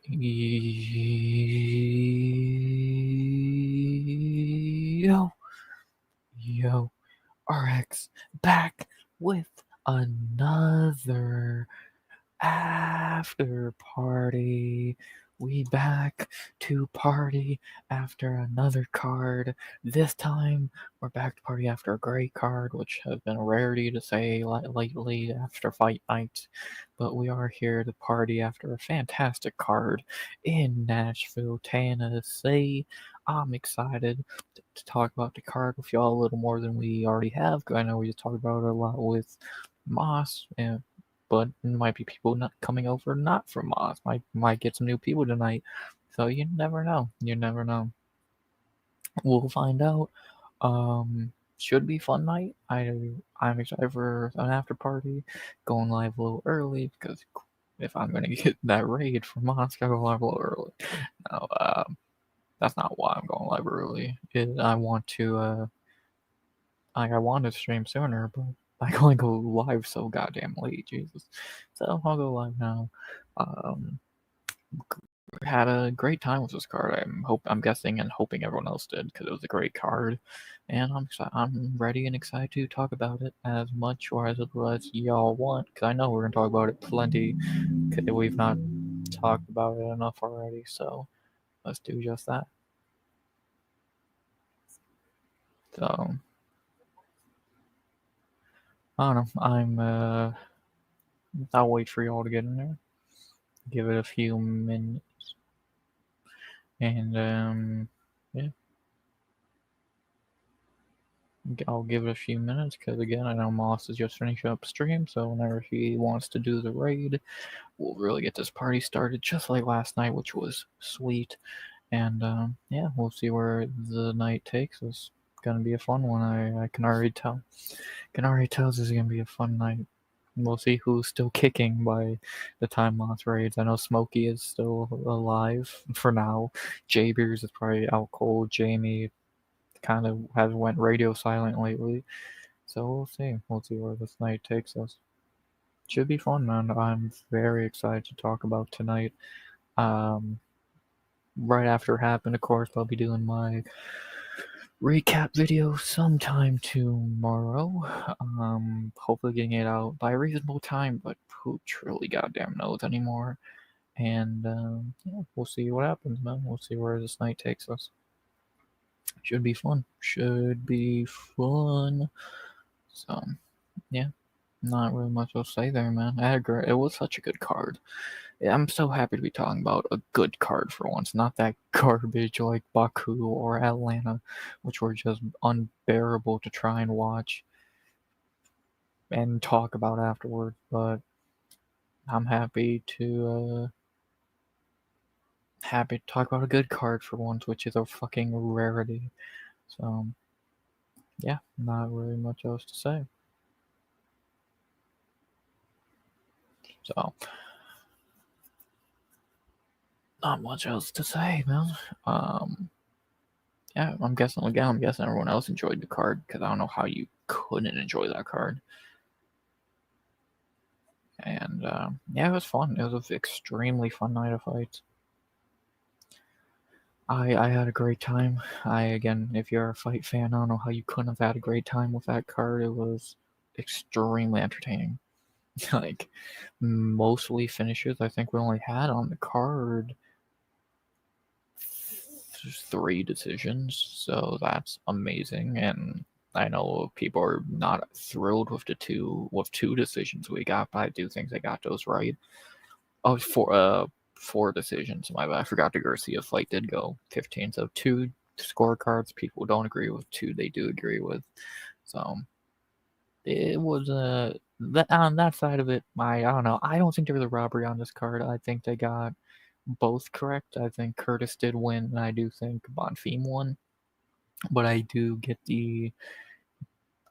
Yo, RX back with another after party. We back to party after another card. This time we're back to party after a great card, which has been a rarity to say lately after fight night. But we are here to party after a fantastic card in Nashville, Tennessee. I'm excited to talk about the card with y'all a little more than we already have. I know we just talked about it a lot with Moss, and but there might be people not coming over not from Moss. Might get some new people tonight. So you never know. You never know. We'll find out. Should be fun night. I'm excited for an after party. Going live a little early because if I'm gonna get that raid from Moss, I gotta go live a little early. No, that's not why I'm going live early. I want to I wanted to stream sooner, but I can only go live so goddamn late, Jesus. So I'll go live now. Had a great time with this card. I'm guessing and hoping everyone else did because it was a great card, and I'm ready and excited to talk about it as much or as little as y'all want. Because I know we're gonna talk about it plenty. Cause we've not talked about it enough already, so let's do just that. So I don't know. I'll wait for y'all to get in there. Give it a few minutes. And yeah. I'll give it a few minutes because again, I know Moss is just finishing up stream, so whenever he wants to do the raid, we'll really get this party started just like last night, which was sweet. And yeah, we'll see where the night takes us. Gonna be a fun one. I can already tell. Can already tell this is gonna be a fun night. We'll see who's still kicking by the time Moss raids. I know Smokey is still alive for now. J-Beers is probably out cold. Jamie kind of has went radio silent lately. So we'll see. We'll see where this night takes us. Should be fun, man. I'm very excited to talk about tonight. Right after it happened, of course, I'll be doing my recap video sometime tomorrow. Hopefully getting it out by a reasonable time, but who truly goddamn knows anymore. And yeah, we'll see what happens, man. We'll see where this night takes us. Should be fun. Should be fun. So, yeah, not really much else to say there, man. It was such a good card. I'm so happy to be talking about a good card for once, not that garbage like Baku or Atlanta, which were just unbearable to try and watch and talk about afterward. But I'm happy to talk about a good card for once, which is a fucking rarity. So, yeah, not really much else to say. So, not much else to say, man. Yeah, I'm guessing everyone else enjoyed the card because I don't know how you couldn't enjoy that card. And yeah, it was fun. It was an extremely fun night of fights. I had a great time. Again, if you're a fight fan, I don't know how you couldn't have had a great time with that card. It was extremely entertaining. Like, mostly finishes. I think we only had on the card 3 decisions, so that's amazing. And I know people are not thrilled with two decisions we got, but I do think they got those right. Oh, 4 decisions. My bad. I forgot the Garcia fight did go 15. So 2 scorecards people don't agree with, 2 they do agree with. So it was on that side of it. I don't know. I don't think there was a robbery on this card. I think they got both correct. I think Curtis did win, and I do think Bonfim won. But I do get the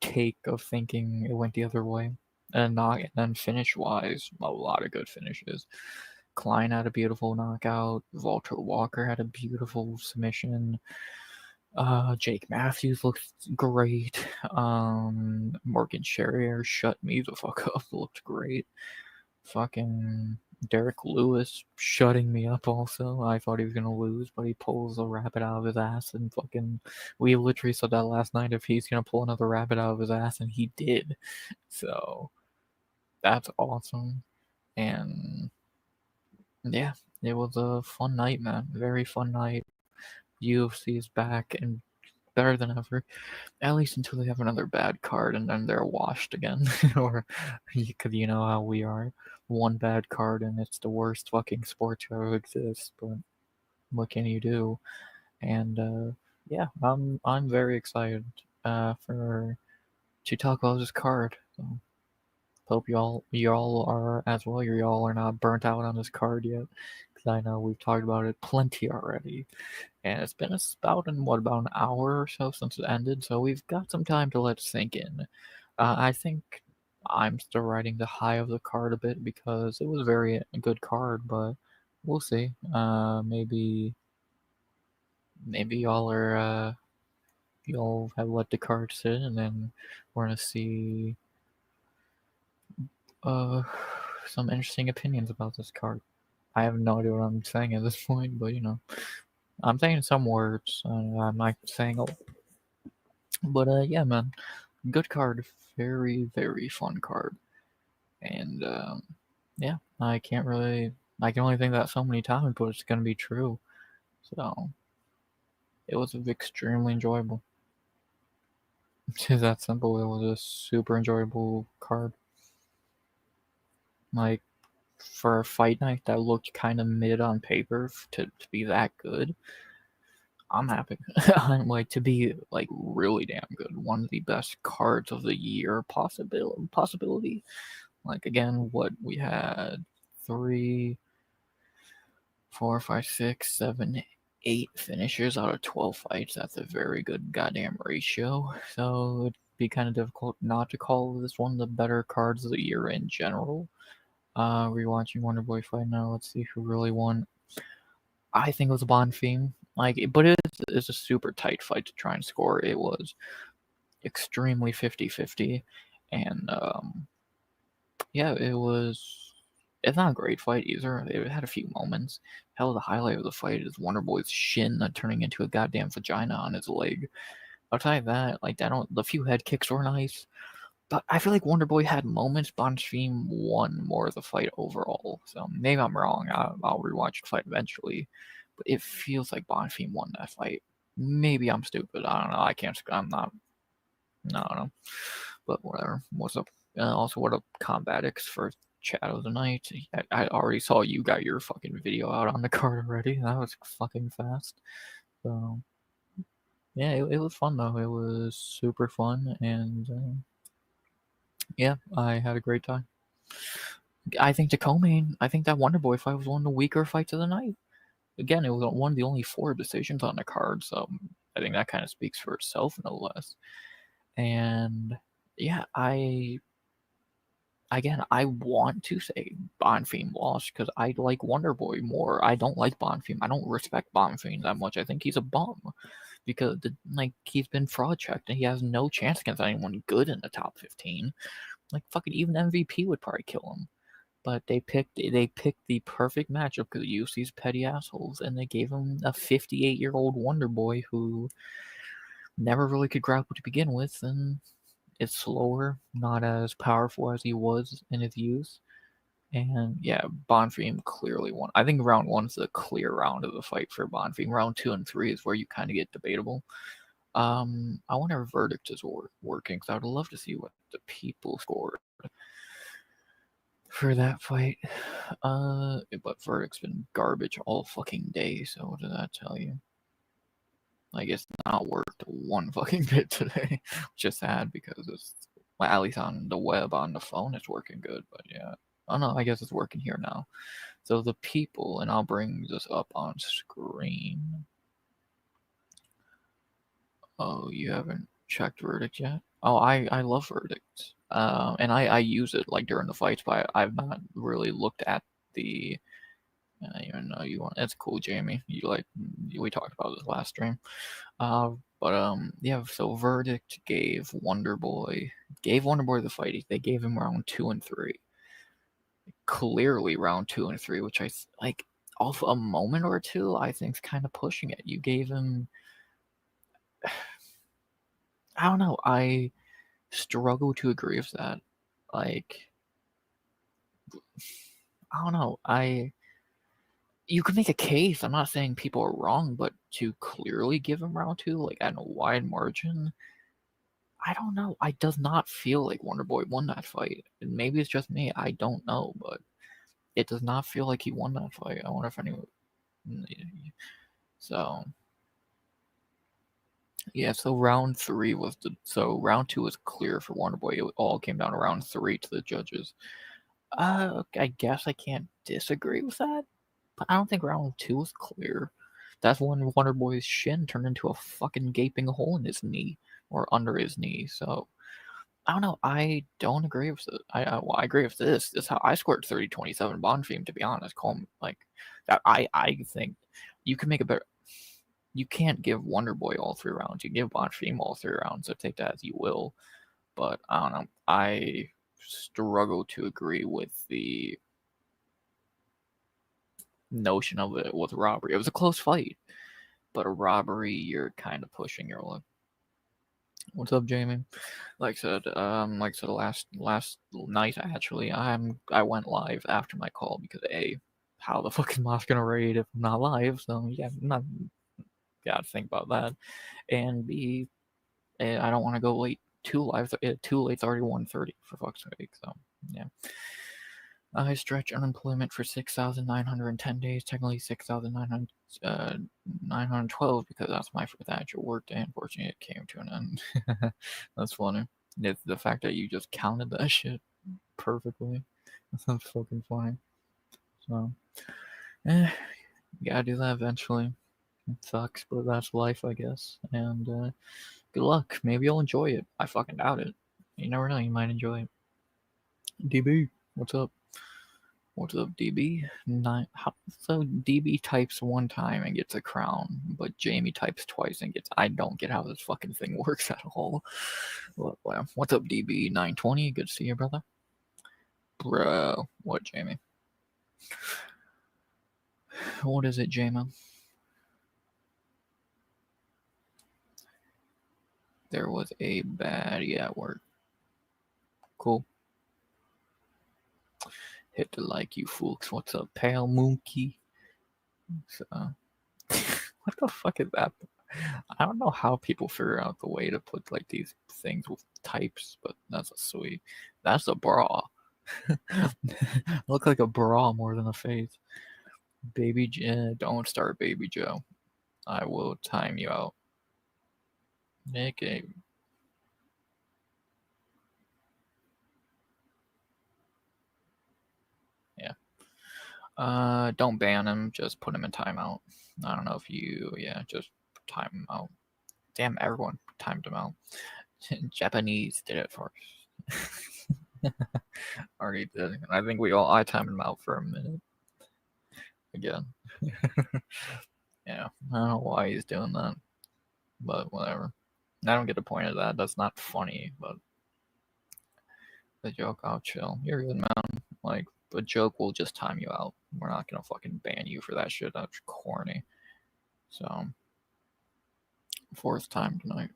take of thinking it went the other way. And then finish wise, a lot of good finishes. Klein had a beautiful knockout. Walter Walker had a beautiful submission. Jake Matthews looked great. Morgan Sherrier shut me the fuck up. Looked great. Fucking Derrick Lewis shutting me up also. I thought he was going to lose, but he pulls a rabbit out of his ass and fucking. We literally said that last night if he's going to pull another rabbit out of his ass, and he did. So that's awesome. And yeah, it was a fun night, man. Very fun night. UFC is back and better than ever. At least until they have another bad card and then they're washed again. Or, because you know how we are. One bad card and it's the worst fucking sport to ever exist. But what can you do? And yeah, I'm very excited for to talk about this card. So, hope y'all are as well. Y'all are not burnt out on this card yet, because I know we've talked about it plenty already. And it's been about an hour or so since it ended, so we've got some time to let it sink in. I think I'm still riding the high of the card a bit because it was a very good card, but we'll see. Maybe y'all have let the card sit, and then we're gonna see some interesting opinions about this card. I have no idea what I'm saying at this point, but I'm saying some words. I'm not saying a. But yeah, man, good card. Very, very fun card. And yeah, I can only think that so many times, but it's gonna be true. So it was extremely enjoyable. It's that simple. It was a super enjoyable card. Like, for a fight night that looked kind of mid on paper to be that good, I'm happy. I'm like, to be like really damn good. One of the best cards of the year possibility. Like, again, what we had 3, 4, 5, 6, 7, 8 finishers out of 12 fights. That's a very good goddamn ratio. So it'd be kind of difficult not to call this one the better cards of the year in general. Rewatching Wonderboy fight now. Let's see who really won. I think it was Bonfim. But it's a super tight fight to try and score. It was extremely 50-50. And yeah, it's not a great fight either. It had a few moments. Hell, the highlight of the fight is Wonderboy's shin turning into a goddamn vagina on his leg. I'll tell you that. The few head kicks were nice. But I feel like Wonderboy had moments. Bonfim won more of the fight overall. So maybe I'm wrong. I'll rewatch the fight eventually. But it feels like Bonfim won that fight. Maybe I'm stupid. I don't know. I'm not. No, I don't know. But whatever. What's up? Also, what up, Combatics, for chat of the night? I already saw you got your fucking video out on the card already. That was fucking fast. So yeah, it was fun though. It was super fun, and yeah, I had a great time. I think the co-main, I think that Wonderboy fight was one of the weaker fights of the night. Again, it was one of the only 4 decisions on the card, so I think that kind of speaks for itself, no less. And yeah, I want to say Bonfim lost because I like Wonderboy more. I don't like Bonfim. I don't respect Bonfim that much. I think he's a bum because he's been fraud checked and he has no chance against anyone good in the top 15. Like, fucking even MVP would probably kill him. But they picked the perfect matchup because UFC's petty assholes, and they gave him a 58-year-old Wonderboy who never really could grapple to begin with, and is slower, not as powerful as he was in his youth. And yeah, Bonfim clearly won. I think round 1 is a clear round of the fight for Bonfim. Round 2 and 3 is where you kind of get debatable. I wonder if verdict is working, because I would love to see what the people scored for that fight. But verdict's been garbage all fucking day, so what does that tell you? Like, it's not worked one fucking bit today, which is sad because it's, well, at least on the web, on the phone, it's working good, but yeah. Oh no, I guess it's working here now. So the people, and I'll bring this up on screen. Oh, you haven't checked verdict yet? Oh, I love verdicts. And I use it like during the fights, but I've not really looked at the. I don't even know you want. It's cool, Jamie. We talked about this last stream. But yeah. So verdict gave Wonderboy the fight. They gave him round 2 and 3. clearly round 2 and 3, which like off a moment or two, I think's kind of pushing it. You gave him, I don't know. I struggle to agree with that. Like, I don't know. You could make a case. I'm not saying people are wrong, but to clearly give him round 2, like at a wide margin, I don't know. I does not feel like Wonderboy won that fight. And maybe it's just me. I don't know, but it does not feel like he won that fight. I wonder if anyone. So yeah. So round 3 was round 2 was clear for Wonderboy. It all came down to round 3 to the judges. I guess I can't disagree with that, but I don't think round 2 was clear. That's when Wonderboy's shin turned into a fucking gaping hole in his knee or under his knee. So I don't know. I don't agree with it. I agree with this. This is how I scored 30-27 Bonfim, to be honest. Call me like that. I think you can make a better. You can't give Wonderboy all 3 rounds. You give Bonfim all 3 rounds. So take that as you will. But I don't know. I struggle to agree with the notion of it with robbery. It was a close fight, but a robbery, you're kind of pushing your luck. What's up, Jamie? Like I said, last night actually, I went live after my call because how the fuck am I gonna raid if I'm not live? So yeah, gotta think about that. And B, I don't want to go late. Too late's already 1:30 for fuck's sake. So yeah. I stretch unemployment for 6,910 days, technically 6,912 because that's my first actual work day. Unfortunately, it came to an end. That's funny. It's the fact that you just counted that shit perfectly. That's fucking funny. So, you gotta do that eventually. It sucks, but that's life, I guess. And good luck. Maybe you'll enjoy it. I fucking doubt it. You never know. You might enjoy it. DB, what's up? What's up, DB? So DB types 1 time and gets a crown, but Jamie types twice and gets. I don't get how this fucking thing works at all. Well, what's up, DB 920? Good to see you, brother. Bro, what, Jamie? What is it, Jamie? There was a baddie at work. Cool. Hit the like, you fools. What's up, Pale Monkey? So, what the fuck is that? I don't know how people figure out the way to put like these things with types, but that's a sweet. That's a bra. Look like a bra more than a face. Baby don't start Baby Joe. I will time you out. Nick a yeah. Don't ban him, just put him in timeout. I don't know if just time him out. Damn, everyone timed him out. Japanese did it first. Already did. I think I timed him out for a minute. Again. Yeah, I don't know why he's doing that, but whatever. I don't get the point of that. That's not funny, but the joke, I'll chill. You're good, man. Like, the joke will just time you out. We're not gonna fucking ban you for that shit. That's corny. So, 4th time tonight.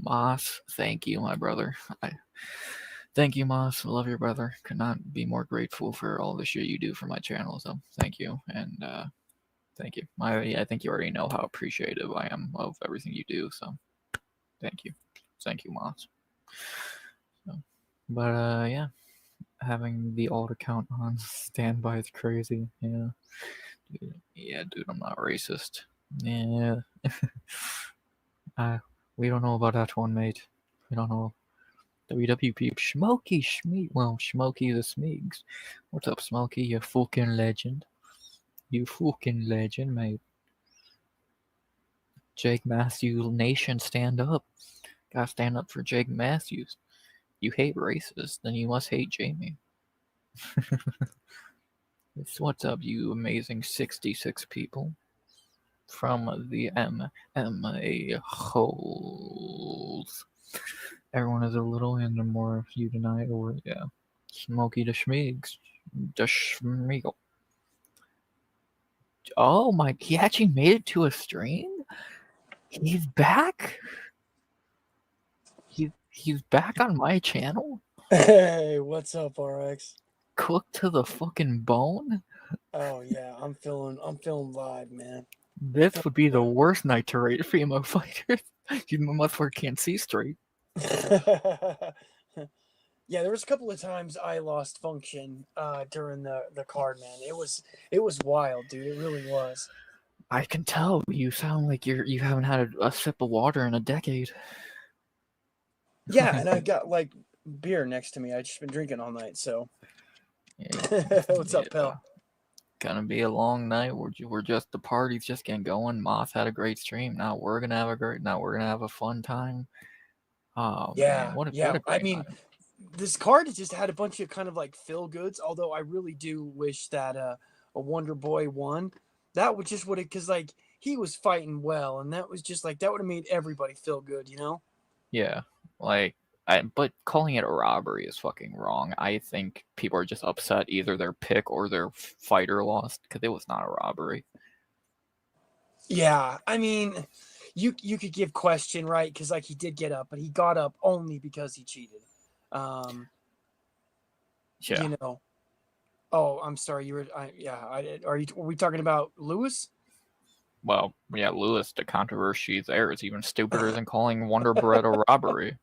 Moss, thank you, my brother. Thank you, Moss. Love your brother. Could not be more grateful for all the shit you do for my channel. So, thank you, and thank you. I think you already know how appreciative I am of everything you do. So, thank you, Moss. So, but yeah, having the alt account on standby is crazy. Yeah, dude, I'm not racist. Yeah. We don't know about that one, mate. We don't know. WWP Smokey Schmeek. Well, Smokey the Smeegs. What's up, Smokey? You fucking legend. You fucking legend, mate. Jake Matthews Nation, stand up. Gotta stand up for Jake Matthews. You hate racists, then you must hate Jamie. What's up, you amazing 66 people from the MMA holes. Everyone is a little into more you tonight, or yeah. Smokey the Schmeegs. The Schmeagle. Oh my, he actually made it to a stream? He's back? He's back on my channel? Hey, what's up, RX? Cooked to the fucking bone? Oh yeah, I'm feeling vibe, man. This would be the worst night to rate female fighters. You motherfucker can't see straight. Yeah, there was a couple of times I lost function during the card, man. It was wild, dude. It really was. I can tell you sound like you haven't had a sip of water in a decade. Yeah, and I got like beer next to me. I just been drinking all night, so. What's up, pal? Gonna be a long night. We're just the party's just getting going. Moss had a great stream. Now we're gonna have a fun time. Oh man, Yeah, what yeah. a I great mean, night. this card has just had a bunch of kind of like feel goods. Although I really do wish that a Wonder Boy won. That would just would have because like he was fighting well, and that was just like that would have made everybody feel good, you know? Yeah, like but calling it a robbery is fucking wrong. I think people are just upset either their pick or their fighter lost because it was not a robbery. Yeah, I mean, you could give question right because like he did get up, but he got up only because he cheated. Um, Yeah. you know. Oh, I'm sorry. You were. Were we talking about Lewis? Well, yeah, Lewis, the controversy there is even stupider than calling Wonder Bread a robbery.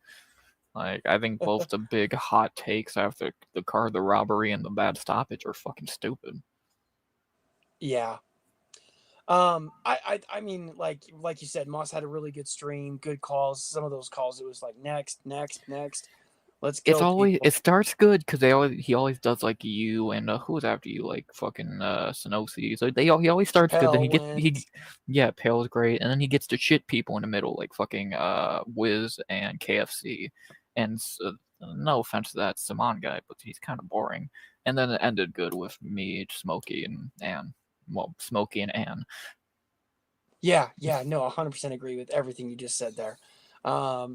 Like, I think both the big hot takes after the card, the robbery, and the bad stoppage are fucking stupid. Yeah. I mean, like you said, Moss had a really good stream, good calls. Some of those calls, it was like next, next, next. Let's It's go, always people. it starts good because he always does like you and who was after you like fucking Sanosi. So he always starts good. Then Pell wins. yeah, Pale is great, and then he gets to shit people in the middle like fucking Wiz and KFC, and no offense to that Saman guy, but he's kind of boring. And then it ended good with me, Smokey, and Ann. Well, Smokey and Ann. Yeah, yeah, no, 100% agree with everything you just said there. Yeah,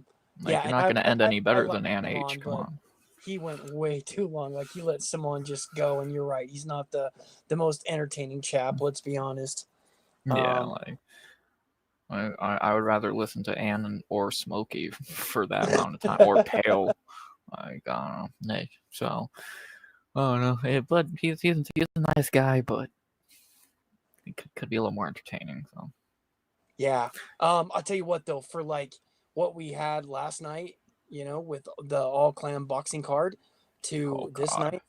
Like you're and not gonna end any I better like than Ann H. Simon, Come but on. he went way too long. Like he let someone just go, and you're right. He's not the most entertaining chap. Let's be honest. Yeah, like I would rather listen to Ann or Smokey for that amount of time, or Pale. Like I don't know. So I don't know. But he's a nice guy, but he could be a little more entertaining. So Yeah. I'll tell you what though, for like what we had last night, with the all clan boxing card oh to this god, night,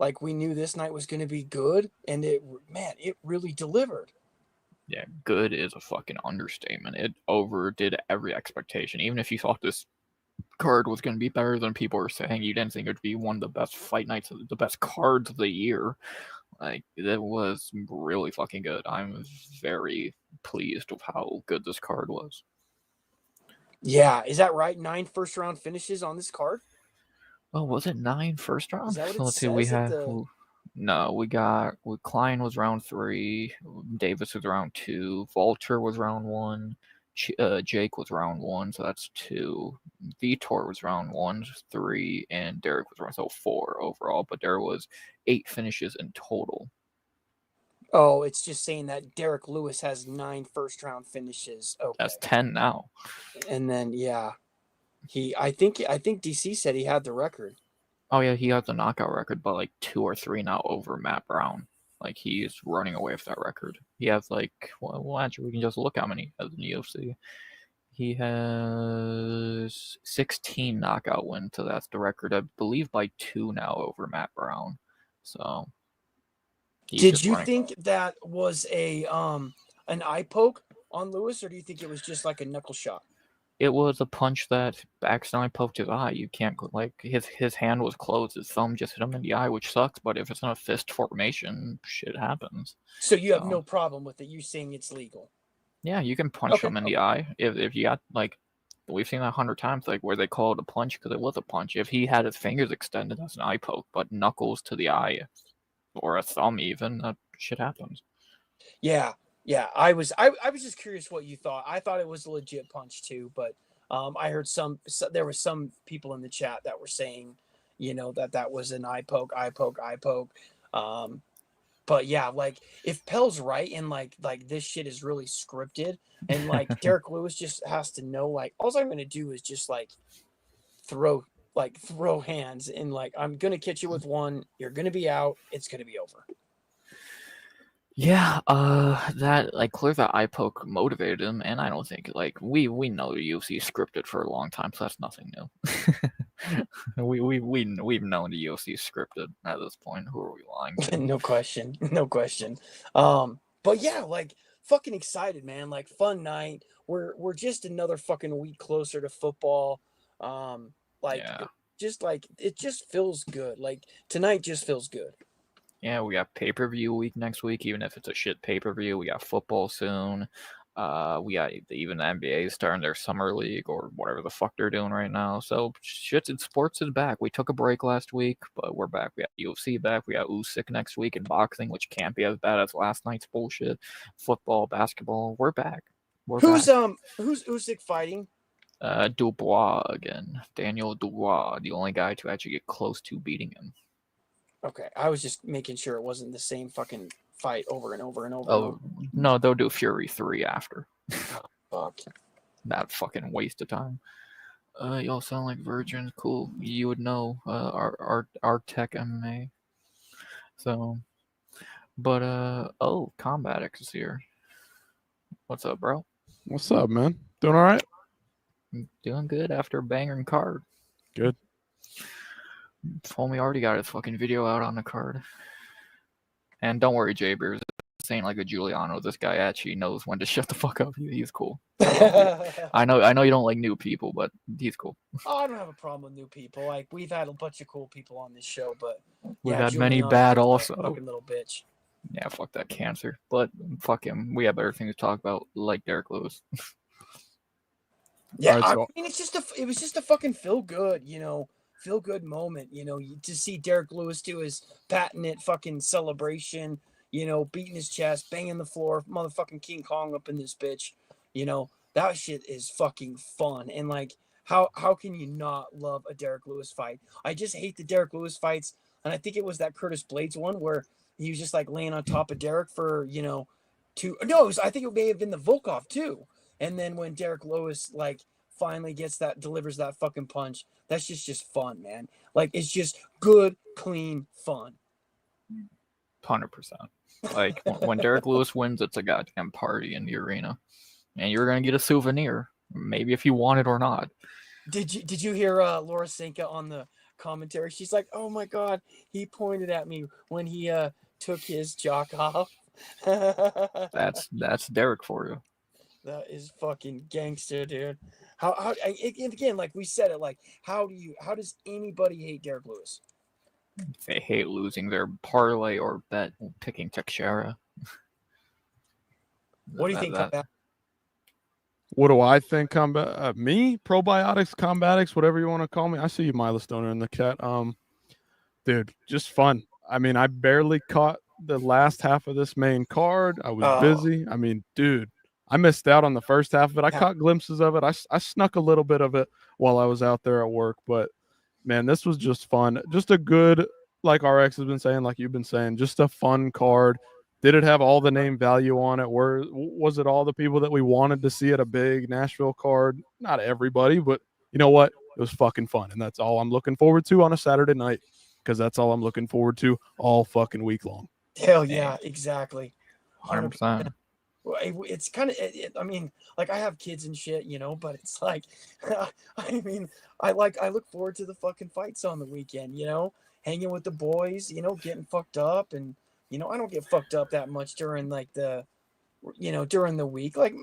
like we knew this night was going to be good, and it really delivered. yeah, good is a fucking understatement. It overdid every expectation. Even if you thought this card was going to be better than people were saying, you didn't think it would be one of the best fight nights, the best cards of the year. Like it was really fucking good. I'm very pleased with how good this card was. Yeah, is that right? 9 first round finishes on this card. Oh, was it 9 first Is round? that what So it let's see. We says at have the? no. Klein was round 3. Davis was round 2. Vulture was round 1. Jake was round 1. So that's 2. Vitor was round 1, 3, and Derrick was round 4 overall. But there was 8 finishes in total. Oh, it's just saying that Derrick Lewis has 9 first round finishes. That's Okay, 10 now. and then yeah, I think DC said he had the record. Oh yeah, he has the knockout record, but like 2 or 3 now over Matt Brown. Like he's running away with that record. He has like well actually we can just look how many he has in the UFC. He has 16 knockout wins, so that's the record, I believe, by 2 now over Matt Brown. So he's Did just you running. think that was an eye poke on Lewis, or do you think it was just like a knuckle shot? It was a punch that accidentally poked his eye. You can't like his hand was closed. His thumb just hit him in the eye, which sucks. But if it's in a fist formation, shit happens. So you have So no problem with it? You saying it's legal? yeah, you can punch Okay, them in the okay. eye if you got like we've seen that 100 times, like where they call it a punch because it was a punch. If he had his fingers extended, that's an eye poke, but knuckles to the eye or a thumb even, that shit happens. Yeah, yeah. I was just curious what you thought. I thought it was a legit punch too, but I heard there were some people in the chat that were saying that was an eye poke. But yeah, like if Pell's right and like this shit is really scripted and like Derrick Lewis just has to know like all I'm gonna do is just like throw throw hands and like I'm gonna catch you with one, you're gonna be out, it's gonna be over. Yeah, that like clear that eye poke motivated him, and I don't think like we know the UFC scripted for a long time, so that's nothing new. We've known the UFC scripted at this point. Who are we lying to? No question. No question. But yeah, like fucking excited, man. Like fun night. We're just another fucking week closer to football. Like Yeah. just like it just feels good. Like tonight just feels good. Yeah, we got pay-per-view week next week, even if it's a shit pay-per-view. We got football soon. We got even the NBA starting their summer league or whatever the fuck they're doing right now. So shit in sports is back. We took a break last week, but we're back. We got UFC back. We got Usyk next week in boxing, which can't be as bad as last night's bullshit. Football, basketball, we're back. We're Who's back. who's Usyk fighting? Dubois again. Daniel Dubois, the only guy to actually get close to beating him. Okay, I was just making sure it wasn't the same fucking fight over and over and over. Oh, no, they'll do Fury 3 after. Fuck. That fucking waste of time. Y'all sound like virgins. Cool. You would know our tech MMA. So, but oh, Combat X is here. What's up, bro? What's up, man? Doing all right? Doing good after a banging card. Good. Homie already got his fucking video out on the card. And don't worry, Jay Beers. This ain't like a Giuliano. This guy actually knows when to shut the fuck up. He's cool. I know you don't like new people, but he's cool. Oh, I don't have a problem with new people. Like we've had a bunch of cool people on this show, but We've had many bad also. Fucking little bitch. Yeah, fuck that cancer. But fuck him. We have better things to talk about, like Derrick Lewis. Yeah, Right, I so- mean, it was just a fucking feel good moment. To see Derrick Lewis do his patented fucking celebration. Beating his chest, banging the floor, motherfucking King Kong up in this bitch. That shit is fucking fun. And like, how can you not love a Derrick Lewis fight? I just hate the Derrick Lewis fights, and I think it was that Curtis Blades one where he was just like laying on top of Derrick for I think it may have been the Volkov too. And then when Derrick Lewis like finally delivers that fucking punch, that's just fun, man. Like it's just good, clean fun. 100%. Like when Derrick Lewis wins, it's a goddamn party in the arena, and you're gonna get a souvenir, maybe if you want it or not. Did you hear Laura Sinka on the commentary? She's like, "Oh my god, he pointed at me when he took his jock off." That's Derrick for you. That is fucking gangster, dude. And again, like we said it, like how does anybody hate Derrick Lewis? They hate losing their parlay or bet picking Teixeira. What do you think? What do I think? Me, probiotics, combatics, whatever you want to call me. I see you, Milestoner, in the chat. Dude, just fun. I mean, I barely caught the last half of this main card. I was busy. I mean, dude, I missed out on the first half of it. I caught glimpses of it. I snuck a little bit of it while I was out there at work, but man, this was just fun. Just a good, like RX has been saying, like you've been saying, just a fun card. Did it have all the name value on it? Was it all the people that we wanted to see at a big Nashville card? Not everybody, but you know what? It was fucking fun, and that's all I'm looking forward to on a Saturday night, because that's all I'm looking forward to all fucking week long. Hell yeah, exactly. 100%. It's kind of, I mean, like I have kids and shit, but it's like, I mean, I look forward to the fucking fights on the weekend, hanging with the boys, getting fucked up. And, I don't get fucked up that much during like during the week. Like,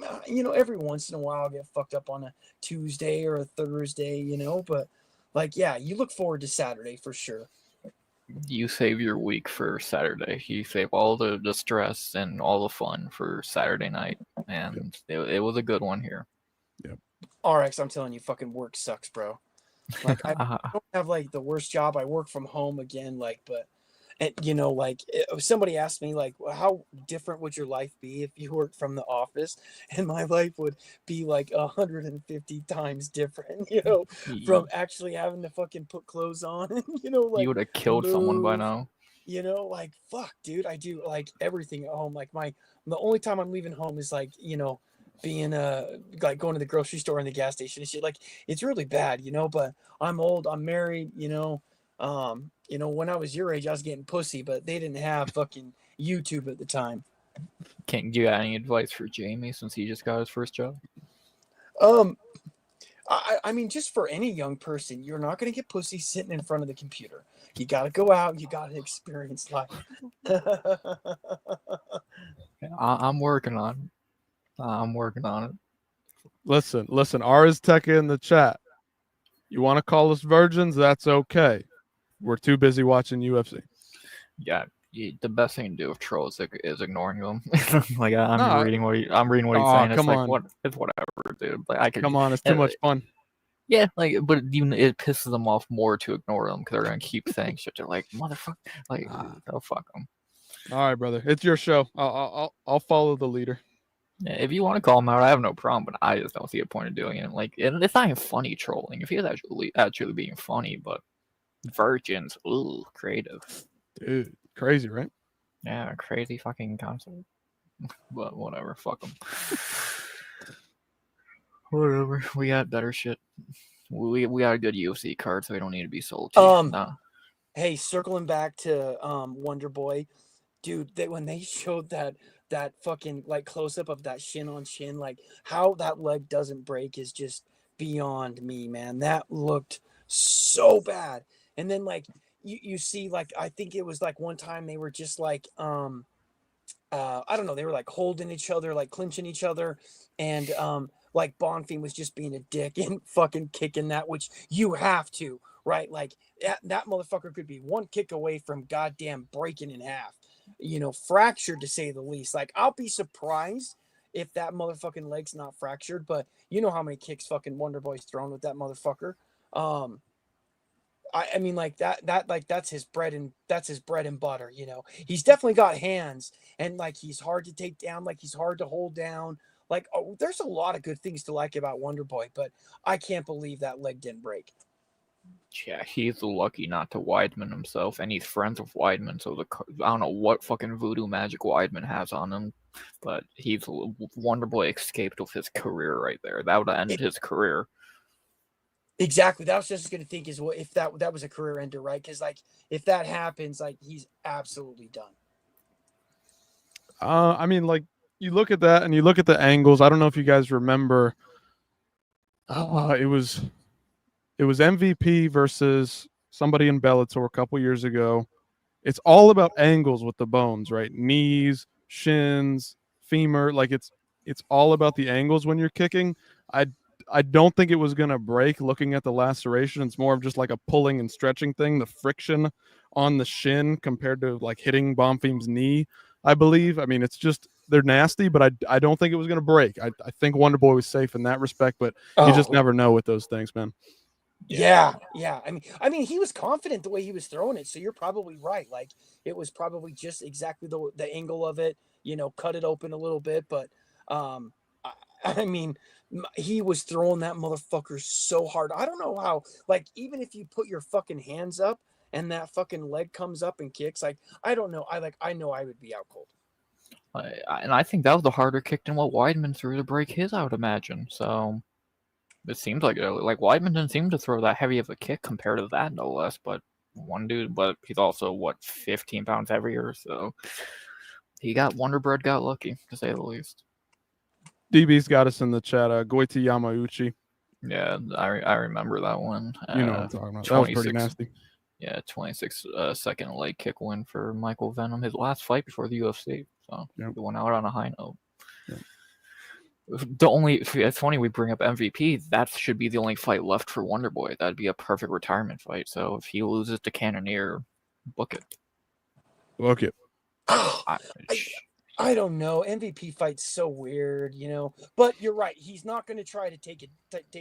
every once in a while I'll get fucked up on a Tuesday or a Thursday, but like, yeah, you look forward to Saturday for sure. You save your week for Saturday. You save all the stress and all the fun for Saturday night, and it was a good one here. Yep. RX, I'm telling you, fucking work sucks, bro. Like I don't have like the worst job. I work from home again, like, but And like if somebody asked me like, well, how different would your life be if you worked from the office? And my life would be like 150 times different, from actually having to fucking put clothes on and You like would have killed someone by move. now. Like fuck, dude, I do like everything at home. Like the only time I'm leaving home is like, being like going to the grocery store and the gas station and shit. Like it's really bad, but I'm old, I'm married, when I was your age, I was getting pussy, but they didn't have fucking YouTube at the time. Can't you got any advice for Jamie since he just got his first job? I mean, just for any young person, you're not going to get pussy sitting in front of the computer. You got to go out. You got to experience life. I'm working on it. I'm working on it. Listen. Ars Tech in the chat. You want to call us virgins? That's okay. We're too busy watching UFC. Yeah, the best thing to do with trolls is ignoring them. Like I'm reading what he's saying. It's like on. it's whatever, dude. Like I could come on, it's too much fun. Yeah, like, but even it pisses them off more to ignore them because they're gonna keep saying shit. They're like, motherfucker, like, oh fuck them. All right, brother, it's your show. I'll follow the leader. Yeah, if you want to call him out, I have no problem, but I just don't see a point in doing it. Like, it's not even funny trolling. If he is actually being funny, but virgins, ooh, creative, dude, crazy, right? Yeah, crazy fucking concept. But whatever, fuck them. Whatever, we got better shit. We got a good UFC card, so we don't need to be sold. No. Hey, circling back to Wonder Boy, dude, when they showed that fucking like close up of that shin on shin, like how that leg doesn't break is just beyond me, man. That looked so bad. And then like you see, like I think it was like one time they were just like I don't know, they were like holding each other, like clinching each other, and like Bonfim was just being a dick and fucking kicking that, which you have to, right? Like that motherfucker could be one kick away from goddamn breaking in half, fractured to say the least. Like I'll be surprised if that motherfucking leg's not fractured, but you know how many kicks fucking Wonder Boy's thrown with that motherfucker. I mean, like that's his bread and butter. He's definitely got hands, and like he's hard to take down, like he's hard to hold down. Like there's a lot of good things to like about Wonder Boy, but I can't believe that leg didn't break. Yeah, he's lucky not to Weidman himself, and he's friends with Weidman, so I don't know what fucking voodoo magic Weidman has on him, but Wonder Boy escaped with his career right there. That would have ended his career. Exactly. That was just going to think is what if that was a career ender, right? Because like if that happens, like he's absolutely done. I mean, like you look at that and you look at the angles. I don't know if you guys remember. It was MVP versus somebody in Bellator a couple years ago. It's all about angles with the bones, right? Knees, shins, femur. Like it's all about the angles when you're kicking. I don't think it was going to break looking at the laceration. It's more of just like a pulling and stretching thing. The friction on the shin compared to like hitting Bonfim's knee, I believe. I mean, it's just, they're nasty, but I don't think it was going to break. I think Wonder Boy was safe in that respect, but you just never know with those things, man. Yeah. I mean, he was confident the way he was throwing it, so you're probably right. Like it was probably just exactly the angle of it, cut it open a little bit, but I mean, he was throwing that motherfucker so hard. I don't know how, like, even if you put your fucking hands up and that fucking leg comes up and kicks, like, I don't know. I know I would be out cold. And I think that was the harder kick than what Weidman threw to break his, I would imagine. So it seems like Weidman didn't seem to throw that heavy of a kick compared to that, no less. But he's also 15 pounds heavier, so Wonder Bread got lucky, to say the least. DB's got us in the chat. Goiti Yamauchi. Yeah, I remember that one. You know what I'm talking about. That was pretty nasty. Yeah, 26-second leg kick win for Michael Venom. His last fight before the UFC. So he went out on a high note. Yep. It's funny we bring up MVP. That should be the only fight left for Wonder Boy. That'd be a perfect retirement fight. So if he loses to Cannonier, book it. Book it. I don't know. MVP fight's so weird, But you're right. He's not going to try to take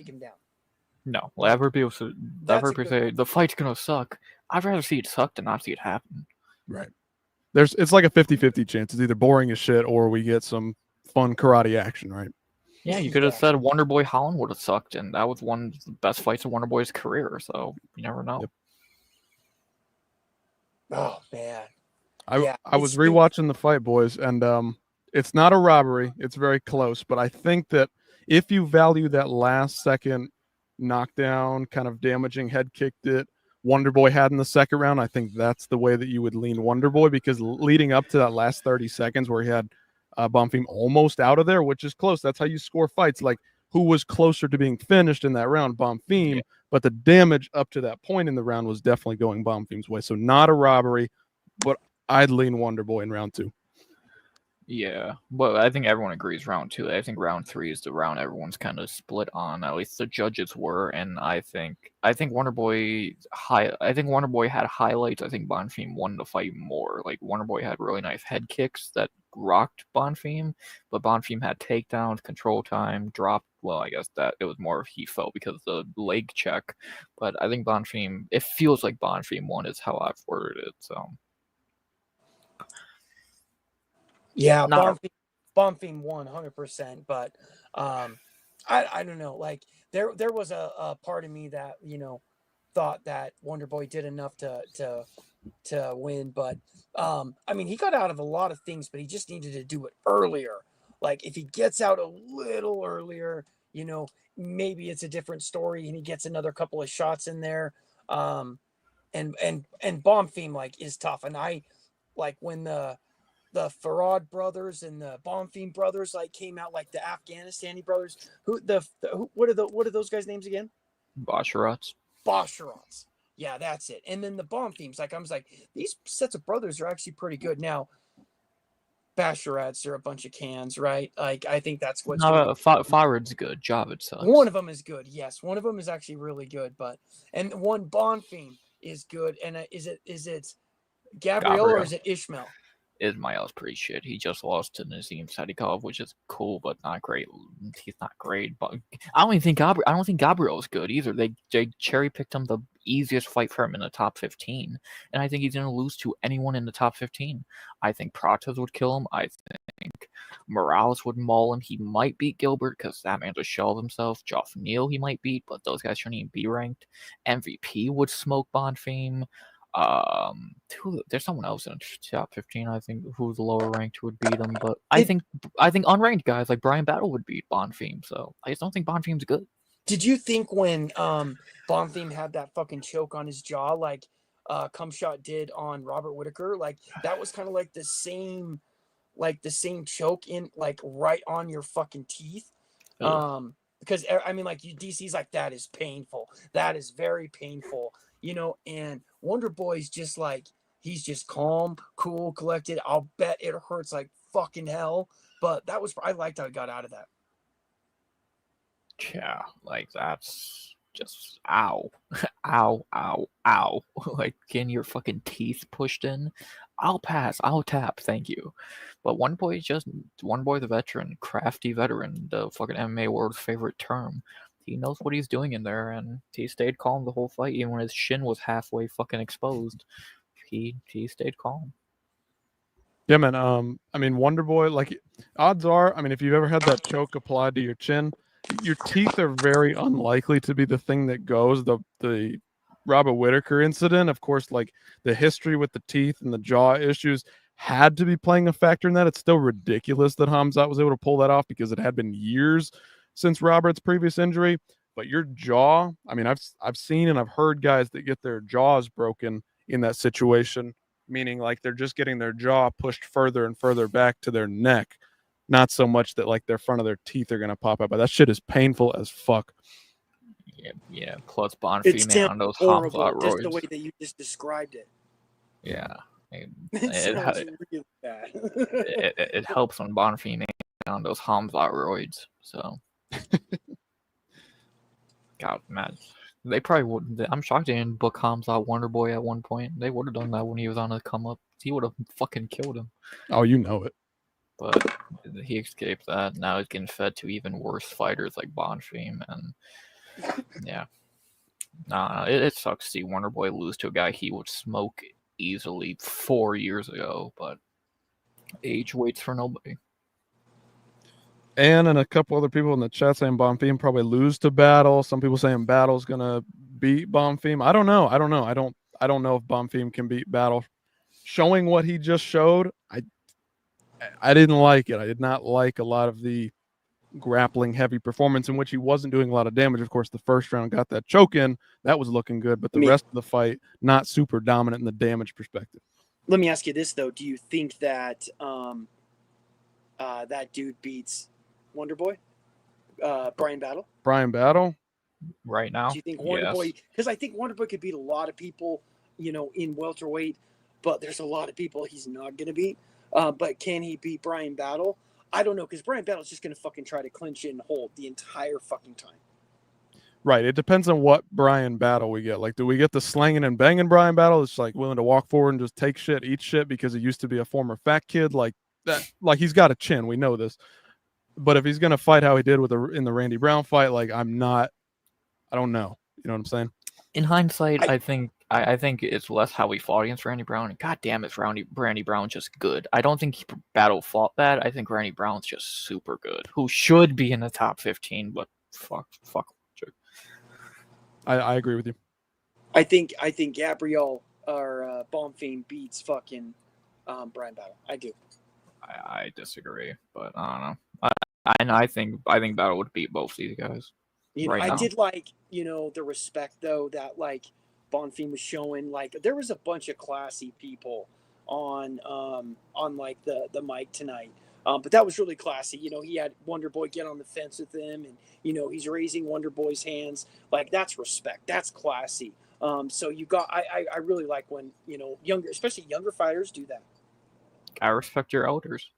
him down. No. Whenever people say the fight's gonna suck, I'd rather see it suck than not see it happen. Right. It's like a 50-50 chance. It's either boring as shit or we get some fun karate action, right? Yeah, you could have said Wonder Boy Holland would have sucked, and that was one of the best fights of Wonder Boy's career. So you never know. Yep. Oh man. I was rewatching the fight, boys, and it's not a robbery. It's very close, but I think that if you value that last second knockdown, kind of damaging head kick that Wonder Boy had in the second round, I think that's the way that you would lean Wonder Boy, because leading up to that last 30 seconds where he had Bonfim almost out of there, which is close. That's how you score fights. Like, who was closer to being finished in that round? Bonfim, but the damage up to that point in the round was definitely going Bonfim's way. So not a robbery, but I'd lean Wonder Boy in round 2. Yeah, but I think everyone agrees round 2. I think round 3 is the round everyone's kind of split on. At least the judges were, and I think Wonder Boy had highlights. I think Bonfim won the fight more. Like, Wonder Boy had really nice head kicks that rocked Bonfim, but Bonfim had takedowns, control time, dropped. Well, I guess that it was more he felt because of the leg check. But I think Bonfim. It feels like Bonfim won is how I've worded it. So. Yeah, Bonfim won 100%, but I don't know. Like, there was a part of me that, you know, thought that Wonder Boy did enough to win, but I mean, he got out of a lot of things, but he just needed to do it earlier. Like, if he gets out a little earlier, you know, maybe it's a different story and he gets another couple of shots in there. And Bonfim, like, is tough, and I like when the Farad brothers and the Bonfim brothers like came out, like the Afghanistani brothers. What are those guys' names again? Basharats. Yeah, that's it. And then the Bonfims, like, I was like, these sets of brothers are actually pretty good. Now, Basharats are a bunch of cans, right? Like, I think that's what's Farad's good. Javid sucks. One of them is good. Yes, one of them is actually really good. And one Bonfim is good. And is it Gabriel or is it Ishmael? Ismail's pretty shit. He just lost to Nazim Sadikov, which is cool, but not great. He's not great, but I don't think Gabriel is good either. They cherry picked him the easiest fight for him in the top 15, and I think he's gonna lose to anyone in the top 15. I think Pratas would kill him. I think Morales would maul him. He might beat Gilbert because that man just shell of himself. Joff Neal he might beat, but those guys shouldn't even be ranked. MVP would smoke Bonfim. There's someone else in the top 15, I think, who's lower ranked who would beat him, but I think unranked guys like Brian Battle would beat Bonfim, so I just don't think Bonfim's good. Did you think when Bonfim had that fucking choke on his jaw, like Cumshot did on Robert Whitaker, like that was kind of like the same choke in, like, right on your fucking teeth? Because I mean, like, DC's like, that is painful. That is very painful. You know, and Wonder Boy's just like, he's just calm, cool, collected. I'll bet it hurts like fucking hell. But I liked how he got out of that. Yeah, like, that's just ow. Ow, ow, ow. Like, getting your fucking teeth pushed in. I'll pass, I'll tap, thank you. But Wonder Boy the veteran, crafty veteran, the fucking MMA world's favorite term. He knows what he's doing in there, and he stayed calm the whole fight, even when his shin was halfway fucking exposed. He stayed calm. Yeah, man. I mean, Wonder Boy, like, odds are, I mean, if you've ever had that choke applied to your chin, your teeth are very unlikely to be the thing that goes. The Robert Whitaker incident, of course, like, the history with the teeth and the jaw issues had to be playing a factor in that. It's still ridiculous that Hamzat was able to pull that off because it had been years since Robert's previous injury. But your jaw, I mean, I've seen and I've heard guys that get their jaws broken in that situation, meaning like they're just getting their jaw pushed further and further back to their neck, not so much that like their front of their teeth are gonna pop out. But that shit is painful as fuck. Yeah. Plus Bonfim on those Hamzat just roids. the way that you just described it. Yeah, Really bad. it helps when Bonfim on those Hamzat roids. So, God, man, they probably would. I'm shocked they didn't book Hamzat Wonder Boy at one point. They would have done that when he was on a come up. He would have fucking killed him. Oh, you know it. But he escaped that. Now he's getting fed to even worse fighters like Bonfim, and yeah. It sucks to see Wonder Boy lose to a guy he would smoke easily 4 years ago, but age waits for nobody. And a couple other people in the chat saying Bonfim probably lose to Battle. Some people saying Battle's gonna beat Bonfim. I don't know. I don't know if Bonfim can beat Battle. Showing what he just showed, I didn't like it. I did not like a lot of the grappling heavy performance in which he wasn't doing a lot of damage. Of course, the first round got that choke in. That was looking good, but the rest of the fight, not super dominant in the damage perspective. Let me ask you this, though. Do you think that that dude beats Wonder Boy? Brian Battle? Brian Battle? Right now? Do you think Wonder Boy... Because I think Wonder Boy could beat a lot of people, in welterweight, but there's a lot of people he's not going to beat. But can he beat Brian Battle? I don't know, because Brian Battle's just going to fucking try to clinch it and hold the entire fucking time. Right. It depends on what Brian Battle we get. Like, do we get the slanging and banging Brian Battle? It's like willing to walk forward and just take shit, eat shit because he used to be a former fat kid. Like that. Like he's got a chin. We know this. But if he's gonna fight how he did in the Randy Brown fight, like I don't know. You know what I'm saying? In hindsight, I think it's less how he fought against Randy Brown. And God damn it, Randy Brown's just good. I don't think Battle fought bad. I think Randy Brown's just super good. Who should be in the top 15, but fuck. I agree with you. I think Gabriel or Bonfim beats fucking Brian Battle. I do. I disagree, but I don't know. I think Battle would beat both these guys. I did like the respect though that like Bonfim was showing. Like there was a bunch of classy people on like the mic tonight. But that was really classy. He had Wonder Boy get on the fence with him, and he's raising Wonder Boy's hands. Like that's respect. That's classy. So you got. I really like when especially younger fighters do that. I respect your elders.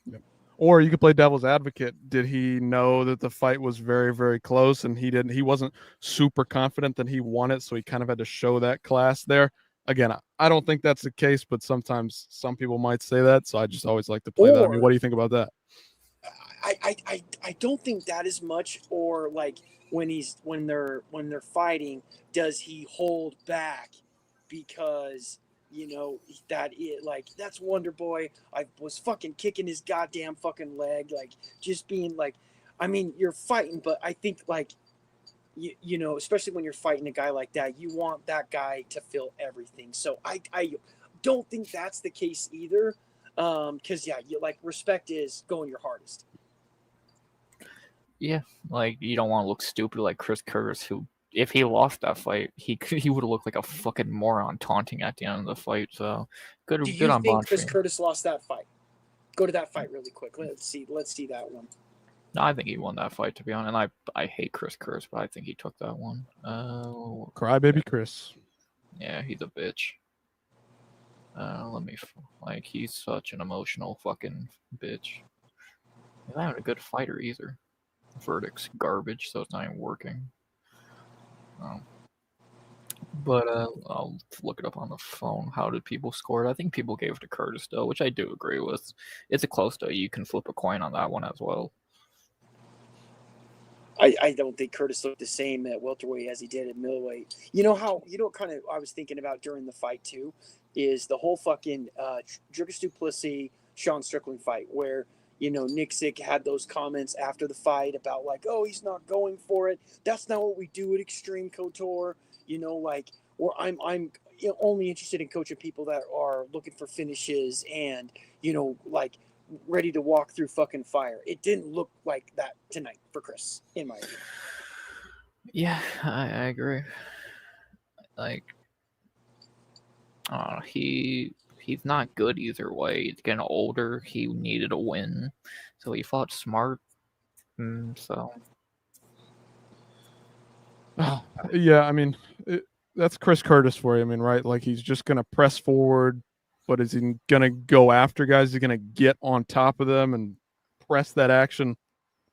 Yep. Or you could play devil's advocate. Did he know that the fight was very, very close, and he wasn't super confident that he won it, so he kind of had to show that class there. Again, I don't think that's the case, but sometimes some people might say that, so I just always like to play that. I mean, what do you think about that? I don't think that is much. Or like when they're fighting, does he hold back because that's Wonder Boy. I was fucking kicking his goddamn fucking leg, like just being like, I mean, you're fighting, but I think like. Especially when you're fighting a guy like that, you want that guy to feel everything. So I don't think that's the case either. Because respect is going your hardest. Yeah, like you don't want to look stupid like Chris Curtis, who if he lost that fight, he would have looked like a fucking moron taunting at the end of the fight. So good on Bonfim. Do you think Chris Curtis lost that fight? Go to that fight really quick. Let's see that one. No, I think he won that fight, to be honest. And I hate Chris Curtis, but I think he took that one. Crybaby Chris. Yeah, he's a bitch. He's such an emotional fucking bitch. He's not even a good fighter either. Verdict's garbage, so it's not even working. But I'll look it up on the phone. How did people score it? I think people gave it to Curtis, though, which I do agree with. It's a close, though. You can flip a coin on that one as well. I don't think Curtis looked the same at welterweight as he did at middleweight. Kind of I was thinking about during the fight too, is the whole fucking Dricus du Plessis Sean Strickland fight where Nick Sick had those comments after the fight about like, oh, he's not going for it. That's not what we do at Extreme Couture. Or I'm only interested in coaching people that are looking for finishes and ready to walk through fucking fire. It didn't look like that tonight for Chris, in my opinion. Yeah, I agree. He's not good either way. He's getting older. He needed a win, so he fought smart. Yeah, I mean, that's Chris Curtis for you. I mean, right? Like he's just gonna press forward. But is he going to go after guys? Is he going to get on top of them and press that action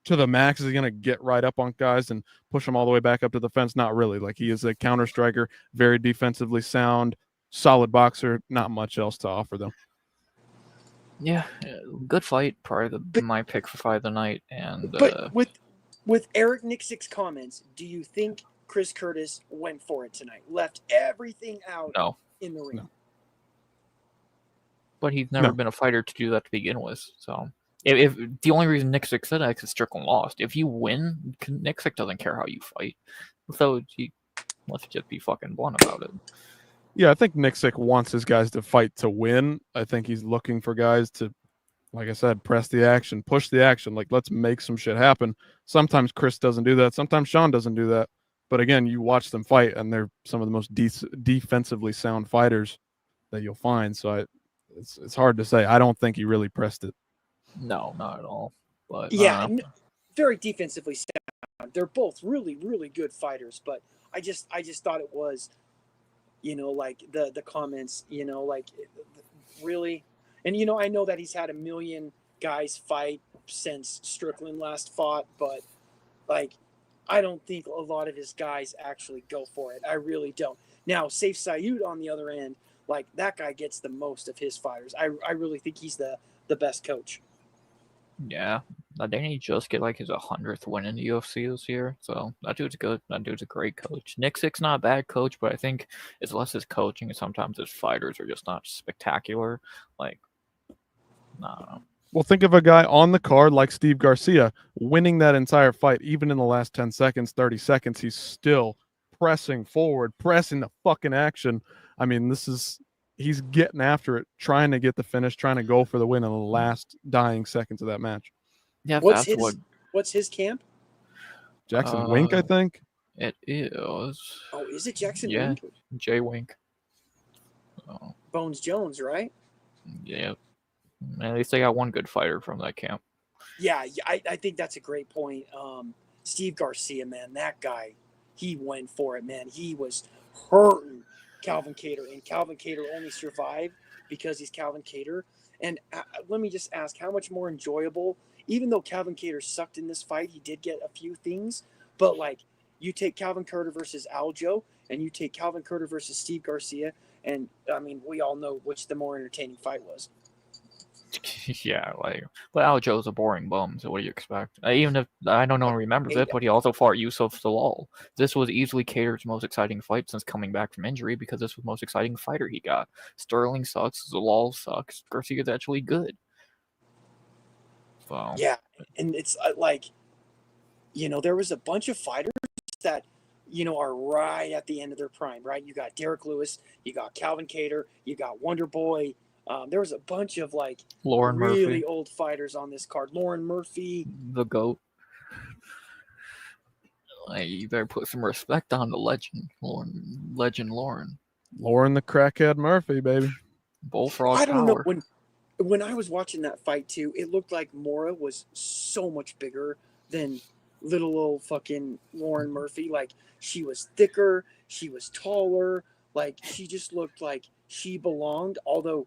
to the max? Is he going to get right up on guys and push them all the way back up to the fence? Not really. Like he is a counter striker, very defensively sound, solid boxer. Not much else to offer them. Yeah, good fight. Probably my pick for fight of the night. And with Eric Nixick's comments, do you think Chris Curtis went for it tonight? Left everything out in the ring? No. but he's never been a fighter to do that to begin with. So if the only reason Nick Sick said that is Strickland lost. If you win, Nick Sick doesn't care how you fight. So let's just be fucking blunt about it. Yeah, I think Nick Sick wants his guys to fight to win. I think he's looking for guys to, like I said, press the action, push the action. Like, let's make some shit happen. Sometimes Chris doesn't do that. Sometimes Sean doesn't do that. But again, you watch them fight, and they're some of the most defensively sound fighters that you'll find. So it's hard to say. I don't think he really pressed it. No, not at all. But yeah, very defensively sound. They're both really, really good fighters. But I just thought it was, like the comments, like really, and I know that he's had a million guys fight since Strickland last fought, but like I don't think a lot of his guys actually go for it. I really don't. Now, Saif Saud on the other end, like that guy gets the most of his fighters. I really think he's the best coach. Yeah, didn't he just get like his 100th win in the UFC this year? So that dude's good. That dude's a great coach. Nick Sick's not a bad coach, but I think it's less his coaching and sometimes his fighters are just not spectacular. Like, I don't know. Well, think of a guy on the card like Steve Garcia winning that entire fight. Even in the last 10 seconds, 30 seconds, he's still pressing forward, pressing the fucking action. I mean, he's getting after it, trying to get the finish, trying to go for the win in the last dying seconds of that match. Yeah, what's his camp? Jackson Wink, I think. It is. Oh, is it Jackson Wink? Wink? Jay Wink. Oh. Bones Jones, right? Yeah. At least they got one good fighter from that camp. Yeah, I think that's a great point. Steve Garcia, man, that guy, he went for it, man. He was hurting Calvin Kattar, and Calvin Kattar only survived because he's Calvin Kattar. And let me just ask, how much more enjoyable, even though Calvin Kattar sucked in this fight, he did get a few things, but like you take Calvin Kattar versus Aljo, and you take Calvin Kattar versus Steve Garcia, and I mean, we all know which the more entertaining fight was. Yeah, but Aljo's a boring bum, so what do you expect? Even if I know no one remembers it, but he also fought Yusuf Zalal. This was easily Kattar's most exciting fight since coming back from injury because this was the most exciting fighter he got. Sterling sucks, Zalal sucks, Garcia's actually good. So yeah, and it's like, there was a bunch of fighters that, are right at the end of their prime, right? You got Derrick Lewis, you got Calvin Kattar, you got Wonder Boy. There was a bunch of like Lauren really Murphy. Old fighters on this card. Lauren Murphy, the GOAT. You better put some respect on the legend, Lauren. Lauren the crackhead Murphy, baby. Bullfrog I don't power. know, when I was watching that fight too, it looked like Mora was so much bigger than little old fucking Lauren Murphy. Like she was thicker, she was taller, like she just looked like she belonged, although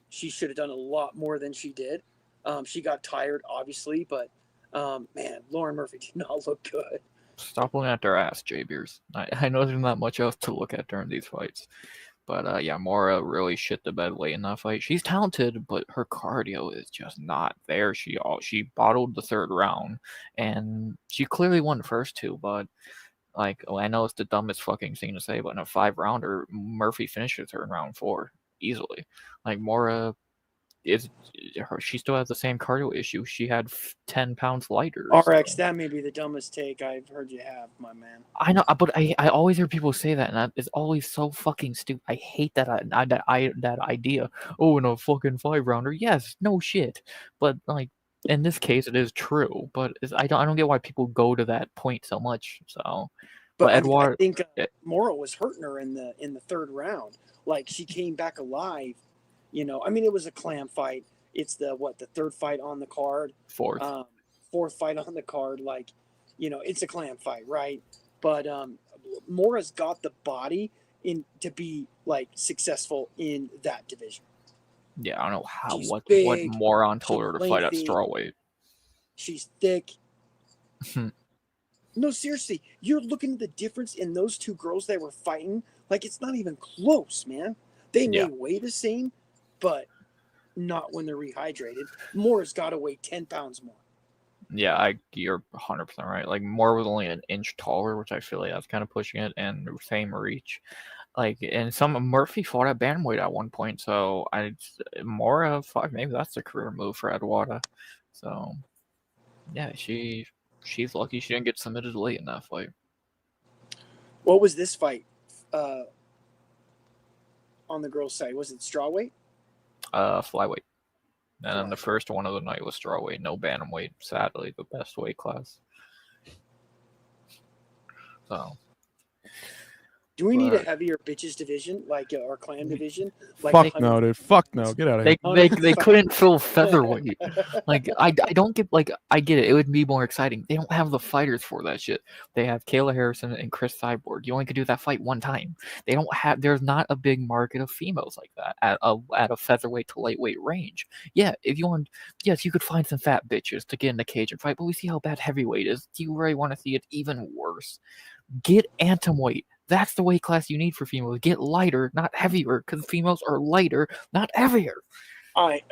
she should have done a lot more than she did. She got tired, obviously, but man, Lauren Murphy did not look good. Stop looking at their ass, J-Beers. I know there's not much else to look at during these fights. But yeah, Mora really shit the bed late in that fight. She's talented, but her cardio is just not there. She bottled the third round, and she clearly won the first two, but I know it's the dumbest fucking thing to say, but in a 5-rounder, Murphy finishes her in round 4 easily. Like Mora she still has the same cardio issue. She had 10 pounds lighter. RX, so. That may be the dumbest take I've heard you have, my man. I know, but I always hear people say that, and it's always so fucking stupid. I hate that idea. Oh, in a fucking 5-rounder, yes, no shit. But like in this case, it is true. But I don't get why people go to that point so much. So, but Edouard, I think Mora was hurting her in the third round. Like she came back alive. I mean, it was a clam fight. It's the third fight on the card. Fourth fight on the card. Like, it's a clam fight, right? But Mora's got the body to be like successful in that division. Yeah, I don't know what moron told her to fight at strawweight. She's thick. No, seriously, you're looking at the difference in those two girls that were fighting. Like, it's not even close, man. They may weigh the same, but not when they're rehydrated. Mora's got to weigh 10 pounds more. Yeah, you're 100% right. Like, Mora was only an inch taller, which I feel like that's kind of pushing it, and same reach. Like, and some Murphy fought at bantamweight at one point, so Mora, fuck, maybe that's a career move for Eduarda. So, yeah, she's lucky she didn't get submitted late in that fight. What was this fight on the girls' side? Was it strawweight? Flyweight. And then the first one of the night was strawweight, no bantamweight. Sadly, the best weight class. So. Do we need a heavier bitches division, like our clan division? Like Fuck no, dude. Fuck no. Get out of here. They couldn't fill featherweight. Like I don't get, like, I get it. It would be more exciting. They don't have the fighters for that shit. They have Kayla Harrison and Chris Cyborg. You only could do that fight one time. They don't have. There's not a big market of females like that at a featherweight to lightweight range. Yeah, if you want, yes, you could find some fat bitches to get in the cage and fight. But we see how bad heavyweight is. Do you really want to see it even worse? Get atomweight. That's the weight class you need for females. Get lighter, not heavier, because females are lighter, not heavier. I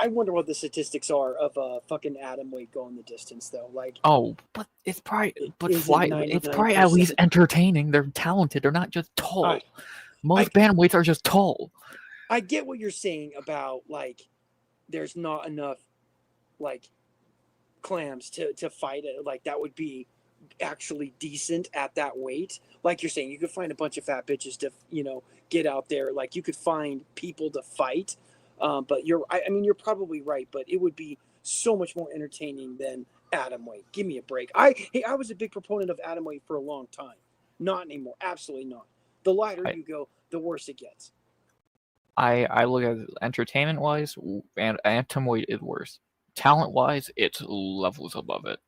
wonder what the statistics are of fucking atomweight going the distance though. Like, oh, but it's probably it's probably at least entertaining. They're talented. They're not just tall. Most bantamweights are just tall. I get what you're saying about, like, there's not enough like clams to fight it. Like, that would be actually decent at that weight. Like you're saying, you could find a bunch of fat bitches to, get out there. Like, you could find people to fight. But I mean, you're probably right, but it would be so much more entertaining than atomweight. Give me a break. I was a big proponent of atomweight for a long time. Not anymore. Absolutely not. The lighter you go, the worse it gets. I look at it entertainment wise, and atomweight is worse. Talent wise, it's levels above it.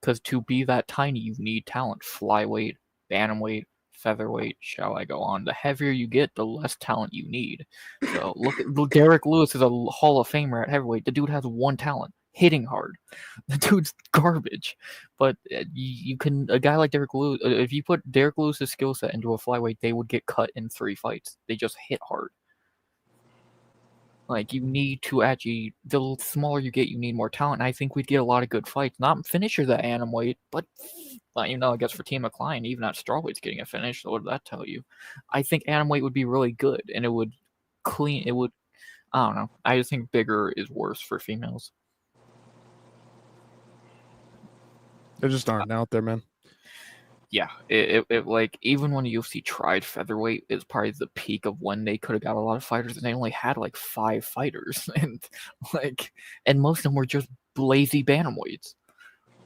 Because to be that tiny, you need talent. Flyweight, bantamweight, featherweight, shall I go on? The heavier you get, the less talent you need. So look at Derrick Lewis is a Hall of Famer at heavyweight. The dude has one talent: hitting hard. The dude's garbage. But you can, a guy like Derrick Lewis, if you put Derrick Lewis's skill set into a flyweight, they would get cut in 3 fights. They just hit hard. Like, you need to actually, the smaller you get, you need more talent. And I think we'd get a lot of good fights. Not finishers at atomweight, but I guess for Team McLean, even at strawweight's getting a finish. So what did that tell you? I think atomweight would be really good, and it would I don't know. I just think bigger is worse for females. They just aren't out there, man. Yeah, it like, even when UFC tried featherweight, it's probably the peak of when they could have got a lot of fighters, and they only had like 5 fighters, and most of them were just lazy bantamweights.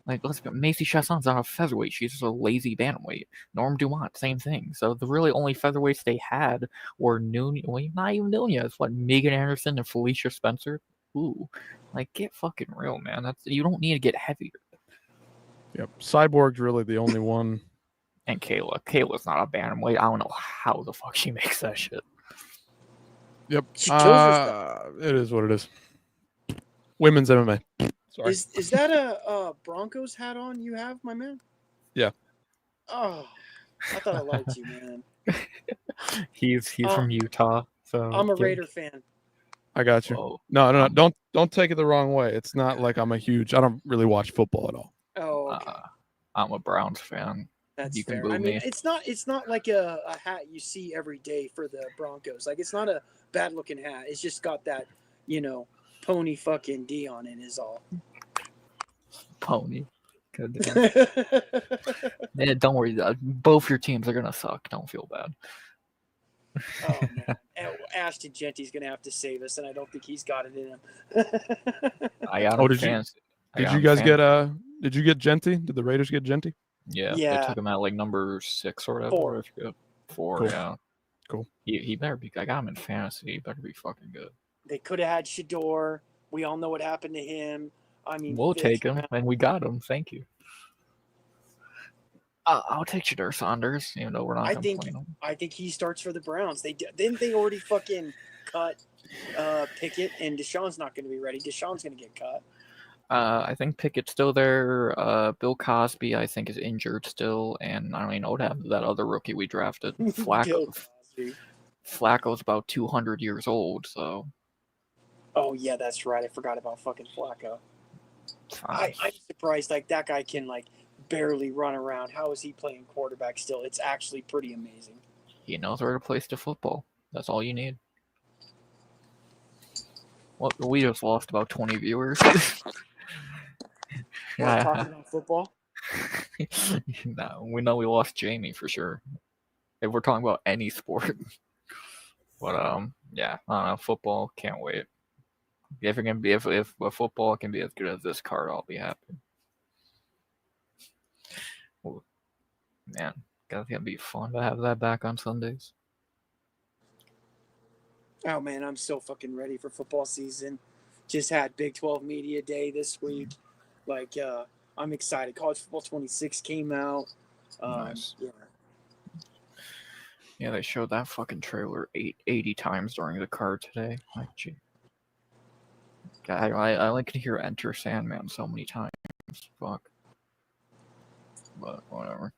Like, let's go, Macy Chasson's not a featherweight; she's just a lazy bantamweight. Norm Dumont, same thing. So the really only featherweights they had were Nunez, not even Nunez, Megan Anderson and Felicia Spencer. Ooh, like, get fucking real, man. You don't need to get heavier. Yep, Cyborg's really the only one. And Kayla's not a bantamweight. I don't know how the fuck she makes that shit. Yep. It is what it is. Women's MMA. Sorry. Is that a Broncos hat on you have, my man? Yeah. Oh, I thought I liked you, man. He's from Utah, so I'm a Raider fan. I got you. Whoa. No. Don't take it the wrong way. It's not like I don't really watch football at all. Oh, okay. I'm a Browns fan. That's you fair. Can boo me. It's not like a hat you see every day for the Broncos. Like, it's not a bad looking hat. It's just got that, pony fucking D on it is all. Pony. Yeah, don't worry. Both your teams are gonna suck. Don't feel bad. Oh man, Ashton Genty's gonna have to save us, and I don't think he's got it in him. I got him fancy. Did you guys get Did you get Genty? Did the Raiders get Genty? Yeah, they took him at like number 6 or whatever. 4. Cool. Yeah. Cool. He better be. I got him in fantasy. He better be fucking good. They could have had Shador. We all know what happened to him. I mean, we'll take him, and we got him. Thank you. I'll take Shador Saunders, even though we're not complaining. I think he starts for the Browns. Didn't they already fucking cut Pickett, and Deshaun's not going to be ready. Deshaun's going to get cut. I think Pickett's still there. Bill Cosby, I think, is injured still, and I don't even know what happened to that other rookie we drafted. Flacco's about 200 years old, so. Oh yeah, that's right. I forgot about fucking Flacco. I'm surprised. Like, that guy can barely run around. How is he playing quarterback still? It's actually pretty amazing. He knows where to place the football. That's all you need. Well, we just lost about 20 viewers. What, talking about football? No, we know we lost Jamie for sure. If we're talking about any sport. But yeah, I don't know. Football, can't wait. If it can be, if a football can be as good as this card, I'll be happy. Ooh, man, that's gonna be fun to have that back on Sundays. Oh man, I'm so fucking ready for football season. Just had Big 12 Media Day this week. Like, I'm excited. College Football 26 came out. Nice. Yeah. Yeah, they showed that fucking trailer 80 times during the card today. Like, gee. God, I like to hear Enter Sandman so many times. Fuck. But whatever.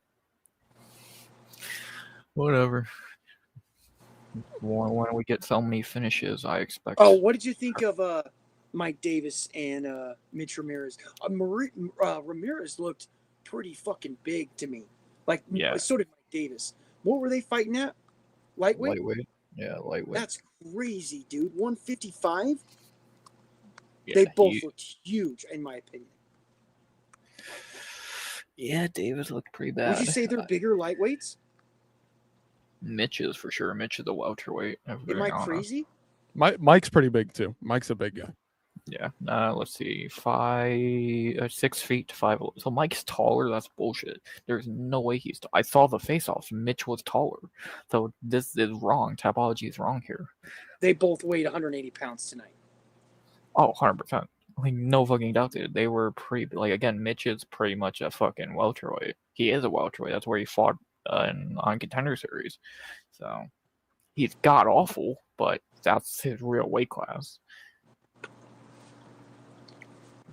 Whatever. When we get so many finishes, I expect. Oh, what did you think of Mike Davis and Mitch Ramirez? Ramirez looked pretty fucking big to me. Like, Yeah. So did Mike Davis. What were they fighting at? Lightweight? Lightweight. Yeah, lightweight. That's crazy, dude. 155? Yeah, they both looked huge, in my opinion. Yeah, Davis looked pretty bad. Would you say they're bigger lightweights? Mitch is for sure. Mitch is the welterweight. Am I crazy? Mike's pretty big too. Mike's a big guy. Yeah. Let's see. 6 feet to 5. So Mike's taller. That's bullshit. There's no way he's. I saw the face-offs. Mitch was taller. So this is wrong. Topology is wrong here. They both weighed 180 pounds tonight. Oh, 100%. Like, no fucking doubt, dude. They were pretty. Like, again, Mitch is pretty much a fucking welterweight. He is a welterweight. That's where he fought on Contender Series. So he's god awful, but that's his real weight class.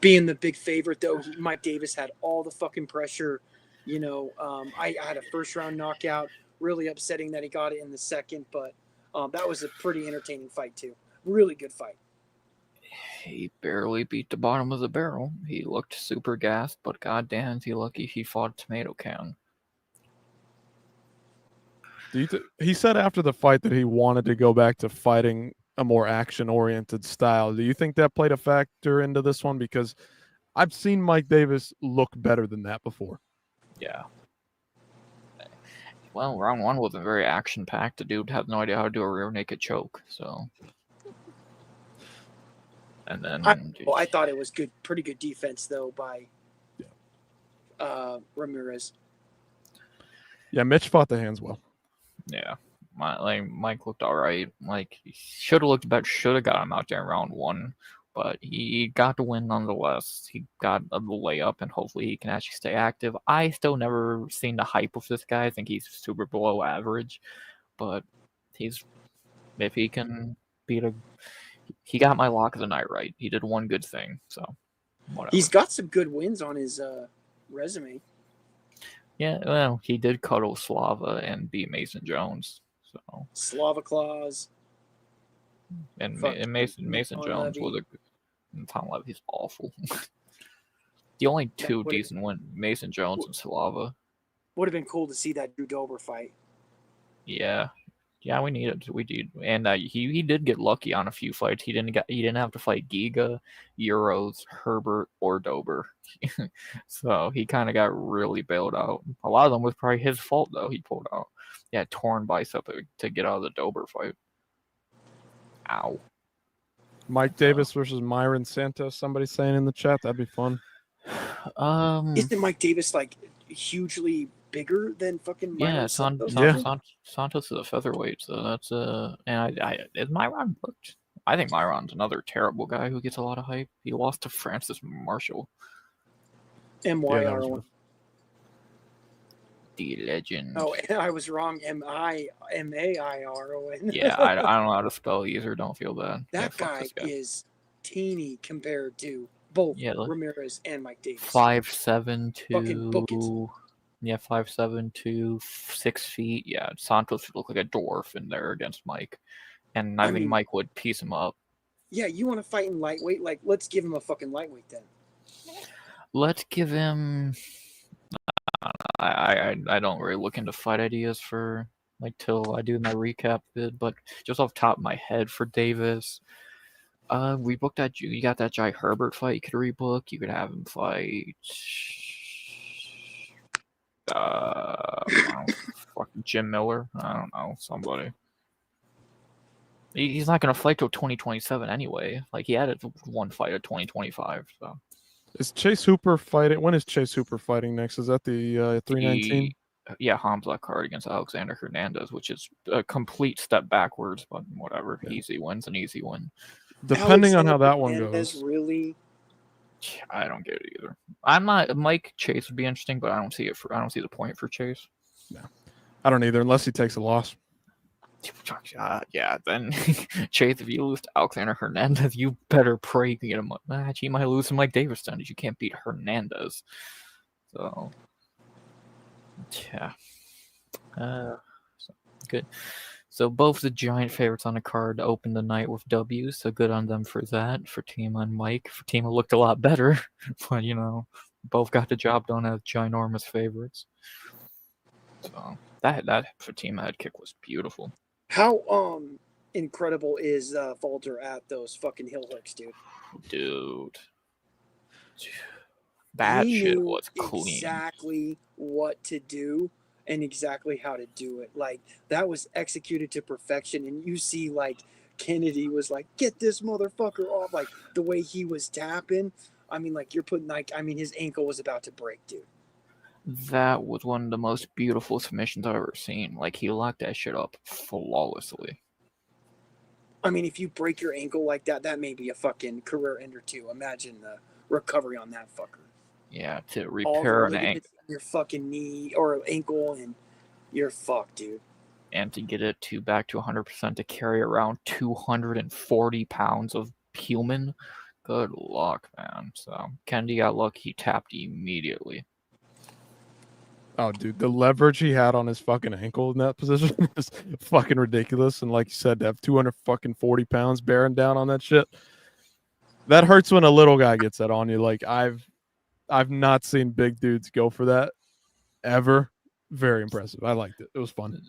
Being the big favorite, though, Mike Davis had all the fucking pressure. You know, I had a first-round knockout. Really upsetting that he got it in the second, but that was a pretty entertaining fight, too. Really good fight. He barely beat the bottom of the barrel. He looked super gassed, but goddamn, is he lucky he fought a tomato can. He said after the fight that he wanted to go back to fighting a more action-oriented style. Do you think that played a factor into this one? Because I've seen Mike Davis look better than that before. Yeah. Well, round 1 wasn't very action-packed. The dude had no idea how to do a rear naked choke, so. And then I thought it was good, pretty good defense though by Ramirez. Yeah, Mitch fought the hands well. Yeah, Mike looked all right. Like, he should have looked better. Should have got him out there in round 1, but he got the win nonetheless. He got a layup, and hopefully he can actually stay active. I still never seen the hype of this guy. I think he's super below average, but if he can beat a. He got my lock of the night right. He did one good thing, so whatever. He's got some good wins on his resume. Yeah, well, he did cuddle Slava and beat Mason Jones. So Slava Claus. And Mason Jones was a good. Tom Levy's awful. The only two decent wins, Mason Jones and Slava. Would have been cool to see that Drew Dober fight. Yeah. Yeah, we need it. We did, and he did get lucky on a few fights. He didn't have to fight Giga, Euros, Herbert, or Dober, so he kind of got really bailed out. A lot of them was probably his fault though. He pulled out. He had torn bicep to get out of the Dober fight. Ow. Mike Davis versus Myron Santos. Somebody saying in the chat that'd be fun. Isn't Mike Davis like hugely bigger than fucking Myron Santos? Santos is a featherweight, so that's and is Myron booked? I think Myron's another terrible guy who gets a lot of hype. He lost to Francis Marshall. MYR1. The legend. Oh, I was wrong. MAIRON. Yeah, I don't know how to spell either. Don't feel bad. That guy is teeny compared to both Ramirez and Mike Davis. 5'7" to fucking book it. Yeah, 5'7" to 6 feet. Yeah, Santos would look like a dwarf in there against Mike, and I think Mike would piece him up. Yeah, you want to fight in lightweight? Like, let's give him a fucking lightweight then. Let's give him. I don't really look into fight ideas for like till I do my recap vid. But just off the top of my head for Davis, we booked that. You got that Jai Herbert fight. You could rebook. You could have him fight. Fucking Jim Miller. I don't know, somebody. He's not gonna fight till 2027 anyway. Like he had one fight at 2025. So Is Chase Hooper fighting? When is Chase Hooper fighting next? Is that the 319? Yeah, Hamza card against Alexander Hernandez, which is a complete step backwards, but whatever. Yeah. Easy win's an easy win. Depending on how Alexander that one Hernandez, goes. really? I don't get it either. I'm not Mike Chase would be interesting, but I don't see it for I don't see the point for Chase. No, I don't either, unless he takes a loss. Yeah, then Chase, if you lose to Alexander Hernandez, you better pray you can get a match. You might lose to Mike Davis then, if you can't beat Hernandez. So, yeah. Good. So both the giant favorites on the card opened the night with W's, so good on them for that. For Team and Mike, for Team it looked a lot better, but both got the job done as ginormous favorites. So that for Team head kick was beautiful. How incredible is Walter at those fucking heel hooks, Dude. That he shit knew was clean. Exactly what to do and exactly how to do it. Like that was executed to perfection. And you see, like Kennedy was like, "Get this motherfucker off!" Like the way he was tapping. I mean, like you're putting his ankle was about to break, dude. That was one of the most beautiful submissions I've ever seen. Like he locked that shit up flawlessly. I mean, if you break your ankle like that, that may be a fucking career ender too. Imagine the recovery on that fucker. Yeah, to repair an ankle. Your fucking knee or ankle, and you're fucked, dude. And to get it back to 100% to carry around 240 pounds of human, good luck, man. So Kennedy got lucky. He tapped immediately. Oh, dude, the leverage he had on his fucking ankle in that position is fucking ridiculous. And like you said, to have 240 pounds bearing down on that shit, that hurts when a little guy gets that on you. Like I've not seen big dudes go for that ever. Very impressive. I liked it. It was fun.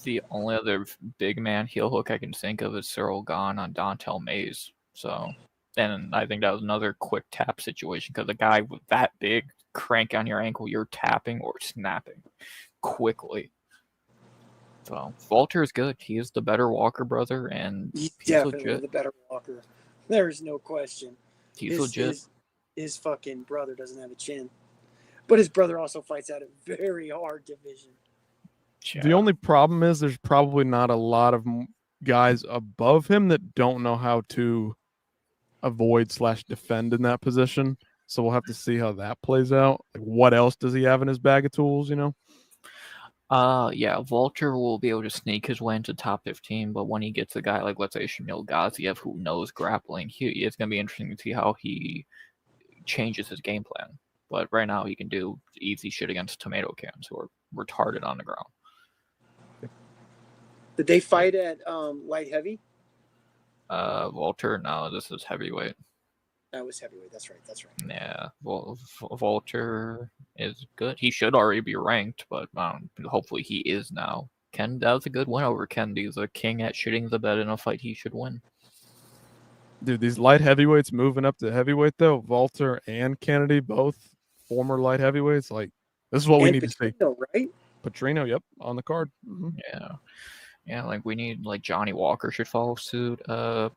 The only other big man heel hook I can think of is Cyril Gahn on Dontel Mays. So, and I think that was another quick tap situation because a guy with that big crank on your ankle, you're tapping or snapping quickly. So Walter is good. He is the better Walker brother, and he's definitely legit. The better Walker. There's no question. He's legit. His fucking brother doesn't have a chin. But his brother also fights at a very hard division. Yeah. The only problem is there's probably not a lot of guys above him that don't know how to avoid/defend in that position. So we'll have to see how that plays out. Like, what else does he have in his bag of tools, Yeah, Walter will be able to sneak his way into top 15, but when he gets a guy like, let's say, Shamil Gaziev, who knows grappling, it's going to be interesting to see how he changes his game plan. But right now, he can do easy shit against tomato cans who are retarded on the ground. Did they fight at light heavy? Walter, no, this is heavyweight. That was heavyweight. That's right. Yeah, Walter is good. He should already be ranked, but hopefully he is now. That was a good win over Kennedy. He's a king at shitting the bed in a fight he should win. Dude, these light heavyweights moving up to heavyweight, though, Walter and Kennedy, both former light heavyweights, like, this is what we need to see. Right? Petrino, yep, on the card. Mm-hmm. Yeah, like we need, like, Johnny Walker should follow suit.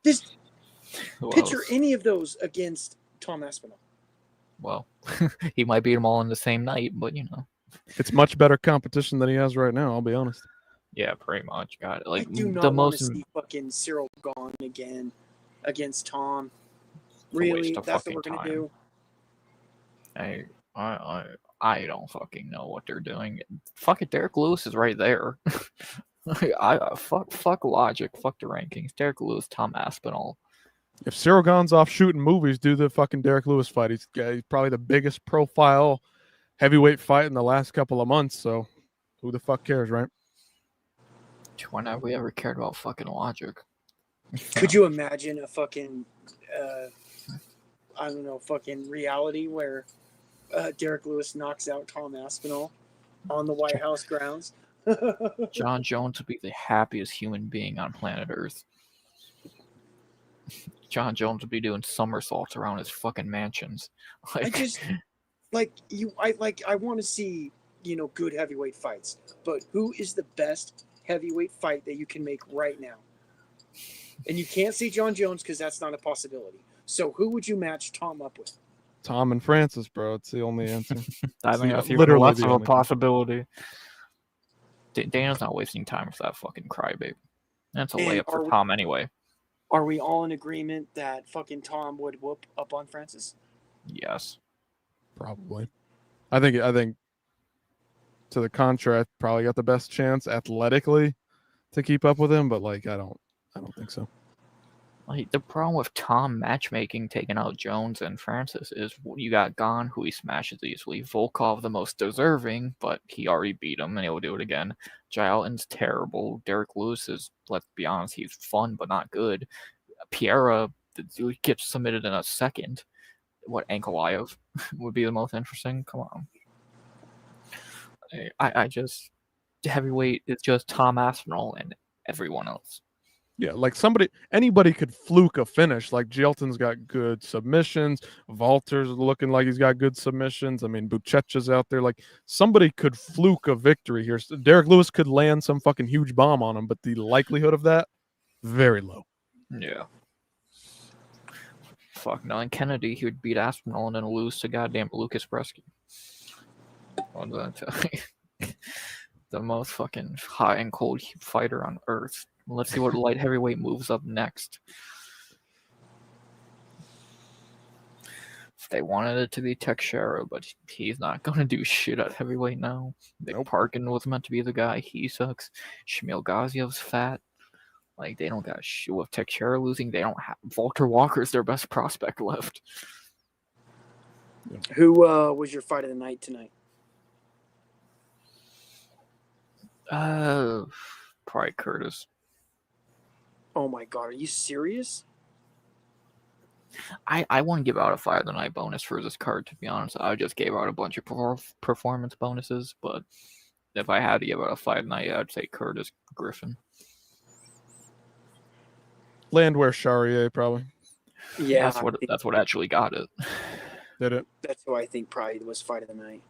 Just picture any of those against Tom Aspinall. Well, he might beat them all in the same night, but it's much better competition than he has right now. I'll be honest. Yeah, pretty much. Got it. Like I do not want to see fucking Cyril Gahn again against Tom. Really, that's what we're gonna do. I don't fucking know what they're doing. Fuck it, Derrick Lewis is right there. Fuck logic, fuck the rankings. Derrick Lewis, Tom Aspinall. If Cyril Gahn's off shooting movies, do the fucking Derrick Lewis fight. He's probably the biggest profile heavyweight fight in the last couple of months. So who the fuck cares, right? When have we ever cared about fucking logic? Could you imagine a fucking, fucking reality where Derrick Lewis knocks out Tom Aspinall on the White House grounds? John Jones would be the happiest human being on planet Earth. John Jones would be doing somersaults around his fucking mansions. I just I want to see, good heavyweight fights. But who is the best heavyweight fight that you can make right now? And you can't say John Jones because that's not a possibility. So who would you match Tom up with? Tom and Francis, bro. It's the only answer. I think that's even literally less the of a only thing. possibility. Dana's not wasting time with that fucking crybaby. That's a And layup for Tom anyway. Are we all in agreement that fucking Tom would whoop up on Francis? Yes. Probably. I think to the contrary, probably got the best chance athletically to keep up with him, but like I don't think so. Like the problem with Tom matchmaking taking out Jones and Francis is you got Gon, who he smashes easily. Volkov, the most deserving, but he already beat him and he'll do it again. Jalton's terrible. Derrick Lewis is, let's be honest, he's fun but not good. Piera, the dude gets submitted in a second. What, Ankalaev would be the most interesting? Come on. I just heavyweight is just Tom Aspinall and everyone else. Yeah, like anybody could fluke a finish. Like Jalton's got good submissions. Walter's looking like he's got good submissions. I mean, Buchecha's out there. Like somebody could fluke a victory here. Derrick Lewis could land some fucking huge bomb on him, but the likelihood of that, very low. Yeah. Fuck no, and Kennedy, he would beat Aspinall and then lose to goddamn Lucas Bresky. What did I tell you? The most fucking hot and cold fighter on earth. Let's see what light heavyweight moves up next. They wanted it to be Teixeira, but he's not going to do shit at heavyweight now. Nope. Parkin was meant to be the guy. He sucks. Shamil Ghaziev's fat. Like, they don't got shit. With Teixeira losing, they don't have... Walter Walker's their best prospect left. Who was your fight of the night tonight? Probably Curtis. Oh my god, are you serious? I wouldn't give out a fight of the night bonus for this card, to be honest. I just gave out a bunch of performance bonuses, but if I had to give out a fight of the night, I'd say Curtis Griffin. Landwehr Charrier, probably. Yeah, that's what actually got it. Did it? That's who I think probably was fight of the night.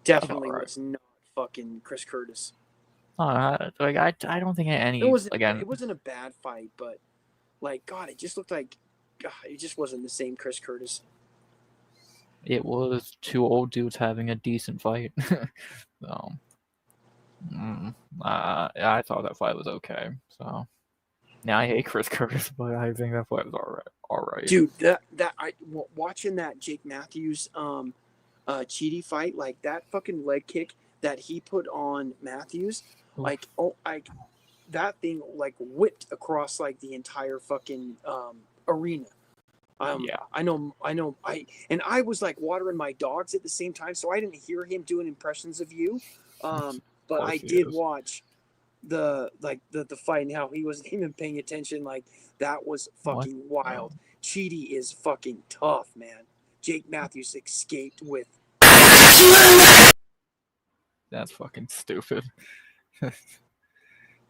Definitely was not fucking Chris Curtis. I don't think any. It wasn't a bad fight, but like God, it just looked like it just wasn't the same Chris Curtis. It was two old dudes having a decent fight. So, I thought that fight was okay. So, now I hate Chris Curtis, but I think that fight was all right. Dude, watching that Jake Matthews Cheaty fight, like that fucking leg kick that he put on Matthews. Like, that thing like whipped across like the entire fucking arena. Yeah, I know. I was like watering my dogs at the same time, so I didn't hear him doing impressions of you. But I did watch the fight and how he wasn't even paying attention. Like that was fucking wild. Cheaty is fucking tough, man. Jake Matthews escaped with. That's fucking stupid.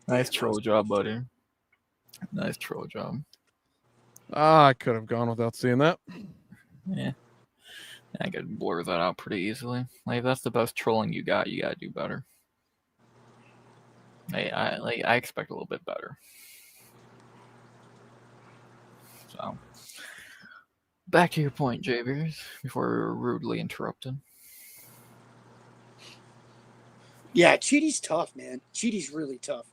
Nice troll job, buddy. Nice troll job. I could have gone without seeing that. Yeah. I could blur that out pretty easily. Like, if that's the best trolling you gotta do better. I expect a little bit better. So, back to your point, J-Beers, before we were rudely interrupted. Yeah, Cheaty's tough, man. Cheaty's really tough.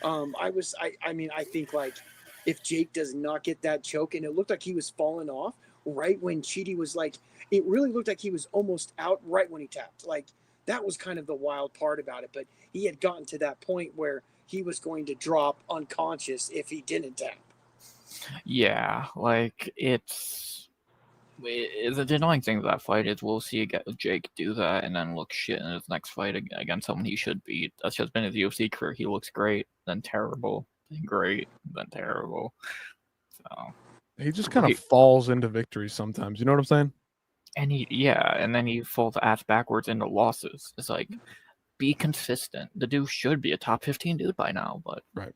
I think like if Jake does not get that choke, and it looked like he was falling off right when Cheaty was like, it really looked like he was almost out right when he tapped. Like that was kind of the wild part about it. But he had gotten to that point where he was going to drop unconscious if he didn't tap. Yeah, like it's the annoying thing with that fight is we'll see Jake do that and then look shit in his next fight against someone he should beat. That's just been his UFC career. He looks great, then terrible, then great, then terrible. So he just kind of falls into victories sometimes. You know what I'm saying? And then he falls ass backwards into losses. It's like be consistent. The dude should be a top 15 dude by now, but Right.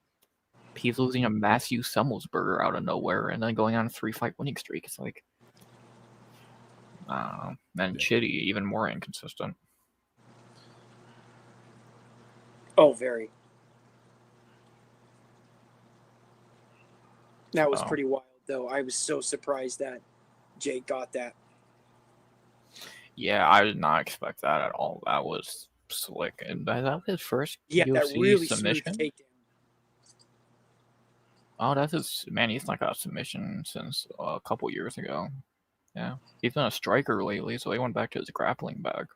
he's losing a Matthew Semmelsberger out of nowhere and then going on a 3-fight winning streak. It's like, I don't know. And Chitty, even more inconsistent. Oh, very. That was pretty wild, though. I was so surprised that Jake got that. Yeah, I did not expect that at all. That was slick. And that was his first UFC that really submission. smooth takedown. Oh, that's his man. He's not got a submission since a couple years ago. Yeah, he's been a striker lately, so he went back to his grappling bag.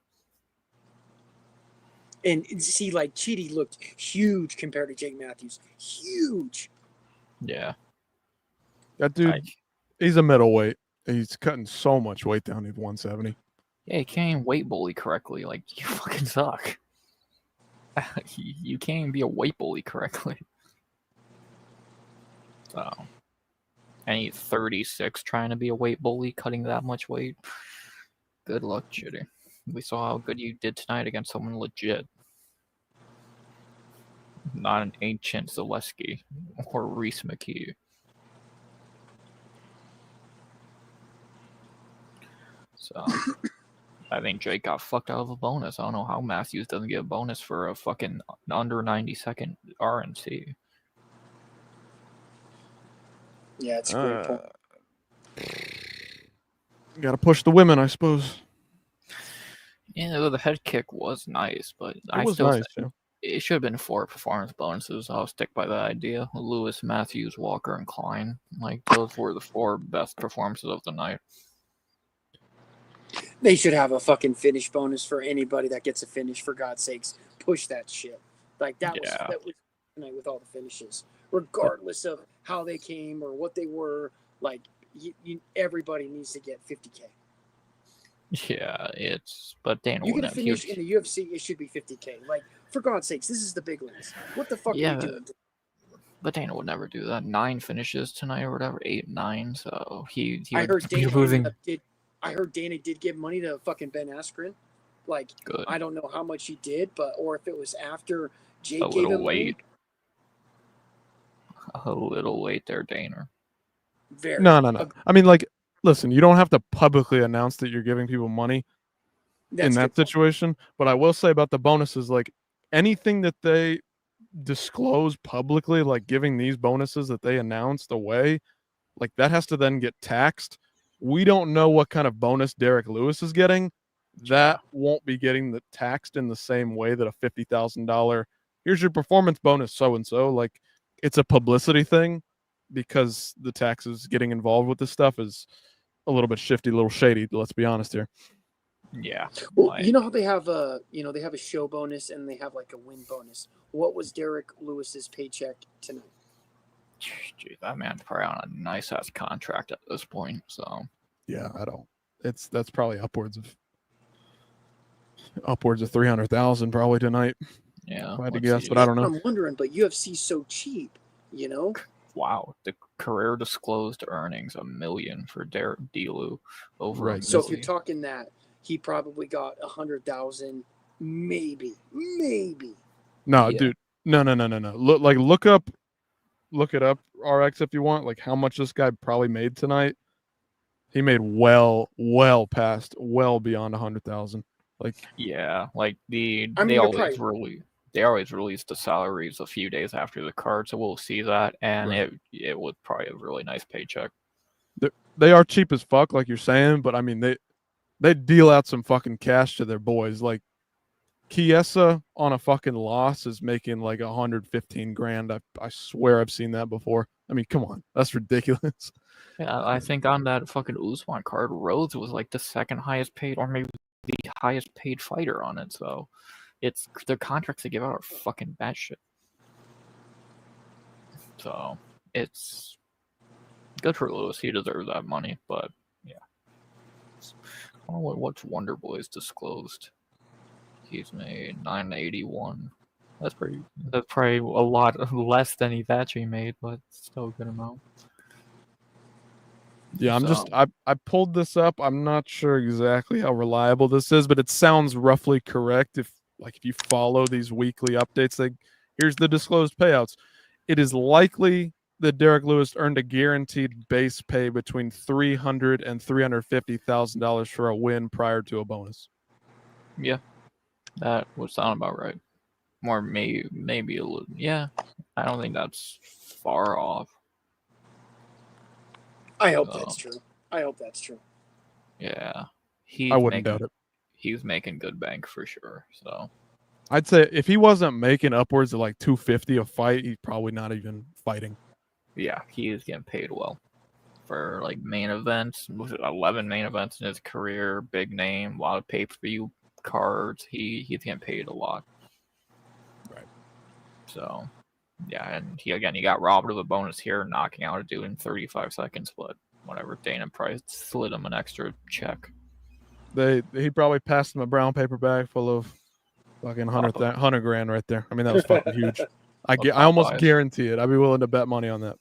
And see, like, Chidi looked huge compared to Jake Matthews. Huge. Yeah. That dude, he's a middleweight. He's cutting so much weight down to 170. Yeah, he can't even weight bully correctly. Like, you fucking suck. You can't even be a weight bully correctly. So, and he's 36 trying to be a weight bully, cutting that much weight. Good luck, Chitty. We saw how good you did tonight against someone legit. Not an ancient Zaleski or Reese McKee. So, I think Jake got fucked out of a bonus. I don't know how Matthews doesn't get a bonus for a fucking under 90-second RNC. Yeah, it's a great point. Got to push the women, I suppose. Yeah, the head kick was nice, but it should have been 4 performance bonuses. I'll stick by that idea. Lewis, Matthews, Walker, and Klein. Like, those were the 4 best performances of the night. They should have a fucking finish bonus for anybody that gets a finish, for God's sakes. Push that shit. Like, that was tonight with all the finishes. Regardless of how they came or what they were, like, everybody needs to get 50K. Yeah, but Dana you get a finish in the UFC, it should be 50K. Like, for God's sakes, this is the big leagues. What the fuck are you doing? But Dana would never do that. 9 finishes tonight or whatever, 8, 9. So he I would heard be losing. I heard Dana did give money to fucking Ben Askren. Like, good. I don't know how much he did, or if it was after Jake gave him money. A little late there, Dana. Very. No. I mean, like, listen, you don't have to publicly announce that you're giving people money in that situation. But I will say about the bonuses, like, anything that they disclose publicly, like giving these bonuses that they announced away, like, that has to then get taxed. We don't know what kind of bonus Derrick Lewis is getting. That won't be getting the taxed in the same way that a $50,000, here's your performance bonus, so-and-so. Like, it's a publicity thing, because the taxes getting involved with this stuff is a little bit shifty, a little shady. Let's be honest here. Yeah. Well, you know how they have they have a show bonus and they have like a win bonus. What was Derrick Lewis's paycheck tonight? Gee, that man's probably on a nice ass contract at this point. So yeah, that's probably upwards of 300,000 probably tonight. Yeah, if I had to guess, but I don't know. I'm wondering, but UFC's so cheap, you know? Wow, the career disclosed earnings $1 million for Derek Delu over. Right. So if you're talking that, he probably got 100,000, maybe. No, yeah. Dude, no. Look it up, RX, if you want. Like, how much this guy probably made tonight? He made well beyond 100,000. Like, yeah, like they always release the salaries a few days after the card, so we'll see that, and it was probably a really nice paycheck. They are cheap as fuck, like you're saying, but I mean they deal out some fucking cash to their boys. Like, Chiesa on a fucking loss is making like 115 grand. I swear I've seen that before. I mean, come on, that's ridiculous. Yeah, I think on that fucking Usman card, Rhodes was like the second highest paid, or maybe the highest paid fighter on it. So it's the contracts they give out are fucking batshit. So it's good for Lewis. He deserves that money, but yeah. I don't know what's Wonder Boy's disclosed. He's made 981. That's probably a lot less than he actually made, but still a good amount. Yeah, I pulled this up. I'm not sure exactly how reliable this is, but it sounds roughly correct. like if you follow these weekly updates, like here's the disclosed payouts. It is likely that Derrick Lewis earned a guaranteed base pay between $300,000 and $350,000 for a win prior to a bonus. Yeah, that would sound about right. Or maybe a little. Yeah, I don't think that's far off. I hope that's true. I hope that's true. Yeah, I wouldn't doubt it. He's making good bank for sure. So I'd say if he wasn't making upwards of like 250 a fight, he's probably not even fighting. yeah, he is getting paid well for like main events. Was it 11 main events in his career? Big name, a lot of pay-per-view cards. He's getting paid a lot. Right. So yeah, and he got robbed of a bonus here, knocking out a dude in 35 seconds. But whatever, Dana Price slid him an extra check. He probably passed him a brown paper bag full of fucking 100 grand right there. I mean, that was fucking huge. I almost guarantee it. I'd be willing to bet money on that.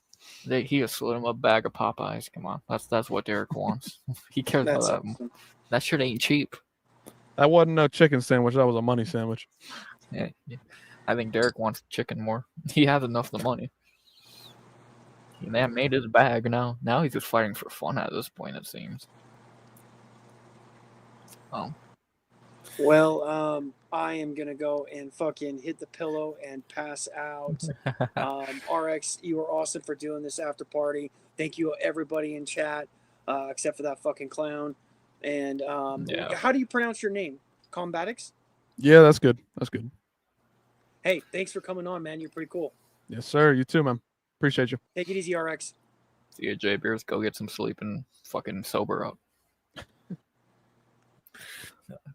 He just slid him a bag of Popeyes. Come on, that's what Derrick wants. He cares about that. Awesome. That shit ain't cheap. That wasn't no chicken sandwich. That was a money sandwich. Yeah. I think Derrick wants chicken more. He has enough of the money. He made his bag now. Now he's just fighting for fun at this point, it seems. Oh. Well, I am gonna go and fucking hit the pillow and pass out. RX, you were awesome for doing this after party. Thank you, everybody in chat, except for that fucking clown. And how do you pronounce your name? Combatix? Yeah, that's good. That's good. Hey, thanks for coming on, man. You're pretty cool. Yes, sir. You too, man. Appreciate you. Take it easy, RX. See you, J Beers. Go get some sleep and fucking sober up.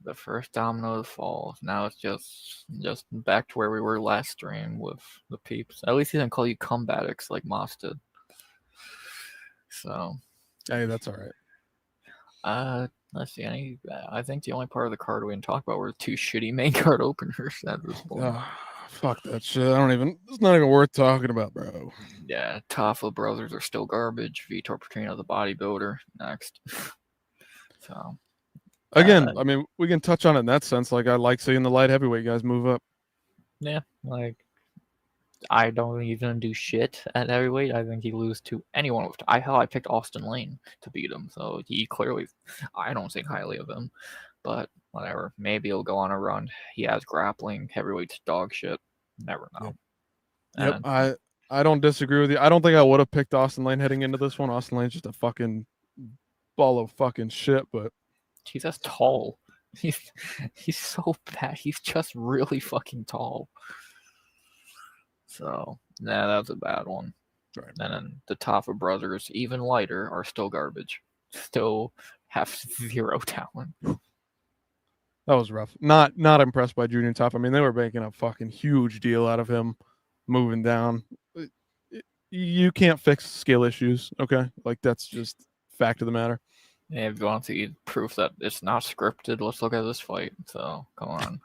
The first domino falls. Now it's just back to where we were last stream with the peeps. At least he didn't call you Combatix like Moss did. So, hey, that's all right. Let's see. I think the only part of the card we didn't talk about were the 2 shitty main card openers at this point. Fuck that shit. It's not even worth talking about, bro. Yeah, Tafa brothers are still garbage. Vitor Petrino, the bodybuilder, next. So. Again, I mean, we can touch on it in that sense. Like, I like seeing the light heavyweight guys move up. Yeah, like, I don't think he's going to do shit at heavyweight. I think he lose to anyone. I picked Austin Lane to beat him, so he clearly, I don't think highly of him. But whatever, maybe he'll go on a run. He has grappling. Heavyweight's dog shit. Never know. Yep, I don't disagree with you. I don't think I would have picked Austin Lane heading into this one. Austin Lane's just a fucking ball of fucking shit, but he's just tall. He's so bad. He's just really fucking tall. So, nah, that was a bad one. Right. And then the Tafa brothers, even lighter, are still garbage. Still have 0 talent. That was rough. Not impressed by Junior Tafa. I mean, they were making a fucking huge deal out of him moving down. You can't fix skill issues, okay? Like, that's just fact of the matter. Yeah, if you want to see proof that it's not scripted, let's look at this fight. So, come on.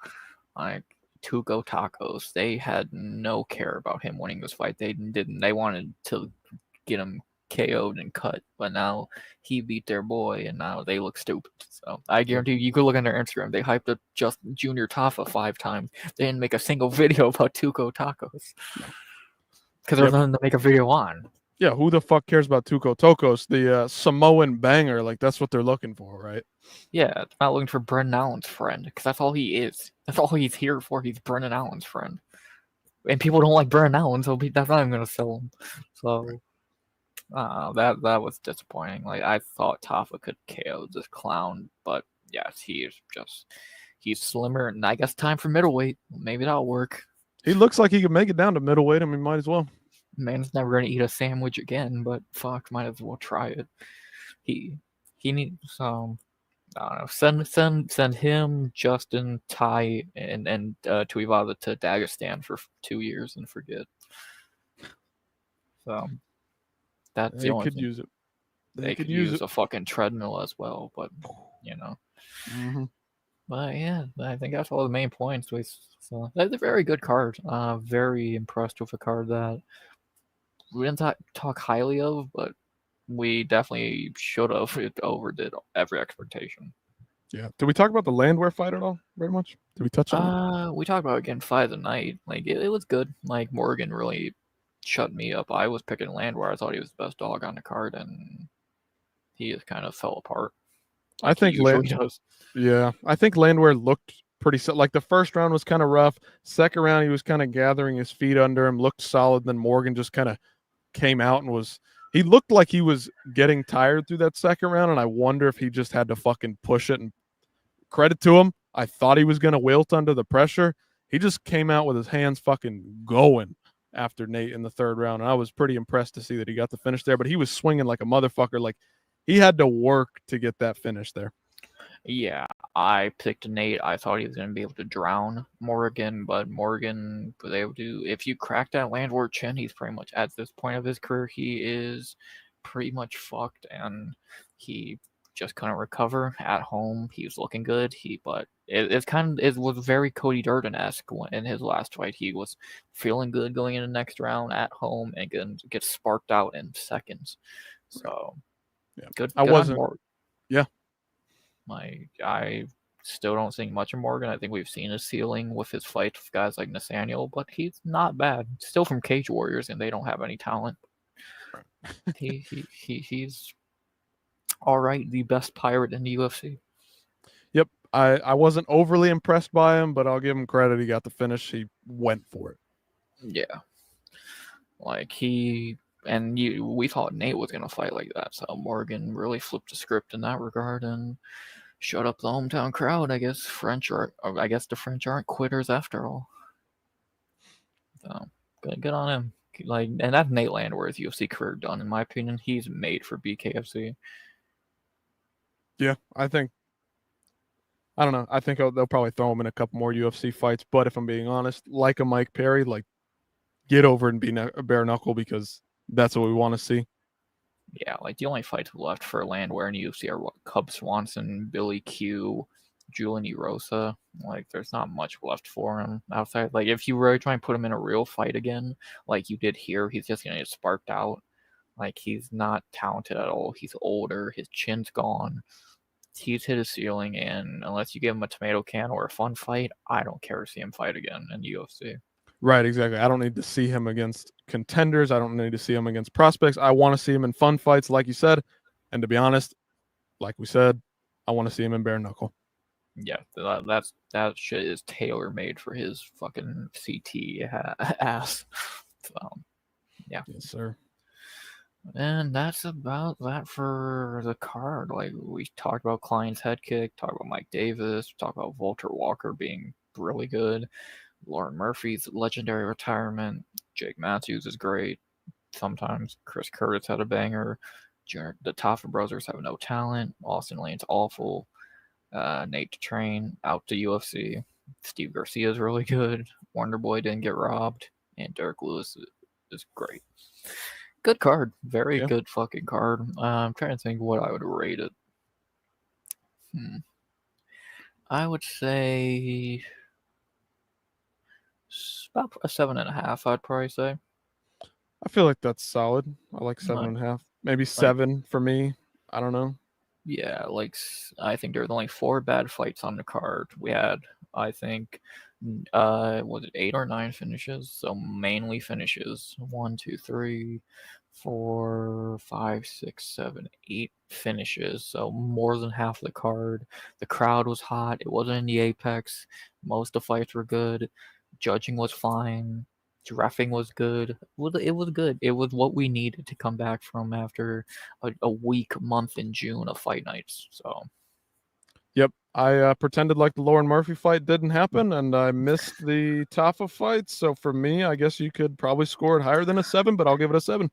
Like, Tuco Tacos, they had no care about him winning this fight. They wanted to get him KO'd and cut, but now he beat their boy, and now they look stupid. So I guarantee you could look on their Instagram. They hyped up just Junior Tafa 5 times. They didn't make a single video about Tuco Tacos because there's nothing to make a video on. Yeah, who the fuck cares about Tuco Tacos? The Samoan banger, like that's what they're looking for, right? Yeah, it's not looking for Brendan Allen's friend because that's all he is. That's all he's here for. He's Brendan Allen's friend, and people don't like Brendan Allen, so that's not even gonna sell him. So. That was disappointing. Like, I thought Tafa could KO this clown, but yes, he's slimmer, and I guess time for middleweight. Maybe that'll work. He looks like he could make it down to middleweight. I mean, might as well. Man's never gonna eat a sandwich again, but fuck, might as well try it. He needs some. I don't know. Send him, Justin, Ty, and Tuivasa to Dagestan for 2 years and forget. So. That's the only could thing. use it. They could use a fucking treadmill as well, but you know. Mm-hmm. But yeah, I think that's all the main points. So that's a very good card. Very impressed with a card that we didn't talk highly of, but we definitely should have. It overdid every expectation. Yeah. Did we talk about the Landwehr fight at all? Very much. Did we touch on it? We talked about again fight of the night. Like it was good. Like Morgan really shut me up. I was picking Landwehr. I thought he was the best dog on the card, and he just kind of fell apart. I Like he think usually does. Yeah, I think Landwehr looked like the first round was kind of rough. Second round, he was kind of gathering his feet under him, looked solid. Then Morgan just kind of came out and he looked like he was getting tired through that second round. And I wonder if he just had to fucking push it. And credit to him, I thought he was going to wilt under the pressure. He just came out with his hands fucking going after Nate in the third round. And I was pretty impressed to see that he got the finish there, but he was swinging like a motherfucker. Like he had to work to get that finish there. Yeah, I picked Nate. I thought he was going to be able to drown Morgan, but Morgan was able to. If you crack that Landwehr chin, he's pretty much at this point of his career, he is pretty much fucked, and he just couldn't recover at home. He was looking good. But it was very Cody Durden-esque in his last fight. He was feeling good going into the next round at home and gets sparked out in seconds. So yeah, good. I wasn't. Yeah. Like, I still don't think much of Morgan. I think we've seen his ceiling with his fight with guys like Nathaniel, but he's not bad. Still from Cage Warriors, and they don't have any talent. He's all right. The best pirate in the UFC. Yep. I wasn't overly impressed by him, but I'll give him credit. He got the finish. He went for it. Yeah. Like we thought Nate was gonna fight like that, so Morgan really flipped the script in that regard and shut up the hometown crowd. I guess the French aren't quitters after all. So good on him. Like, and that's Nate Landwehr's UFC career done, in my opinion. He's made for BKFC. Yeah, I don't know. I think they'll probably throw him in a couple more UFC fights. But if I'm being honest, like a Mike Perry, like get over and be a bare knuckle because that's what we want to see. Yeah, like the only fights left for Landwehr in UFC are Cub Swanson, Billy Q, Julian Erosa. Like, there's not much left for him outside. Like, if you really try and put him in a real fight again, like you did here, he's just gonna get sparked out. Like, he's not talented at all. He's older. His chin's gone. He's hit his ceiling, and unless you give him a tomato can or a fun fight, I don't care to see him fight again in UFC. Right, exactly. I don't need to see him against contenders. I don't need to see him against prospects. I want to see him in fun fights, like you said. And to be honest, like we said, I want to see him in bare knuckle. Yeah, that shit is tailor made for his fucking CT ass. So, yeah. Yes, sir. And that's about that for the card. Like, we talked about Klein's head kick, talked about Mike Davis, talked about Walter Walker being really good. Lauren Murphy's legendary retirement. Jake Matthews is great. Sometimes Chris Curtis had a banger. The Taffa brothers have no talent. Austin Lane's awful. Nate Train out to UFC. Steve Garcia is really good. Wonder Boy didn't get robbed. And Derrick Lewis is great. Good card. Very good fucking card. I'm trying to think what I would rate it. I would say about a 7.5, I'd probably say. I feel like that's solid. I like 7.5. Maybe 7 for me. I don't know. Yeah, like, I think there was only 4 bad fights on the card. We had, I think, was it 8 or 9 finishes? So mainly finishes. 1, 2, 3, 4, 5, 6, 7, 8 finishes. So more than half the card. The crowd was hot. It wasn't in the apex. Most of the fights were good. Judging was fine. Reffing was good. It was good. It was what we needed to come back from after a weak month in June of fight nights. So, yep, I pretended like the Lauren Murphy fight didn't happen, and I missed the Taffa fight. So for me, I guess you could probably score it higher than a 7, but I'll give it a 7.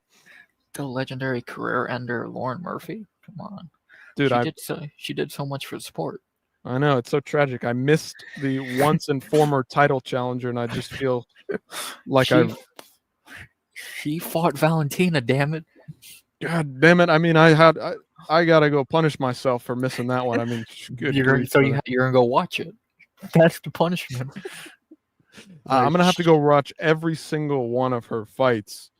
The legendary career ender Lauren Murphy. Come on, dude. She did so much for the sport. I know, it's so tragic. I missed the once and former title challenger, and I just feel like she fought Valentina. Damn it! God damn it! I mean, I gotta go punish myself for missing that one. I mean, you're gonna go watch it. That's the punishment. I'm gonna have to go watch every single one of her fights.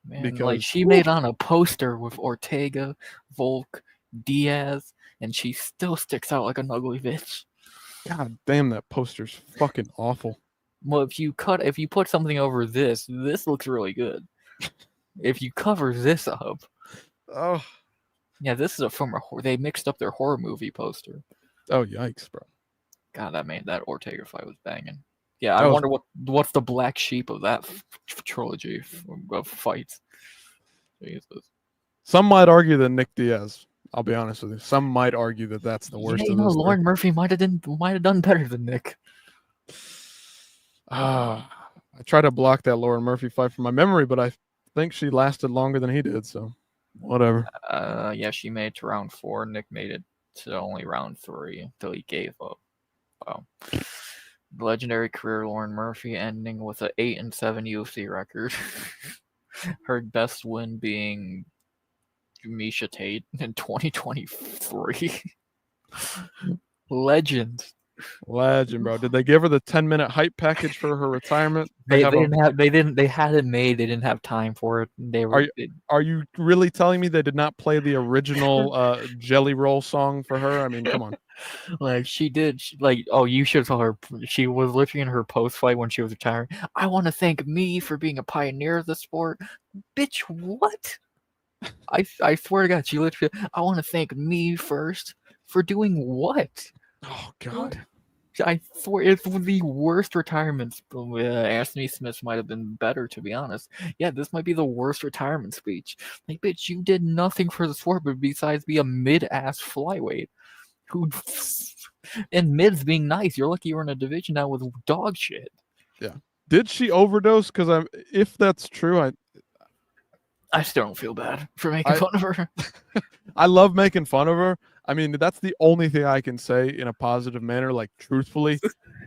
Man, because she made on a poster with Ortega, Volk, Diaz, and she still sticks out like an ugly bitch. God damn, that poster's fucking awful. Well, if you put something over this looks really good. If you cover this up, Oh, yeah, this is from they mixed up their horror movie poster. oh, yikes, bro. God, that Ortega fight was banging. Yeah, I That was- wonder what's the black sheep of that trilogy of fights. Jesus. Some might argue that Nick Diaz. I'll be honest with you. Some might argue that that's the worst of those. Lauren Murphy might have done better than Nick. I try to block that Lauren Murphy fight from my memory, but I think she lasted longer than he did. So, whatever. Yeah, she made it to round 4. Nick made it to only round 3 until he gave up. Wow. Legendary career Lauren Murphy ending with an 8-7 UFC record. Her best win being Misha Tate in 2023. Legend, bro. Did they give her the 10-minute hype package for her retirement? They had it made. They didn't have time for it. Are you really telling me they did not play the original Jelly Roll song for her? I mean, come on. Like she did. You should tell her. She was literally in her post fight when she was retiring. I want to thank me for being a pioneer of the sport. Bitch, what? I swear to God, she literally. I want to thank me first for doing what? Oh God. I swear it's the worst retirement. Anthony Smith might have been better, to be honest. Yeah, this might be the worst retirement speech. Like, bitch, you did nothing for the sport but besides be a mid-ass flyweight. And mids being nice. You're lucky you're in a division now with dog shit. Yeah. Did she overdose? Because if that's true, I still don't feel bad for making fun of her. I love making fun of her. I mean, that's the only thing I can say in a positive manner. Like, truthfully,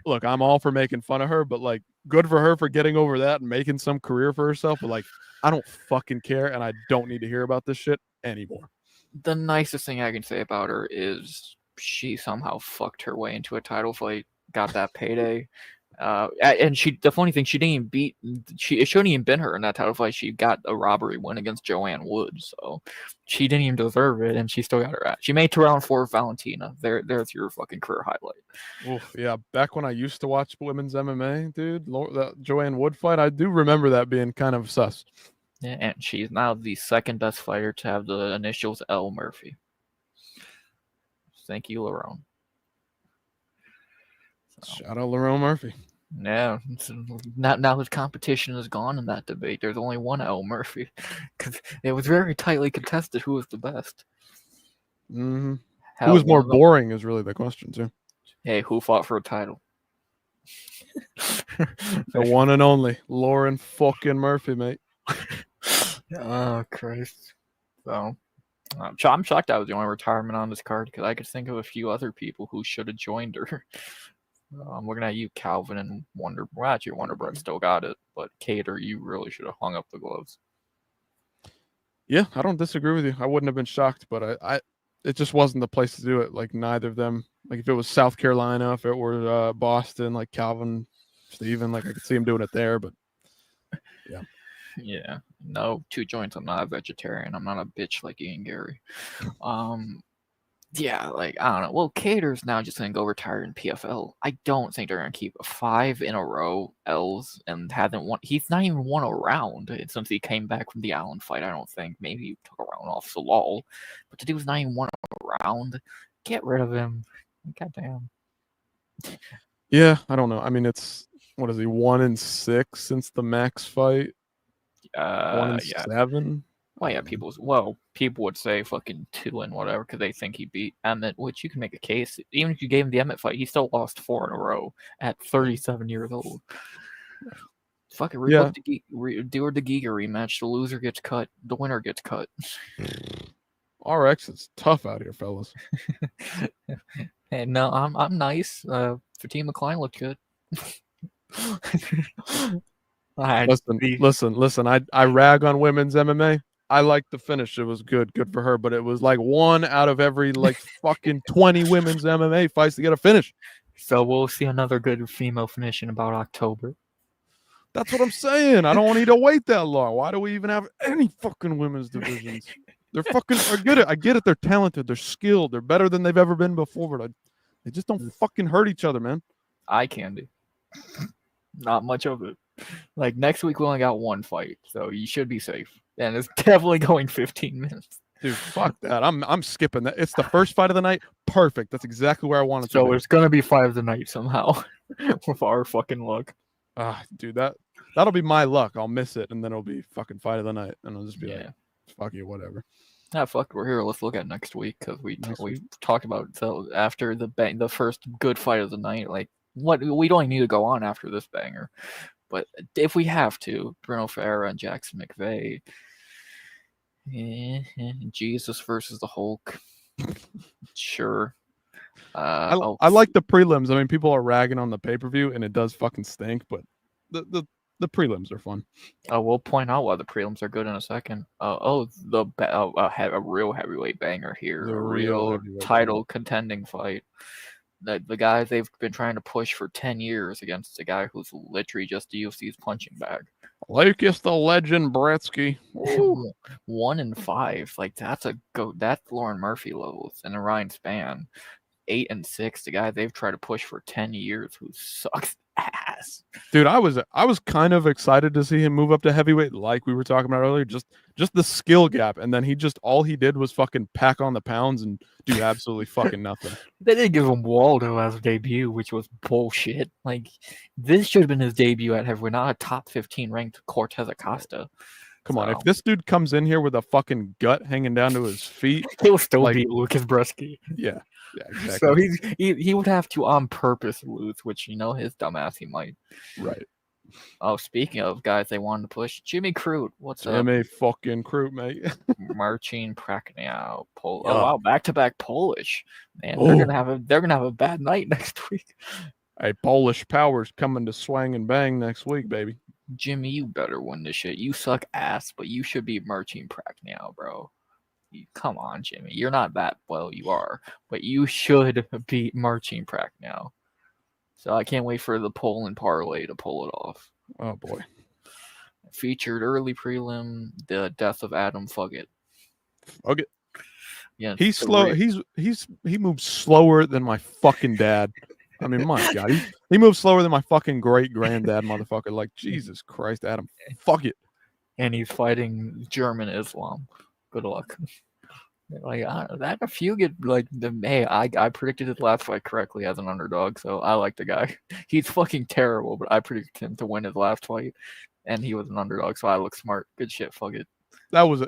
look, I'm all for making fun of her, but like, good for her for getting over that and making some career for herself. But like, I don't fucking care, and I don't need to hear about this shit anymore. The nicest thing I can say about her is she somehow fucked her way into a title fight, got that payday. And the funny thing, she didn't even beat. It shouldn't even been her in that title fight. She got a robbery win against Joanne Wood, so she didn't even deserve it, and she still got her ass. She made to round 4 with Valentina. There's your fucking career highlight. Oof, yeah, back when I used to watch women's MMA, dude, that Joanne Wood fight, I do remember that being kind of sus. Yeah, and she's now the second best fighter to have the initials L. Murphy. Thank you, Lerone. Shout out Lerone Murphy. Yeah, now his competition is gone in that debate. There's only one L. Murphy because it was very tightly contested who was the best. Mm-hmm. Who was more boring is really the question too. Hey, who fought for a title? The one and only Lauren fucking Murphy, mate. Oh Christ! So I'm shocked I was the only retirement on this card because I could think of a few other people who should have joined her. I'm looking at you, Calvin, and Wonder. Well, actually, Wonder Bread still got it, but Cater, you really should have hung up the gloves. Yeah, I don't disagree with you. I wouldn't have been shocked, but it just wasn't the place to do it. Like neither of them. Like if it was South Carolina, if it were Boston, like Calvin, Steven, like I could see him doing it there, but yeah. Yeah, no, 2 joints. I'm not a vegetarian. I'm not a bitch like Ian Gary. Yeah, like I don't know. Well, Cater's now just gonna go retire in PFL. I don't think they're gonna keep 5 in a row L's and hasn't won. He's not even won a round since he came back from the Allen fight. I don't think. Maybe he took a round off Salal, but the dude's not even won a round. Get rid of him. Goddamn. Yeah, I don't know. I mean, it's what is he 1-6 since the Max fight? 1-7. Well, yeah, people would say fucking 2 and whatever because they think he beat Emmett, which you can make a case. Even if you gave him the Emmett fight, he still lost 4 in a row at 37 years old. Fucking rebook do or the Giga rematch. The loser gets cut. The winner gets cut. RX is tough out here, fellas. Hey, no, I'm nice. Fatima Klein looked good. Listen. I rag on women's MMA. I like the finish. It was good for her. But it was like 1 out of every like fucking 20 women's MMA fights to get a finish. So we'll see another good female finish in about October. That's what I'm saying. I don't need to wait that long. Why do we even have any fucking women's divisions? They're fucking. I get it. I get it. They're talented. They're skilled. They're better than they've ever been before. But they just don't fucking hurt each other, man. Eye candy. Not much of it. Like next week we only got one fight, so you should be safe. And it's definitely going 15 minutes. Dude, fuck that. I'm skipping that. It's the first fight of the night. Perfect. That's exactly where I wanted to So be. it's gonna be fight of the night somehow, with our fucking luck. Dude, that'll be my luck. I'll miss it, and then it'll be fucking fight of the night, and I'll just be like, fuck you, whatever. Fuck. We're here. Let's look at next week because we talked about it. So after the first good fight of the night, like what we don't need to go on after this banger, but if we have to, Bruno Ferreira and Jackson McVeigh. Jesus versus the Hulk. Sure. I like the prelims. I mean, people are ragging on the pay-per-view, and it does fucking stink, but the prelims are fun. We'll point out why the prelims are good in a second. A real heavyweight banger here. A real title contending fight. The guy they've been trying to push for 10 years against a guy who's literally just the UFC's punching bag. Lakis the legend Bretsky. 1-5. Like that's Lauren Murphy levels. And Ryan Spann, 8-6. The guy they've tried to push for 10 years who sucks ass. Dude, I was kind of excited to see him move up to heavyweight, like we were talking about earlier. Just the skill gap, and then all he did was fucking pack on the pounds and do absolutely fucking nothing. They didn't give him Waldo as a debut, which was bullshit. Like this should have been his debut at heavyweight, not a top 15 ranked Cortez Acosta. Come on, if this dude comes in here with a fucking gut hanging down to his feet, he'll still beat Lucas Bresky. Yeah, exactly. So he would have to on purpose lose, which his dumbass he might. Right. Oh, speaking of guys they wanted to push, Jimmy Crute. What's up? Jimmy fucking Crute, mate. Marcin Prachnio. Oh wow, back-to-back Polish. Man, they're gonna have a bad night next week. Hey, Polish Power's coming to swang and bang next week, baby. Jimmy, you better win this shit. You suck ass, but you should be Marcin Prachnio, bro. Come on, Jimmy. You're not that well, you are, but you should beat Marcin Prachnio. So I can't wait for the Poland parlay to pull it off. Oh boy. Featured early prelim, the death of Adam Fuggett. Fuggett. Yeah, he's slow. He moves slower than my fucking dad. I mean, my God, he moves slower than my fucking great granddad, motherfucker. Like Jesus Christ, Adam, fuck it. And he's fighting German Islam. Good luck. Like that, if you get like I predicted his last fight correctly as an underdog, so I like the guy. He's fucking terrible, but I predicted him to win his last fight, and he was an underdog, so I look smart. Good shit, fuck it. That was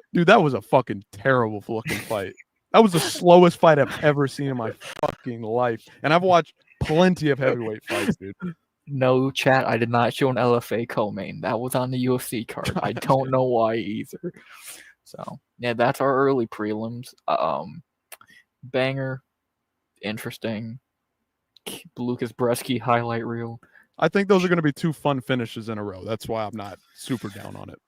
a fucking terrible looking fight. That was the slowest fight I've ever seen in my fucking life, and I've watched plenty of heavyweight fights, dude. No, chat. I did not show an LFA co-main. That was on the UFC card. I don't know why either. So yeah, that's our early prelims. Banger, interesting. Lucas Bresky highlight reel. I think those are going to be two fun finishes in a row. That's why I'm not super down on it.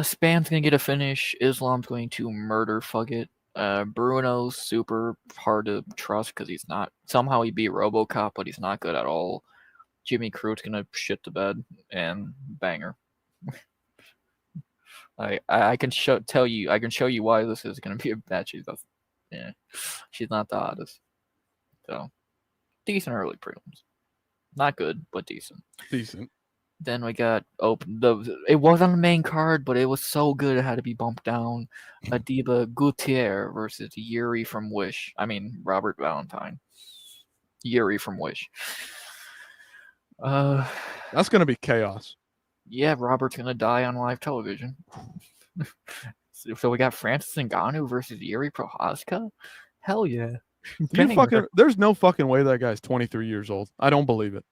Spam's going to get a finish. Islam's going to murder Fuggett. Bruno's super hard to trust because he's not. Somehow he beat RoboCop, but he's not good at all. Jimmy Crute's going to shit the bed and banger. I can show you why this is going to be a bad. She's not the hottest. So decent early prelims, not good but decent. Then we got it was on the main card, but it was so good it had to be bumped down. Adiba Gutierrez versus Yuri from Wish. I mean Robert Valentine. Yuri from Wish. That's gonna be chaos. Yeah, Robert's gonna die on live television. So we got Francis Ngannou versus Yuri Prochazka. Hell yeah! There's no fucking way that guy's 23 years old. I don't believe it.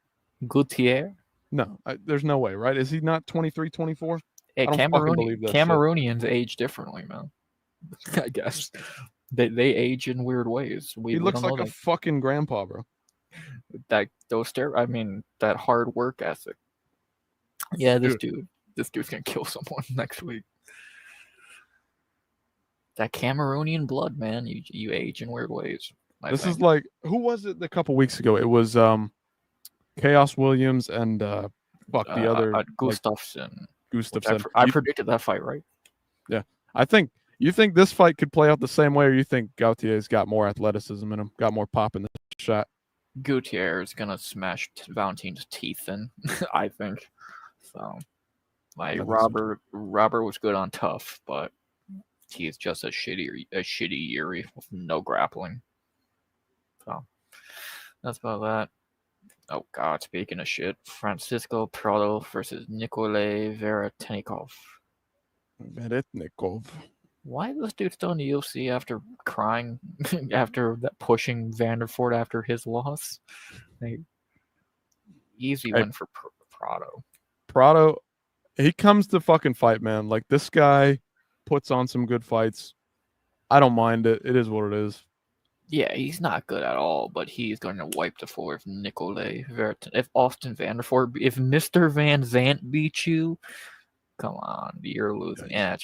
Gutierrez? No, there's no way, right? Is he not 23, 24? Hey, Cameroonians age differently, man. I guess they age in weird ways. He looks like a fucking grandpa, bro. That hard work ethic. Yeah, this dude's gonna kill someone next week. That Cameroonian blood, man. You age in weird ways. This is like, who was it a couple weeks ago? It was Chaos Williams and the other Gustafsson. Gustafsson. I predicted that fight, right? Yeah, I think You think this fight could play out the same way, or you think Gautier's got more athleticism in him, got more pop in the shot? Gutierrez is gonna smash Valentine's teeth in, I think. So, like I think so too. Robert was good on tough, but he's just a shitty Yuri with no grappling. So that's about that. Oh God, speaking of shit, Francisco Prado versus Nikolay Veretennikov. Veretnikov. Why is this dude still in the UFC after crying after that pushing Vanderford after his loss? Like, easy win for Prado. Prado, he comes to fucking fight, man. Like, this guy puts on some good fights. I don't mind it. It is what it is. Yeah, he's not good at all, but he's going to wipe the floor with Nikolay Veretennikov. If Austin Vanderford, if Mr. Van Zant beats you, come on, you're losing. Yeah,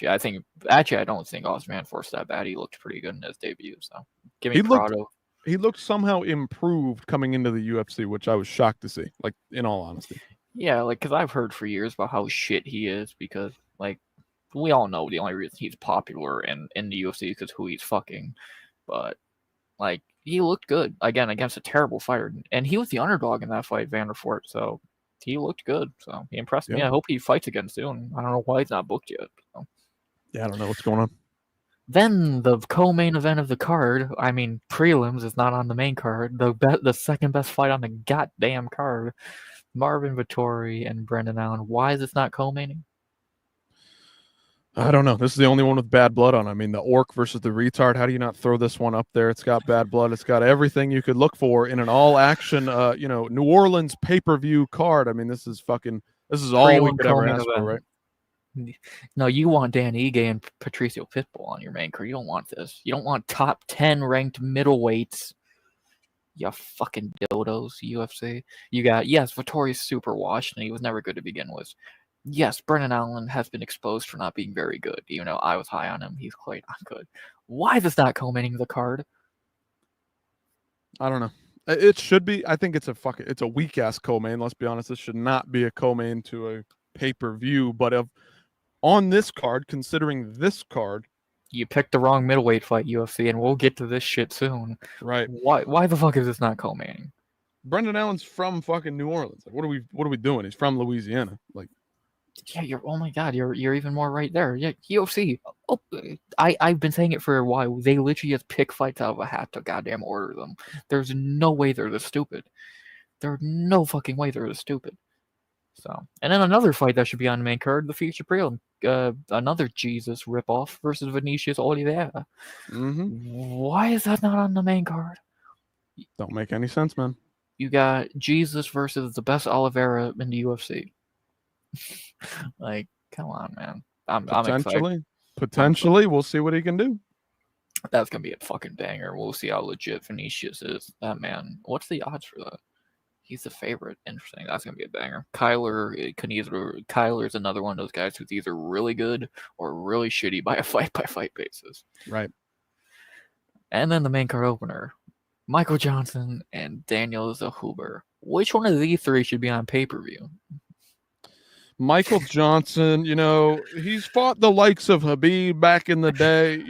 actually, I don't think Austin Vanderford's that bad. He looked pretty good in his debut. So give me Prado. He looked somehow improved coming into the UFC, which I was shocked to see. Like, in all honesty. Yeah, like, because I've heard for years about how shit he is, because, like, we all know the only reason he's popular in the UFC is because who he's fucking. But, like, he looked good, again, against a terrible fighter. And he was the underdog in that fight, Vanderford, so he looked good. So he impressed me. I hope he fights again soon. I don't know why he's not booked yet. So. Yeah, I don't know what's going on. Then the co-main event of the card, I mean, prelims is not on the main card. The second best fight on the goddamn card, Marvin Vettori and Brendan Allen. Why is this not co-maining? I don't know. This is the only one with bad blood on. I mean, the orc versus the retard. How do you not throw this one up there? It's got bad blood. It's got everything you could look for in an all-action, New Orleans pay-per-view card. I mean, this is all we could ever ask for, right? No, you want Dan Ige and Patricio Pitbull on your main card. You don't want this. You don't want top 10 ranked middleweights. You fucking dildos, UFC. You got, yes, Vittori's super washed, and he was never good to begin with. Yes, Brendan Allen has been exposed for not being very good. You know, I was high on him. He's quite not good. Why is this not co-maining the card? I don't know. It should be. I think it's a weak-ass co-main. Let's be honest. This should not be a co-main to a pay-per-view, but on this card, considering this card, you picked the wrong middleweight fight, UFC, and we'll get to this shit soon. Right. Why the fuck is this not co-maining? Brendan Allen's from fucking New Orleans. Like, what are we doing? He's from Louisiana. Like, yeah, oh my God, you're even more right there. Yeah, UFC. Oh, I've been saying it for a while. They literally just pick fights out of a hat to goddamn order them. There's no way they're this stupid. There's no fucking way they're this stupid. So, and then another fight that should be on the main card, the future prelim. Another Jesus ripoff versus Vinicius Oliveira. Why is that not on the main card? Don't make any sense, man. You got Jesus versus the best Oliveira in the UFC. Like, come on, man. I'm excited. Potentially, we'll see what he can do. That's gonna be a fucking banger. We'll see how legit Vinicius is. That man. What's the odds for that? He's the favorite. Interesting. That's gonna be a banger. Kyler's another one of those guys who's either really good or really shitty by a fight basis. Right. And then the main card opener, Michael Johnson and Daniel Zahuber. Which one of these three should be on pay-per-view? Michael Johnson, he's fought the likes of Khabib back in the day.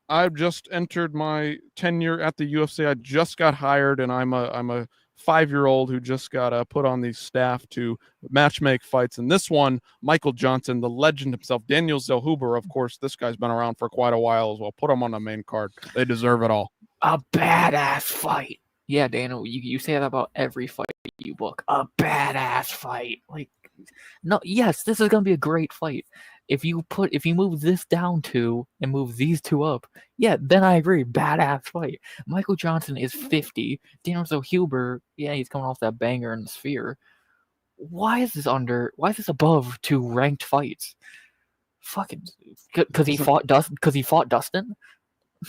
I've just entered my tenure at the UFC. I just got hired, and I'm a 5-year-old who just got put on the staff to matchmake fights. And this one, Michael Johnson, the legend himself, Daniel Zellhuber, of course, this guy's been around for quite a while as well. Put him on the main card. They deserve it all. A badass fight. Yeah, Daniel, you say that about every fight you book. A badass fight. Like, no, yes, this is gonna be a great fight. If you move this down 2 and move these 2 up, yeah, then I agree. Badass fight. Michael Johnson is 50. Daniel Zellhuber, yeah, he's coming off that banger in the Sphere. Why is this above 2 ranked fights? Fucking, because he fought Dustin.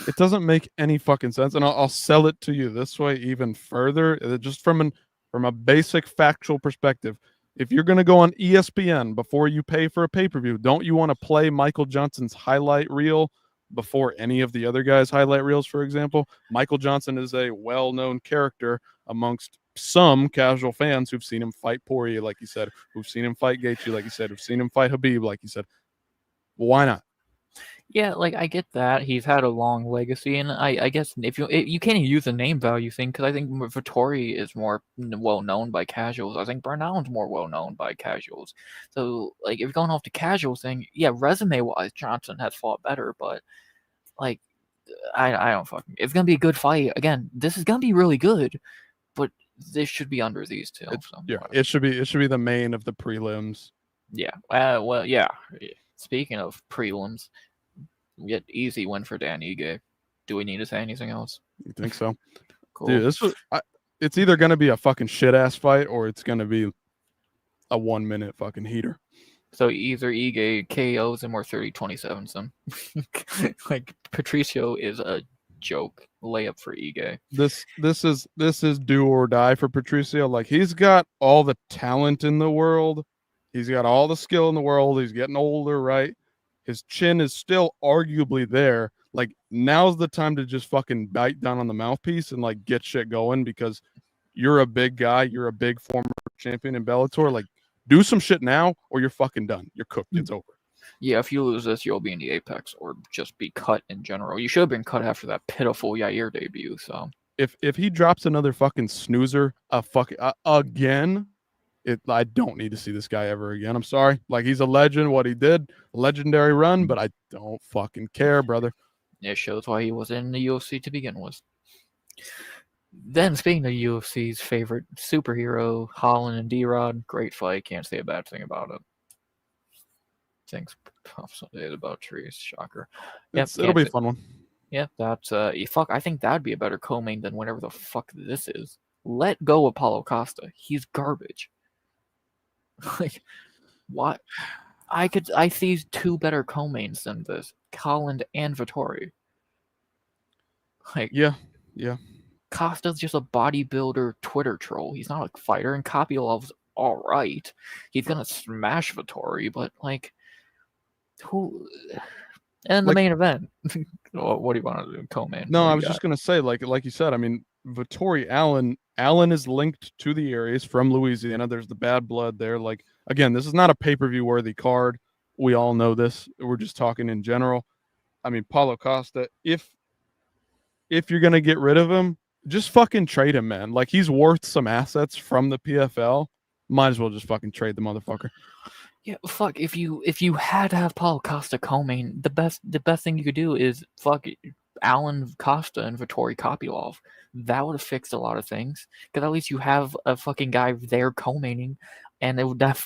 It doesn't make any fucking sense, and I'll sell it to you this way even further, just from a basic factual perspective. If you're going to go on ESPN before you pay for a pay-per-view, don't you want to play Michael Johnson's highlight reel before any of the other guys' highlight reels, for example? Michael Johnson is a well-known character amongst some casual fans who've seen him fight Poirier, like you said, who've seen him fight Gaethje, like you said, who've seen him fight Khabib, like you said. Well, why not? Yeah, like I get that he's had a long legacy, and I guess if you can't even use the name value thing because I think Vittori is more well known by casuals. I think Brown's more well known by casuals. So like if you're going off the casual thing, yeah, resume wise, Johnson has fought better, but like I don't fucking. It's gonna be a good fight. Again, this is gonna be really good, but this should be under these two. So Yeah, whatever. it should be the main of the prelims. Yeah. Well, yeah. Speaking of prelims. Get easy win for Dan Ige. Do we need to say anything else? You think so? Cool. Dude, it's either gonna be a fucking shit ass fight or it's gonna be a 1 minute fucking heater. So either Ige KOs him or 30-27 him. Like Patricio is a joke. Layup for Ige. This is do or die for Patricio. Like he's got all the talent in the world. He's got all the skill in the world. He's getting older, right? His chin is still arguably there. Like now's the time to just fucking bite down on the mouthpiece and like get shit going because you're a big guy. You're a big former champion in Bellator. Like do some shit now or you're fucking done. You're cooked. It's over. Yeah, if you lose this, you'll be in the Apex or just be cut in general. You should have been cut after that pitiful Yair debut. So if he drops another fucking snoozer, again, I don't need to see this guy ever again. I'm sorry. Like he's a legend. What he did, legendary run, but I don't fucking care, brother. it shows why he was in the UFC to begin with. Then, speaking of UFC's favorite superhero, Holland and D-Rod, great fight. Can't say a bad thing about it. Things something about trees. Shocker. Yep, It'll be a fun one. Yeah, that's fuck. I think that'd be a better co-main than whatever the fuck this is. Let go of Paulo Costa. He's garbage. Like, what? I see two better co-mains than this: Holland and Vittori. Like, yeah. Costa's just a bodybuilder Twitter troll. He's not a fighter, and Kopylov's all right. He's gonna smash Vittori, but like, who? And the main event. What do you want to do, co-main? No, I was just gonna say, like you said. I mean, Vittori Allen is linked to the areas from Louisiana. There's the bad blood there. Like again, this is not a pay-per-view worthy card. We all know this. We're just talking in general. I mean, Paulo Costa. If you're gonna get rid of him, just fucking trade him, man. Like he's worth some assets from the PFL. Might as well just fucking trade the motherfucker. Yeah, fuck. If you had to have Paulo Costa co-main, the best thing you could do is fuck Alan Costa and Vittori Kopylov. That would have fixed a lot of things. Because at least you have a fucking guy there co-maining, and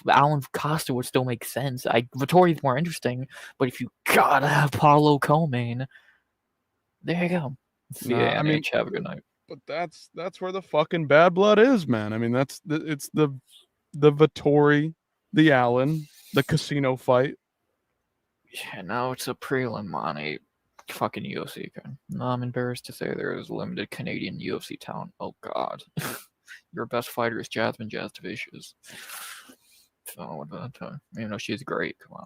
Alan Costa would still make sense. Vittori's more interesting, but if you gotta have Paulo co-main, there you go. See you, I mean, have a good night. But that's where the fucking bad blood is, man. I mean, it's the Vittori, the Allen, the casino fight. Yeah, now it's a prelim on a fucking UFC card. No, I'm embarrassed to say there is limited Canadian UFC talent. Oh god. Your best fighter is Jasmine Jastovicius. So you know she's great. Come on.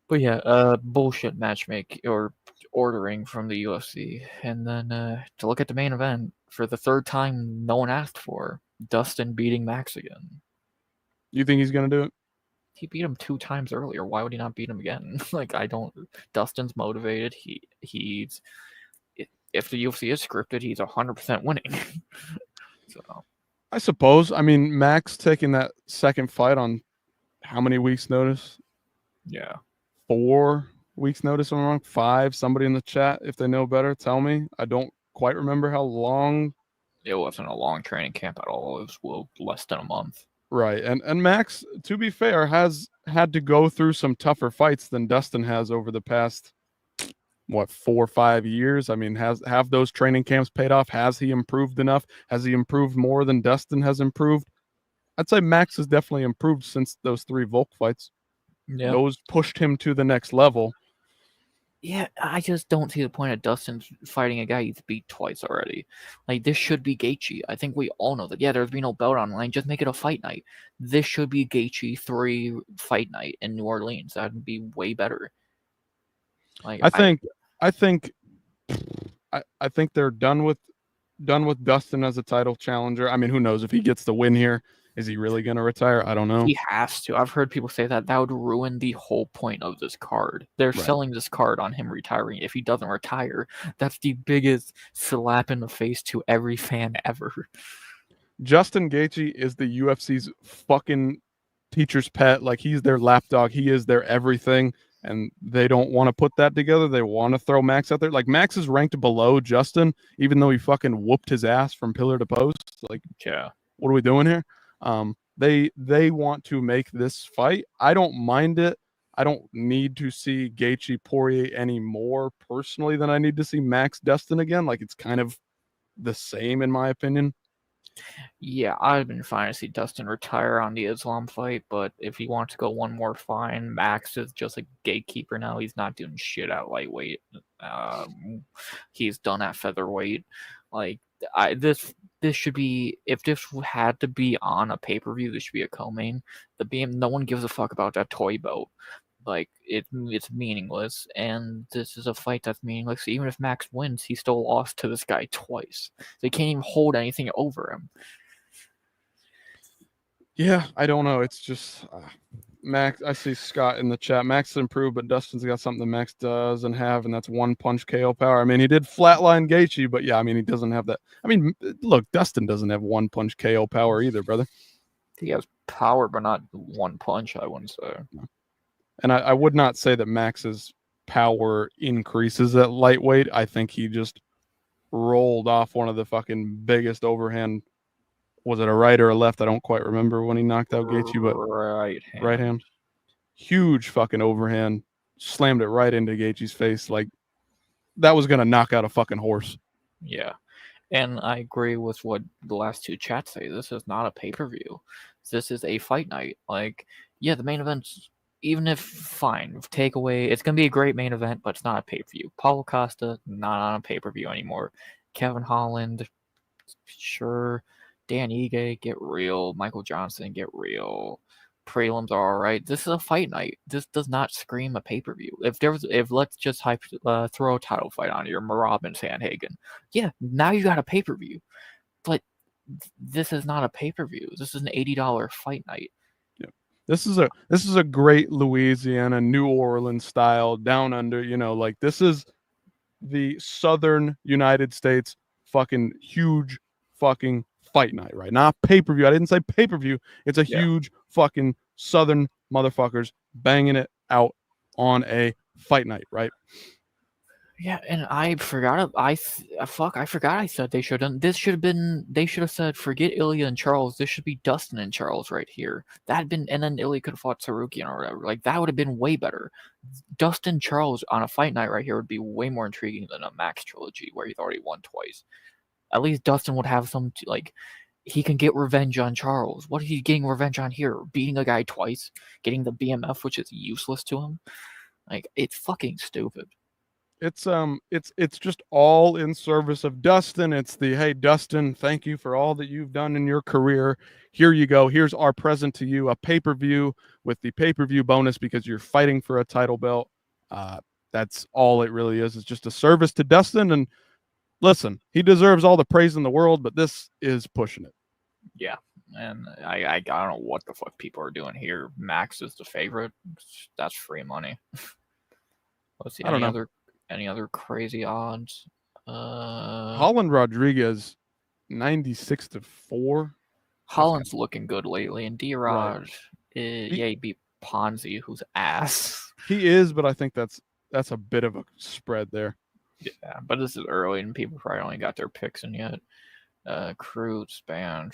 But yeah, bullshit matchmaking or ordering from the UFC, and then to look at the main event for the third time no one asked for, Dustin beating Max again. You think he's gonna do it? He beat him 2 times earlier. Why would he not beat him again? Like I don't. Dustin's motivated. He's if the UFC is scripted, he's 100% winning. So I suppose. I mean, Max taking that second fight on how many weeks' notice? Yeah. 4 weeks' notice, I'm wrong. 5. Somebody in the chat, if they know better, tell me. I don't quite remember how long. It wasn't a long training camp at all. It was less than a month. Right. And Max, to be fair, has had to go through some tougher fights than Dustin has over the past, 4 or 5 years. I mean, have those training camps paid off? Has he improved enough? Has he improved more than Dustin has improved? I'd say Max has definitely improved since those 3 Volk fights. Yeah. Those pushed him to the next level. Yeah, I just don't see the point of Dustin fighting a guy he's beat twice already. Like, this should be Gaethje. I think we all know that. Yeah, there's been no belt online. Just make it a fight night. This should be Gaethje 3 fight night in New Orleans. That'd be way better. Like, I think they're done with Dustin as a title challenger. I mean, who knows if he gets the win here? Is he really going to retire? I don't know. He has to. I've heard people say that would ruin the whole point of this card. They're Right. selling this card on him retiring. If he doesn't retire, that's the biggest slap in the face to every fan ever. Justin Gaethje is the UFC's fucking teacher's pet. Like, he's their lapdog. He is their everything. And they don't want to put that together. They want to throw Max out there. Like, Max is ranked below Justin, even though he fucking whooped his ass from pillar to post. Like, Yeah. What are we doing here? They want to make this fight. I don't mind it. I don't need to see Gaethje Poirier any more personally than I need to see Max Dustin again. Like, it's kind of the same in my opinion. Yeah, I've been fine to see Dustin retire on the Islam fight, but if he wants to go one more, fine. Max is just a gatekeeper now. He's not doing shit at lightweight. He's done at featherweight. Like, this should be, if this had to be on a pay-per-view, this should be a co-main. No one gives a fuck about that toy belt. Like, it's meaningless, and this is a fight that's meaningless. Even if Max wins, he still lost to this guy twice. They can't even hold anything over him. Yeah, I don't know. It's just Max. I see Scott in the chat. Max improved, but Dustin's got something that Max doesn't have, and that's one punch KO power. I mean, he did flatline Gaethje, but yeah, I mean, he doesn't have that. I mean, look, Dustin doesn't have one punch KO power either, brother. He has power, but not one punch, I wouldn't say. No. And I would not say that Max's power increases at lightweight. I think he just rolled off one of the fucking biggest overhand. Was it a right or a left? I don't quite remember when he knocked out Gaethje, but right hand. Huge fucking overhand. Slammed it right into Gaethje's face. Like, that was going to knock out a fucking horse. Yeah. And I agree with what the last two chats say. This is not a pay-per-view. This is a fight night. Like, yeah, the main event's, even if, fine, take away, it's going to be a great main event, but it's not a pay-per-view. Paulo Costa, not on a pay-per-view anymore. Kevin Holland, sure. Dan Ige, get real. Michael Johnson, get real. Prelims are all right. This is a fight night. This does not scream a pay-per-view. If let's just throw a title fight on here, Marab and Sandhagen. Yeah, now you got a pay-per-view. But this is not a pay-per-view. This is an $80 fight night. Yeah. This is a great Louisiana, New Orleans style, down under, like, this is the southern United States fucking huge fucking fight night, right? Not pay-per-view. I didn't say pay-per-view. It's a huge fucking southern motherfuckers banging it out on a fight night, right? Yeah, and I forgot. I forgot. I said they should have. This should have been. They should have said, forget Ilya and Charles. This should be Dustin and Charles right here. That had been, and then Ilya could have fought Sarukian or whatever. Like, that would have been way better. Dustin Charles on a fight night right here would be way more intriguing than a Max trilogy where he's already won twice. At least Dustin would have some, like, he can get revenge on Charles. What is he getting revenge on here? Beating a guy twice, getting the BMF, which is useless to him. Like, it's fucking stupid. It's just all in service of Dustin. It's the, hey, Dustin, thank you for all that you've done in your career. Here you go. Here's our present to you, a pay-per-view with the pay-per-view bonus because you're fighting for a title belt. That's all it really is. It's just a service to Dustin. And listen, he deserves all the praise in the world, but this is pushing it. Yeah, and I don't know what the fuck people are doing here. Max is the favorite. That's free money. Let's see. Any other crazy odds? Holland Rodriguez, 96-4. Holland's looking good lately, and D-Rod, he beat Ponzi, who's ass. He is, but I think that's a bit of a spread there. Yeah, but this is early, and people probably only got their picks in yet. Cruz, Span,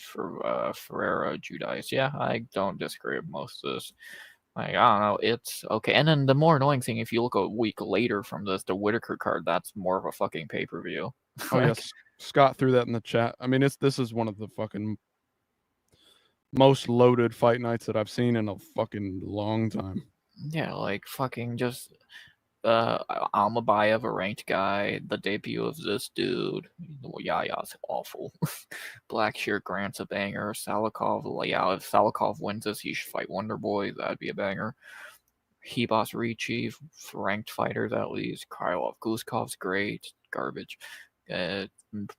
Ferreira, Judice. Yeah, I don't disagree with most of this. Like, I don't know, it's okay. And then the more annoying thing, if you look a week later from this, the Whitaker card, that's more of a fucking pay-per-view. Oh, yes. Scott threw that in the chat. I mean, this is one of the fucking most loaded fight nights that I've seen in a fucking long time. Yeah, like, fucking just Almabayev, a ranked guy, the debut of this dude. Yaya's awful. Blackshear Grant's a banger. Salikov, if Salikov wins this, he should fight Wonder Boy. That'd be a banger. Hebos Ricci, ranked fighters at least. Krylov Guskov's great. Garbage.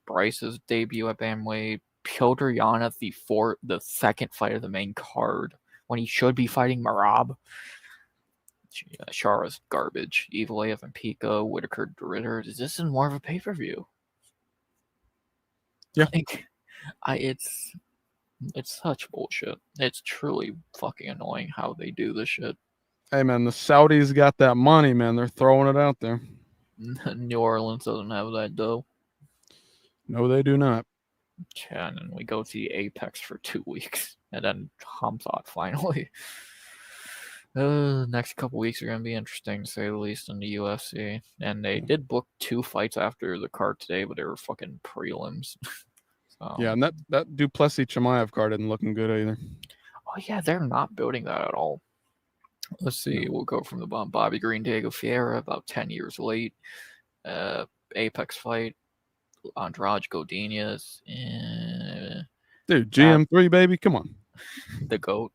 Bryce's debut at bantamweight. killed Ryan at the second fight of the main card when he should be fighting Marab. Shara's garbage. Evil AF and Pico, Whitaker, Ritter. This is more of a pay-per-view. Yeah. It's such bullshit. It's truly fucking annoying how they do this shit. Hey, man, the Saudis got that money, man. They're throwing it out there. New Orleans doesn't have that dough. No, they do not. And then we go to the Apex for 2 weeks. And then Hamzat finally. Next couple weeks are going to be interesting, to say the least, in the UFC. And they did book 2 fights after the card today, but they were fucking prelims. Yeah, and that Duplessis Chimaev card isn't looking good either. Oh, yeah, they're not building that at all. Let's see. We'll go from the bottom. Bobby Green, Diego Ferreira, about 10 years late. Apex fight. Andrade Godinez. Dude, GM3, baby, come on. The GOAT.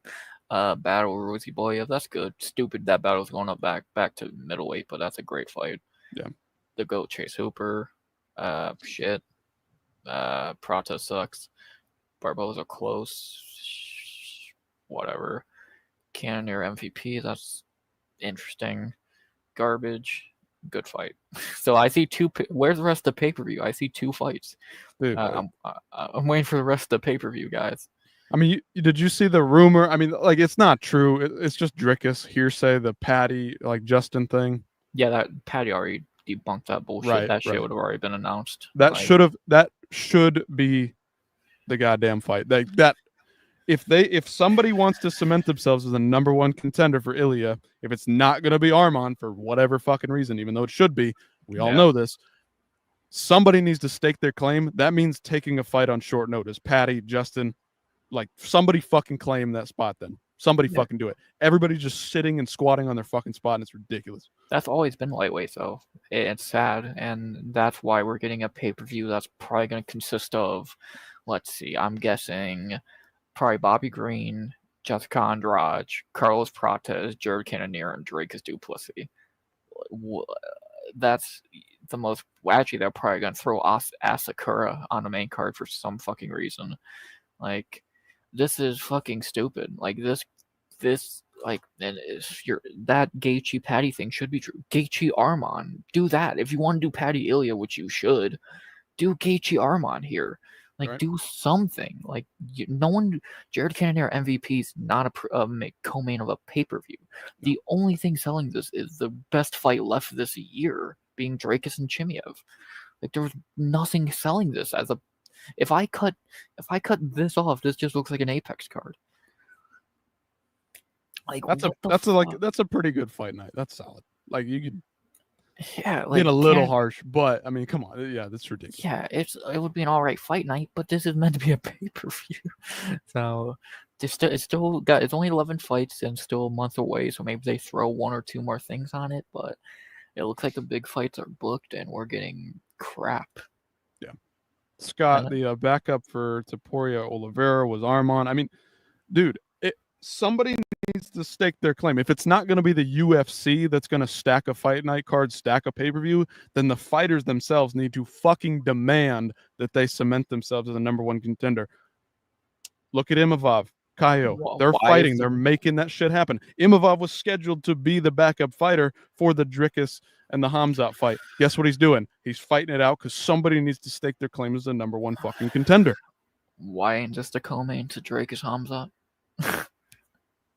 Battle Ruiz Boyev. That's good. Stupid that battle's going up back to middleweight, but that's a great fight. Yeah. The GOAT Chase Hooper. Shit. Prata sucks. Barboza close. Whatever. Cannonier MVP. That's interesting. Garbage. Good fight. So I see 2. Where's the rest of the pay-per-view? I see 2 fights. Dude, I'm waiting for the rest of the pay-per-view, guys. I mean, did you see the rumor? I mean, like, it's not true. It's just Drickus hearsay, the Patty, like, Justin thing. Yeah, that Patty already debunked that bullshit. Right, that shit would have already been announced. That should be the goddamn fight. That if somebody wants to cement themselves as the #1 contender for Ilya, if it's not going to be Arman for whatever fucking reason, even though it should be, we all know this. Somebody needs to stake their claim. That means taking a fight on short notice. Patty, Justin, like, somebody fucking claim that spot then. Somebody fucking do it. Everybody's just sitting and squatting on their fucking spot, and it's ridiculous. That's always been lightweight, though. It's sad, and that's why we're getting a pay-per-view that's probably going to consist of, let's see, I'm guessing probably Bobby Green, Jessica Andrade, Carlos Prates, Jared Cannonier, and Drake Duplessis. That's the most. Well, actually, they're probably going to throw Asakura on the main card for some fucking reason. Like, this is fucking stupid. Like, this like, and that Gaethje Patty thing should be true. Gaethje Arman, do that. If you want to do Patty Ilya, which you should, do Gaethje Arman here. Like, do something. Like, no one. Jared Cannonier MVP is not a co-main of a pay-per-view. The only thing selling this is the best fight left this year, being Dracus and Chimaev. Like, there was nothing selling this as a. If I cut this off, this just looks like an Apex card. Like, that's a pretty good fight night. That's solid. Like, you could. Yeah, like, being a little harsh, but I mean, come on, yeah, that's ridiculous. Yeah, it would be an alright fight night, but this is meant to be a pay-per-view. So it's only 11 fights and still a month away, so maybe they throw 1 or 2 more things on it, but it looks like the big fights are booked and we're getting crap. Yeah. Scott, the backup for Taporia Oliveira was Arman. I mean, dude, somebody needs to stake their claim. If it's not going to be the UFC that's going to stack a fight night card, stack a pay-per-view, then the fighters themselves need to fucking demand that they cement themselves as a #1 contender. Look at Imavov, Kaio. They're fighting. They're making that shit happen. Imavov was scheduled to be the backup fighter for the Drickus and the Hamzat fight. Guess what he's doing? He's fighting it out because somebody needs to stake their claim as the #1 fucking contender. Why ain't just a co-main to Dracus Hamzat?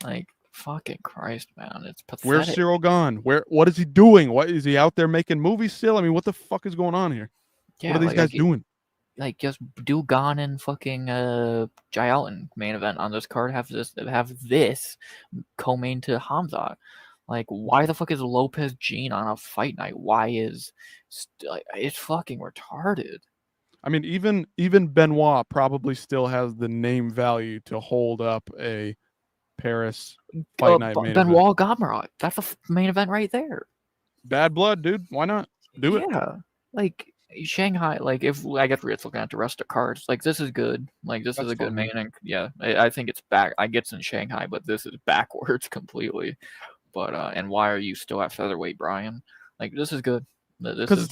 Like, fucking Christ, man. It's pathetic. Where's Cyril gone? What is he doing? What is he out there making movies still? I mean, what the fuck is going on here? Yeah, what are these guys doing? Like, just do Gon and fucking Jai Alton main event on this card. Have this co-main to Hamzat. Like, why the fuck is Lopez Jean on a fight night? Why is it's fucking retarded? I mean, even Benoit probably still has the name value to hold up a Paris fight night main Benoit event. Gamrot. That's a main event right there. Bad blood, dude. Why not? Do it. Yeah. Like, Shanghai, like, if I guess we're just looking at the rest of cards, like, this is good. Like, this is a good main event. Yeah. I think it's back. I get it's in Shanghai, but this is backwards completely. But and why are you still at featherweight, Brian? Like, this is good. Because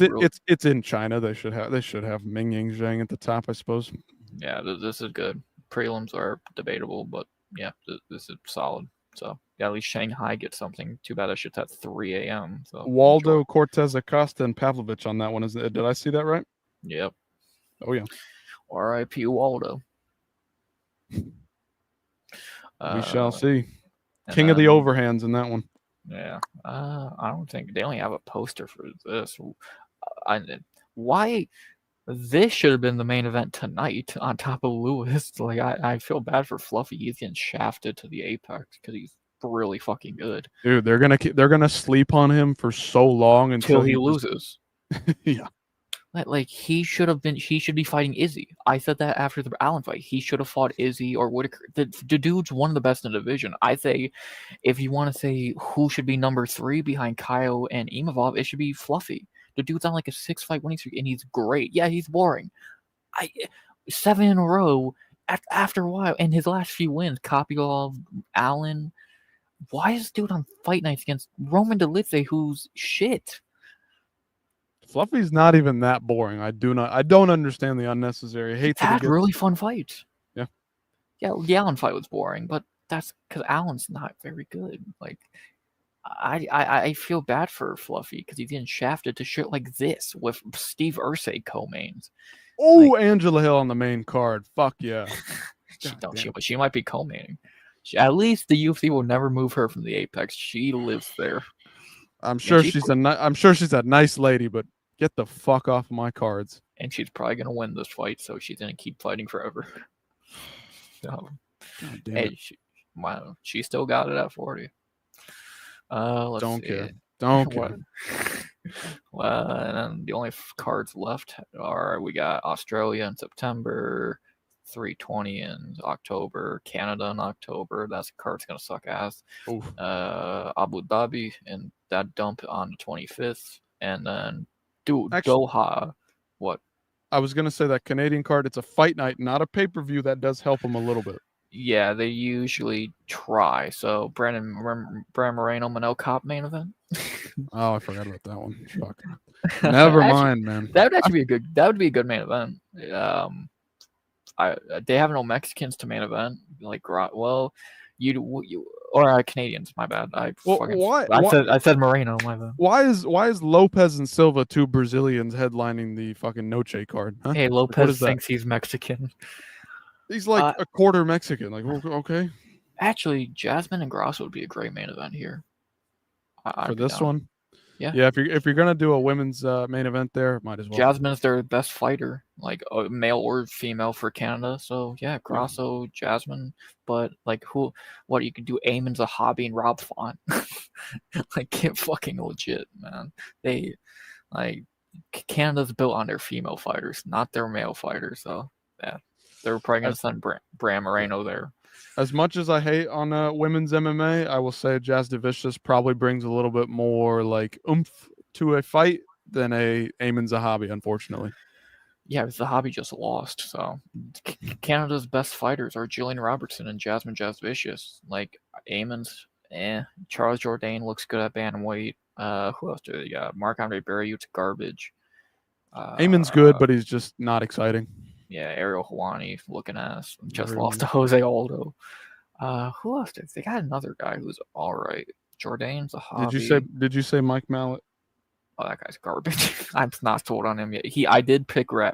it's in China. They should have Ming Yang Zhang at the top, I suppose. Yeah, this is good. Prelims are debatable, but yeah, this is solid. So yeah, at least Shanghai gets something. Too bad that shit's at 3 a.m. So Waldo, enjoy. Cortez Acosta, and Pavlovich on that one. Did I see that right? Yep. Oh yeah. R.I.P. Waldo. We shall see. And King of the then, overhands in that one. yeah, I don't think they only have a poster for this. Why? This should have been the main event tonight on top of Lewis. Like, I feel bad for Fluffy. He's getting shafted to the apex because he's really fucking good. Dude, they're gonna sleep on him for so long Until until he he loses. Yeah. Like he should be fighting Izzy. I said that after the Allen fight. He should have fought Izzy or Whitaker. The dude's one of the best in the division. I say, if you want to say who should be number 3 behind Kyle and Imavov, it should be Fluffy. The dude's on like a 6-fight winning streak, and he's great. Yeah, he's boring. 7 in a row after a while, and his last few wins, Kopylov, Allen. Why is this dude on fight nights against Roman Dolidze, who's shit? Fluffy's not even that boring. I don't understand the unnecessary hate that he Had gets. really fun fights. Yeah. Yeah, the Allen fight was boring, but that's because Allen's not very good. Like, I feel bad for Fluffy because he's getting shafted to shit like this with Steve Ursay co-mains. Oh, Like, Angela Hill on the main card. Fuck yeah. she might be co-maining. At least the UFC will never move her from the Apex. She lives there. I'm sure she's a nice lady, but get the fuck off of my cards. And she's probably gonna win this fight, so she's gonna keep fighting forever. So, God damn hey, it. she still got it at 40. Let's Don't see. care. Don't care. Well, and then the only cards left are we got Australia in September, 320 in October, Canada in October. That card's gonna suck ass. Oof. Abu Dhabi and that dump on the 25th, and then Actually, Doha. What? I was gonna say that Canadian card. It's a fight night, not a pay-per-view. That does help them a little bit. Yeah, they usually try. So Brandon Moreno Manel Cop main event. Oh, I forgot about that one. Fuck. Never mind, man. That would actually be a good. That would be a good main event. They have no Mexicans to main event. Like, well, you or Canadians. My bad. I said Moreno. My bad. Why is Lopez and Silva, 2 Brazilians, headlining the fucking Noche card? Huh? Hey, Lopez thinks he's Mexican. He's like a quarter Mexican. Like, okay. Actually, Jasmine and Grosso would be a great main event here. For this one? Yeah. Yeah, if you're gonna do a women's main event there, might as well. Jasmine's their best fighter, like male or female for Canada. So yeah, Grosso, Jasmine, but like what you could do? Eamon's a hobby and Rob Font. Like, get fucking legit, man. They Canada's built on their female fighters, not their male fighters. So yeah, they're probably gonna send Bram Moreno there. As much as I hate on women's MMA, I will say Jazz Divicious probably brings a little bit more like oomph to a fight than Eamon Zahabi, unfortunately. Yeah, Zahabi just lost. So Canada's best fighters are Jillian Robertson and Jasmine Jasvicious. Like, Eamon's Charles Jourdain looks good at bantamweight. Who else do they got? Marc-Andre Barriou's garbage. Eamon's good, but he's just not exciting. Yeah, Ariel Helwani looking ass. Just lost to Jose Aldo. Who else did they got? Another guy who's all right. Jourdain's a hobby. Did you say Mike Mallet? Oh, that guy's garbage. I'm not sold on him yet. I did pick Rat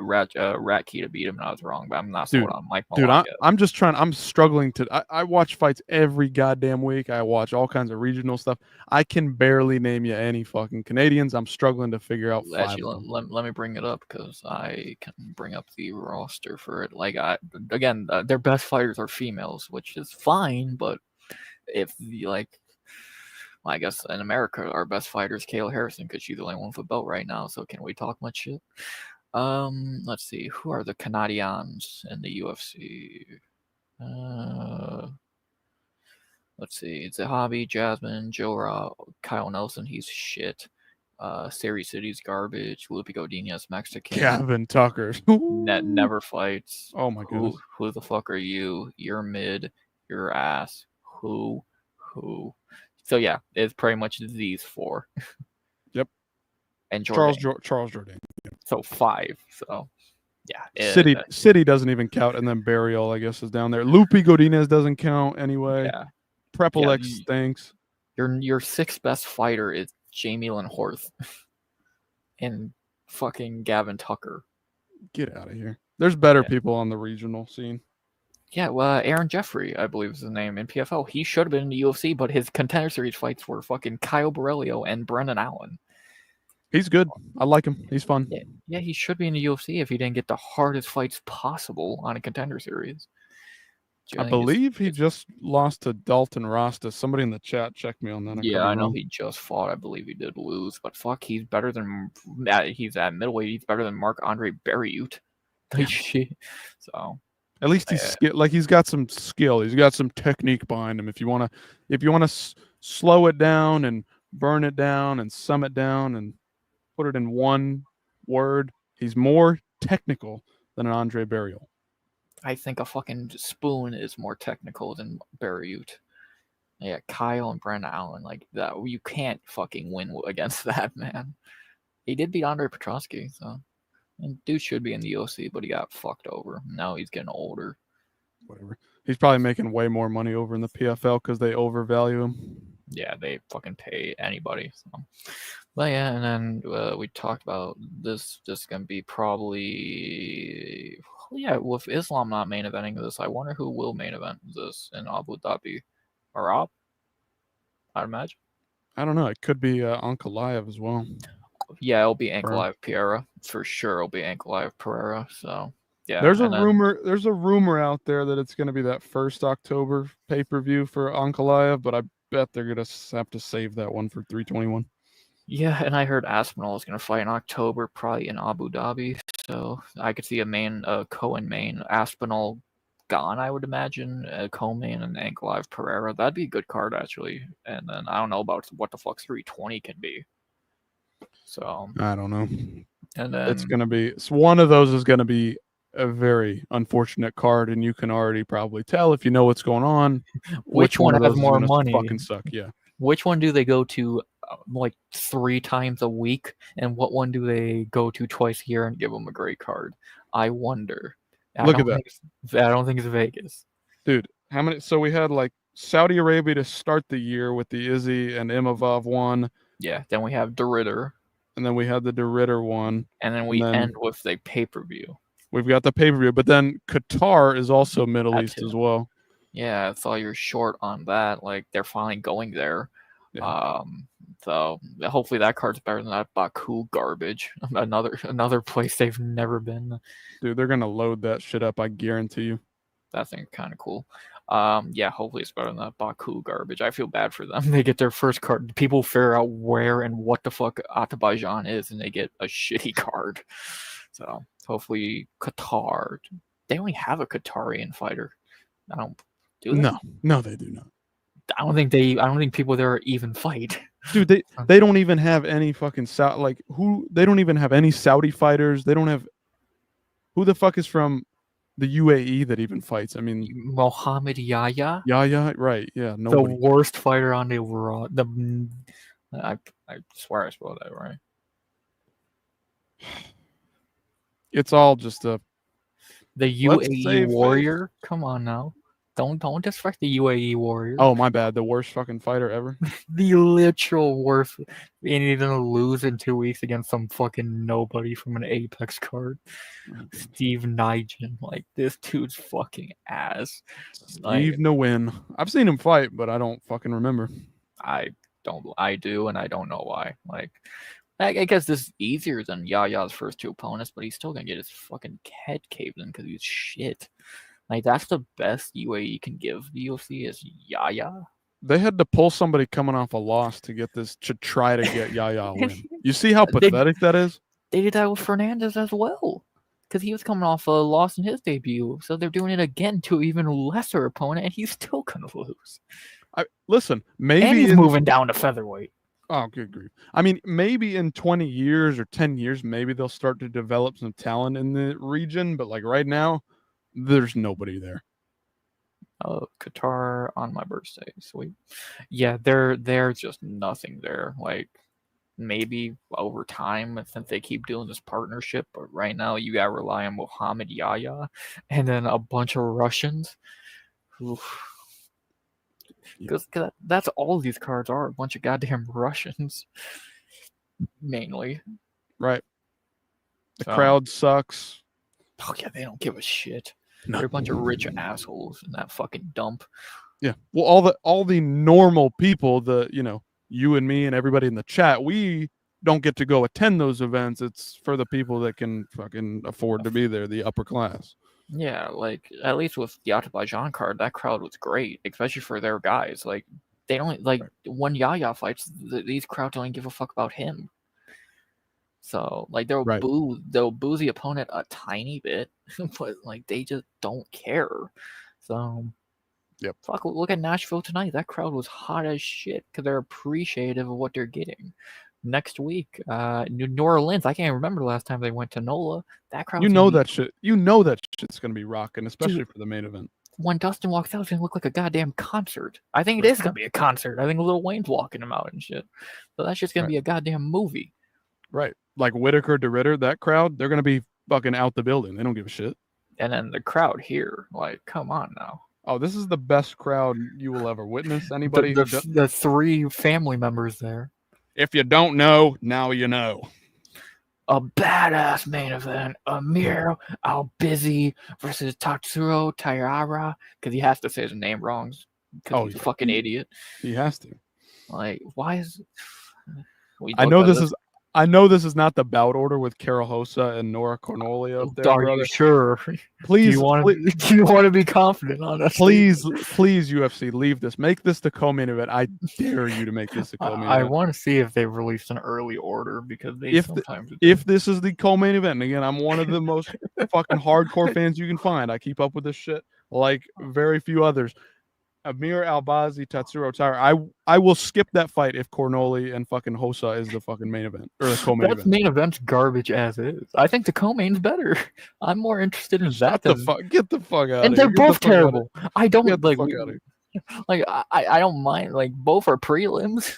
Key to beat him, and I was wrong, but I'm not sold on Mike Mallet yet. I'm struggling to. I watch fights every goddamn week. I watch all kinds of regional stuff. I can barely name you any fucking Canadians. I'm struggling to figure out. Actually, let me bring it up because I can bring up the roster for it. Like, their best fighters are females, which is fine, but if I guess in America, our best fighter is Kayla Harrison because she's the only one with a belt right now. So can we talk much shit? Let's see. Who are the Canadians in the UFC? Let's see. Zahabi, Jasmine, Joe Kyle Nelson. He's shit. Seri City's garbage. Lupe Godinez, Mexican. Gavin Tucker. Never fights. Oh my goodness. Who the fuck are you? You're mid. You're ass. Who? So yeah, it's pretty much these 4. Yep. And Charles Jourdain. So 5. So Yeah, City doesn't even count, and then Burial, I guess, is down there. Lupi Godinez doesn't count anyway. yeah. Prepelex Yeah, stinks. Your sixth best fighter is Jamie Lynn Horth and fucking Gavin Tucker. Get out of here. There's better Yeah. people on the regional scene. Yeah, well, Aaron Jeffrey, I believe is his name in PFL. He should have been in the UFC, but his contender series fights were fucking Kyle Borrelio and Brendan Allen. He's good. I like him. He's fun. Yeah, he should be in the UFC if he didn't get the hardest fights possible on a contender series. I believe he just lost to Dalton Rasta. Somebody in the chat checked me on that. Yeah, I know he just fought. I believe he did lose, but fuck, he's better than he's at middleweight. He's better than Marc-Andre Berriut. Like shit. So at least he's like he's got some skill. He's got some technique behind him. If you want to slow it down and burn it down and sum it down and put it in one word, he's more technical than an Andre Berriut. I think a fucking Spoon is more technical than Berriut. Yeah, Kyle and Brendan Allen, like that. You can't fucking win against that, man. He did beat Andre Petrosky, so and dude should be in the UFC, but he got fucked over. Now he's getting older. Whatever. He's probably making way more money over in the PFL because they overvalue him. Yeah, they fucking pay anybody. So. But yeah, and then we talked about this. This is gonna be probably with Islam not main eventing this. I wonder who will main event this in Abu Dhabi. Arab, I'd imagine. I don't know. It could be Ankalaev as well. Yeah, it'll be Ankalaev Pereira for sure. It'll be Ankalaev Pereira. So yeah, there's a rumor. There's a rumor out there that it's going to be that 1st October pay-per-view for Ankalaev, but I bet they're going to have to save that one for 321. Yeah, and I heard Aspinall is going to fight in October, probably in Abu Dhabi. So I could see a Cohen main, Aspinall gone, I would imagine, Co-main and Ankalaev Pereira. That'd be a good card, actually. And then I don't know about what the fuck 320 can be. So I don't know. And then it's going to be one of those is going to be a very unfortunate card, and you can already probably tell if you know what's going on. Which one has more money? Fucking suck, yeah. Which one do they go to like 3 times a week, and what one do they go to twice a year and give them a great card? I wonder. Look at that. I don't think it's Vegas. Dude, how many? So we had like Saudi Arabia to start the year with the Izzy and Imavov one. Yeah, then we have DeRitter. And then we had the DeRitter one. And then we end with the pay-per-view. We've got the pay-per-view, but then Qatar is also Middle East as well. Yeah, I thought you're short on that. Like, they're finally going there. Yeah. So hopefully that card's better than that Baku garbage. Another place they've never been. Dude, they're gonna load that shit up, I guarantee you. That thing's kind of cool. Yeah, hopefully it's better than that Baku garbage. I feel bad for them. They get their first card. People figure out where and what the fuck Azerbaijan is, and they get a shitty card. So hopefully Qatar. They only have a Qatarian fighter. I don't. Do they? No, they do not. I don't think people there even fight. Dude, they don't even have any fucking they don't even have any Saudi fighters. They don't have who the fuck is from the UAE that even fights. I mean, Mohammed Yahya. Yahya, right? Yeah, nobody. The worst fighter on the world. I swear I spelled that right. It's all just the UAE Warrior. Come on now. Don't disrespect the UAE Warrior. Oh, my bad. The worst fucking fighter ever. The literal worst. And he's gonna lose in 2 weeks against some fucking nobody from an Apex card. Steve Nigel. Like, this dude's fucking ass. Steve Nguyen. I've seen him fight, but I don't fucking remember. I do, and I don't know why. Like, I guess this is easier than Yahya's first 2 opponents, but he's still gonna get his fucking head caved in because he's shit. Like, that's the best UAE can give the UFC is Yahya. They had to pull somebody coming off a loss to get this, to try to get Yahya a win. You see how pathetic that is? They did that with Fernandez as well, because he was coming off a loss in his debut. So they're doing it again to an even lesser opponent, and he's still going to lose. Listen, maybe and he's moving down to featherweight. Oh, good grief. I mean, maybe in 20 years or 10 years, maybe they'll start to develop some talent in the region. But like right now, there's nobody there. Qatar on my birthday, sweet. Yeah, there's just nothing there. Like, maybe over time since they keep doing this partnership. But right now, you got to rely on Muhammad Yahya and then a bunch of Russians. Because that's all these cards are, a bunch of goddamn Russians, mainly. Right. The crowd sucks. Oh, yeah, they don't give a shit. No. They're a bunch of rich assholes in that fucking dump. Yeah. Well, all the normal people, you and me and everybody in the chat, we don't get to go attend those events. It's for the people that can fucking afford to be there, the upper class. Yeah, like, at least with the Azerbaijan card, that crowd was great, especially for their guys. Like, they don't, like, when Yahya fights, these crowds don't give a fuck about him. So, like, they'll boo the opponent a tiny bit, but, like, they just don't care. So, yep. Fuck, look at Nashville tonight. That crowd was hot as shit because they're appreciative of what they're getting. Next week, New Orleans. I can't remember the last time they went to NOLA. That crowd. That shit. That shit's gonna be rocking, especially for the main event. When Dustin walks out, it's gonna look like a goddamn concert. I think it is gonna be a concert. I think Lil Wayne's walking him out and shit. So that's just gonna be a goddamn movie. Right. Like Whitaker, DeRitter, that crowd, they're gonna be fucking out the building. They don't give a shit. And then the crowd here, like, come on now. Oh, this is the best crowd you will ever witness. Anybody? The 3 family members there. If you don't know, now you know. A badass main event. Amir Albizi versus Tatsuro Taira. Because he has to say his name wrong. Because he's a fucking idiot. He has to. Like, why is... I know this is not the bout order with Carol Hossa and Nora Cornolio up there. Are you sure? Please, do you want to be confident on us? Please, UFC, leave this. Make this the co-main event. I dare you to make this the co-main event. I want to see if they released an early order because they sometimes. If this is the co-main event, and again, I'm one of the most fucking hardcore fans you can find. I keep up with this shit like very few others. Amir Albazi, Tatsuro Taira. I will skip that fight if Cornoli and fucking Hossa is the fucking main event or the co-main event. That main event's garbage as is. I think the co-main's better. I'm more interested in that. Get the fuck out. And they're both terrible. I don't like. Like I don't mind. Like both are prelims.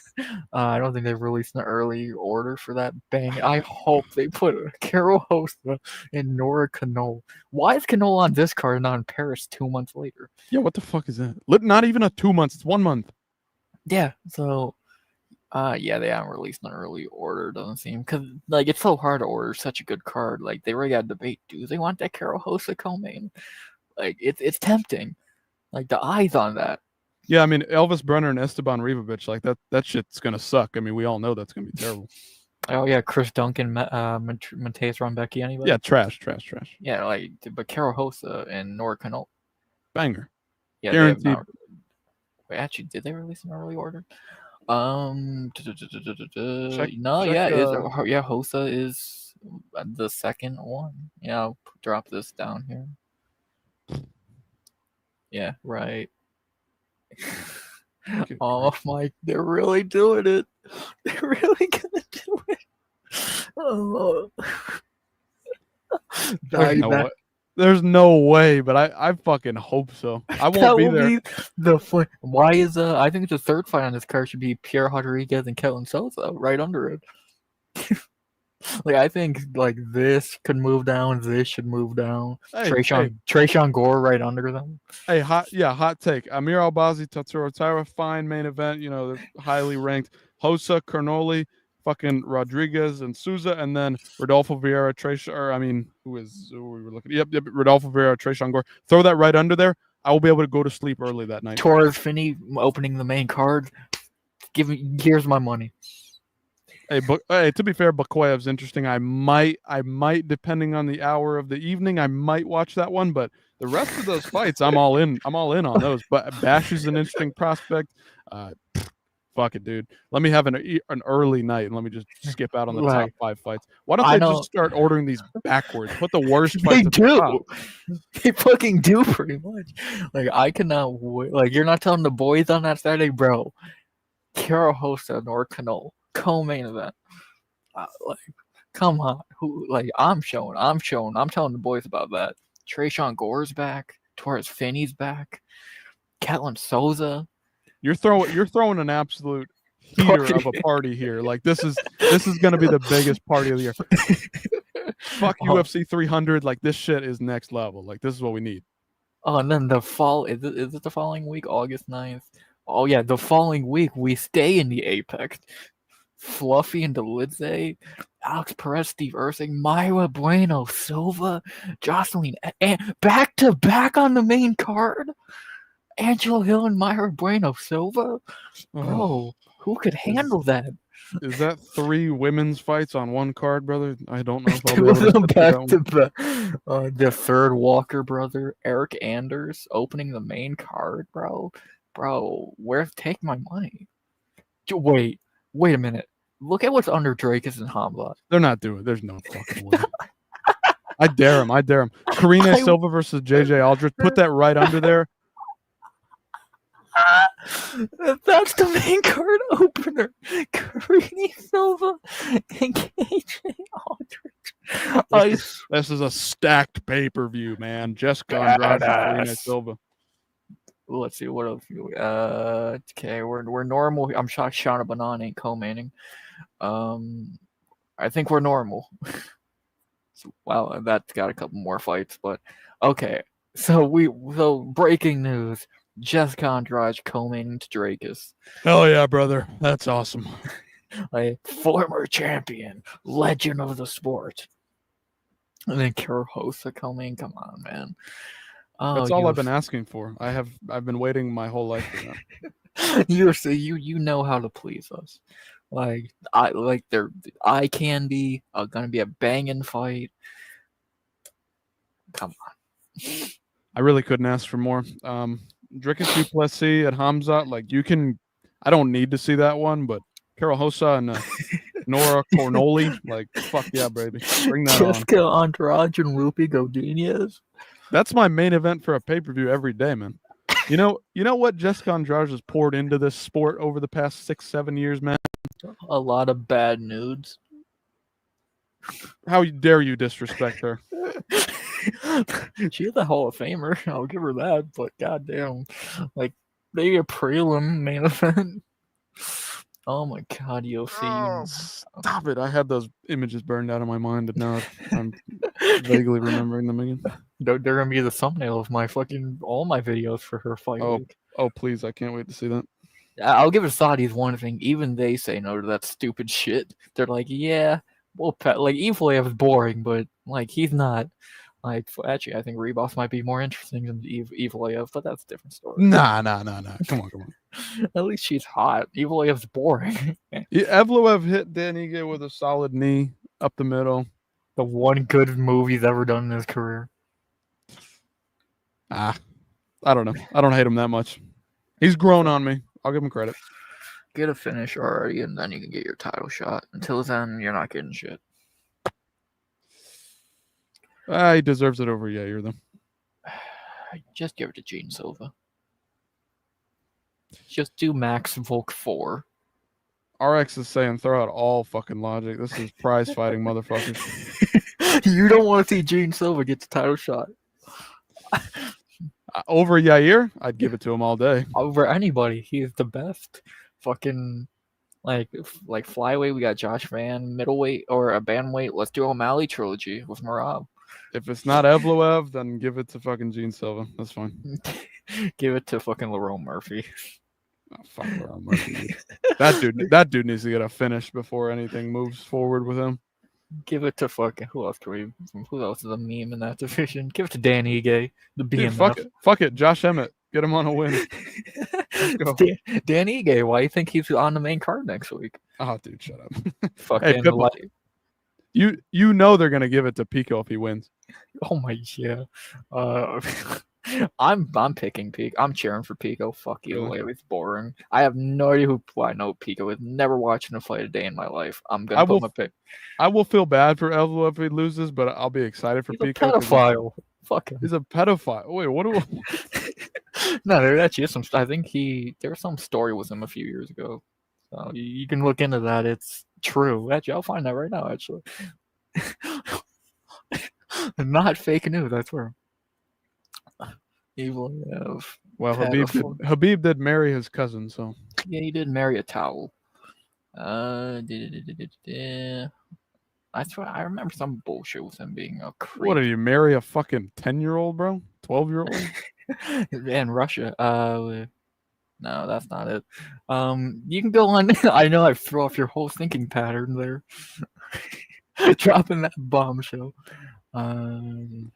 I don't think they've released an early order for that bang. I hope they put Carol Hossa and Nora Canole. Why is Canole on this card and not in Paris 2 months later? Yeah, what the fuck is that? Not even 2 months. It's 1 month. Yeah. So, yeah, they haven't released an early order. Doesn't seem because like it's so hard to order such a good card. Like they really got to debate. Do they want that Carol Hossa co-main? Like it's tempting. Like the eyes on that. Yeah, I mean Elvis Brenner and Esteban Rivovich, like that shit's gonna suck. I mean, we all know that's gonna be terrible. Oh yeah, Chris Duncan, Mateus Ronbecki, anybody? Yeah, trash. Yeah, like but Carol Hossa and Nora Canole. Banger. Yeah, guaranteed. Wait, actually, did they release an early order? Hossa is the second one. Yeah, I'll drop this down here. Yeah, right. Oh my, they're really doing it. They're really gonna do it. Oh. There's no way, but I fucking hope so. I won't be there. Why is I think the third fight on this card should be Pierre Rodriguez and Ketlin Sosa right under it. Like I think like this could move down, this should move down. Trayshawn Gore right under them. Hey, hot take. Amir Albazi, Tatsuro Taira, fine main event. You know, they're highly ranked. Hossa, Cornoli, fucking Rodriguez and Souza, and then Rodolfo Vieira, who we were looking at? Yep, Rodolfo Vieira, Trayshawn Gore. Throw that right under there. I will be able to go to sleep early that night. Torres Finney opening the main card. Here's my money. Hey, to be fair, Bakoyev's interesting. I might, depending on the hour of the evening, I might watch that one. But the rest of those fights, I'm all in. I'm all in on those. But Bash is an interesting prospect. Fuck it, dude. Let me have an early night and let me just skip out on the top 5 fights. Why don't they just start ordering these backwards? Put the worst fights. They do. They fucking do pretty much. Like I cannot wait. Like you're not telling the boys on that Saturday, bro. Carol Hossa nor Canole. Co-main event. Like, come on. I'm showing. I'm telling the boys about that. Trayshawn Gore's back. Torres Finney's back. Ketlin Souza. You're throwing an absolute heater of a party here. Like this is gonna be the biggest party of the year. Fuck UFC 300. Like this shit is next level. Like this is what we need. Oh, and then is it the following week, August 9th? Oh yeah, the following week we stay in the Apex. Fluffy and Delidze, Alex Perez, Steve Ursing, Myra Bueno, Silva, Jocelyn, and back to back on the main card. Angelo Hill and Myra Bueno Silva, bro, who could handle that? Is that 3 women's fights on one card, brother? I don't know if I'll be Two able of them to back to back. The third Walker brother, Eric Anders, opening the main card, bro. Take my money. Wait a minute. Look at what's under Drakus and Hamza. They're not doing it. There's no fucking way. I dare him. Karina Silva versus JJ Aldrich. Put that right under there. That's the main card opener. Karina Silva and KJ Aldrich. This is a stacked pay-per-view, man. Jessica Andrade and Karina Silva. Let's see what else. Okay, we're normal. I'm shocked Shauna Banan ain't co-maining. I think we're normal. Wow, that's got a couple more fights, but okay. So breaking news: Jessica Andrade co-maining to Drakus. Hell yeah, brother! That's awesome. A former champion, legend of the sport, and then Kara Hosa co-main. Come on, man. Oh, that's all I've been asking for. I've been waiting my whole life for that. You know how to please us. Eye candy. Gonna be a banging fight. Come on. I really couldn't ask for more. Drickus du Plessis at Hamzat, like you can. I don't need to see that one, but Carol Hosa and Nora Cornoli, like fuck yeah, baby, bring that on. Jessica Andrade and Rupi Godinez. That's my main event for a pay-per-view every day, man. You know what Jessica Andrade has poured into this sport over the past 6-7 years, man? A lot of bad nudes. How dare you disrespect her? She's a Hall of Famer. I'll give her that, but goddamn, like maybe a prelim main event. Oh my god, UFC. Oh, stop it. I had those images burned out of my mind, and now I'm vaguely remembering them again. They're gonna be the thumbnail of all my videos for her fight week. Oh, please. I can't wait to see that. I'll give Saudis one thing. Even they say no to that stupid shit. They're like, yeah, well, like Evloev is boring, but like he's not. Like, actually, I think Rebuff might be more interesting than Evloev, but that's a different story. Nah. Come on. At least she's hot. Evloev's boring. Evloev hit Dan Ige with a solid knee up the middle. The one good move he's ever done in his career. I don't know. I don't hate him that much. He's grown on me. I'll give him credit. Get a finish already, and then you can get your title shot. Until then, you're not getting shit. He deserves it over Yair, though. Just give it to Gene Silva. Just do Max Volk 4. RX is saying throw out all fucking logic. This is prize fighting, motherfuckers. You don't want to see Gene Silva get the title shot. Over Yair, I'd give it to him all day. Over anybody. He's the best. Fucking like flyweight, we got Josh Van. Middleweight or a bantamweight, let's do O'Malley trilogy with Marab. If it's not Evloev, then give it to fucking Gene Silva. That's fine. Give it to fucking Lerone Murphy. Oh, fuck Lerone Murphy. That dude needs to get a finish before anything moves forward with him. Give it to fucking who else is a meme in that division? Give it to Dan Ige, the BMF. Dude, fuck it. Josh Emmett. Get him on a win. Let's go. Dan Ige, why do you think he's on the main card next week? Oh, dude, shut up. Fucking you know they're gonna give it to Pico if he wins. Oh my yeah. I'm picking Pico. I'm cheering for Pico. Fuck you. Really? It's boring. I have no idea who I know Pico is. Never watching a fight a day in my life. I'm gonna put my pick. I will feel bad for Evlo if he loses, but I'll be excited for He's Pico. A pedophile. Fuck him. He's a pedophile. Wait, what do we... No, there actually is some. I think there was some story with him a few years ago. So you can look into that. It's true. Actually, I'll find that right now. Actually, not fake news. I swear. Well, Habib did marry his cousin, so yeah, he did marry a towel. I swear I remember some bullshit with him being a creep. What, did you marry a fucking 10-year-old, bro? 12-year-old? In Russia. No, that's not it. You can go on. I know I threw off your whole thinking pattern there. Dropping that bombshell. I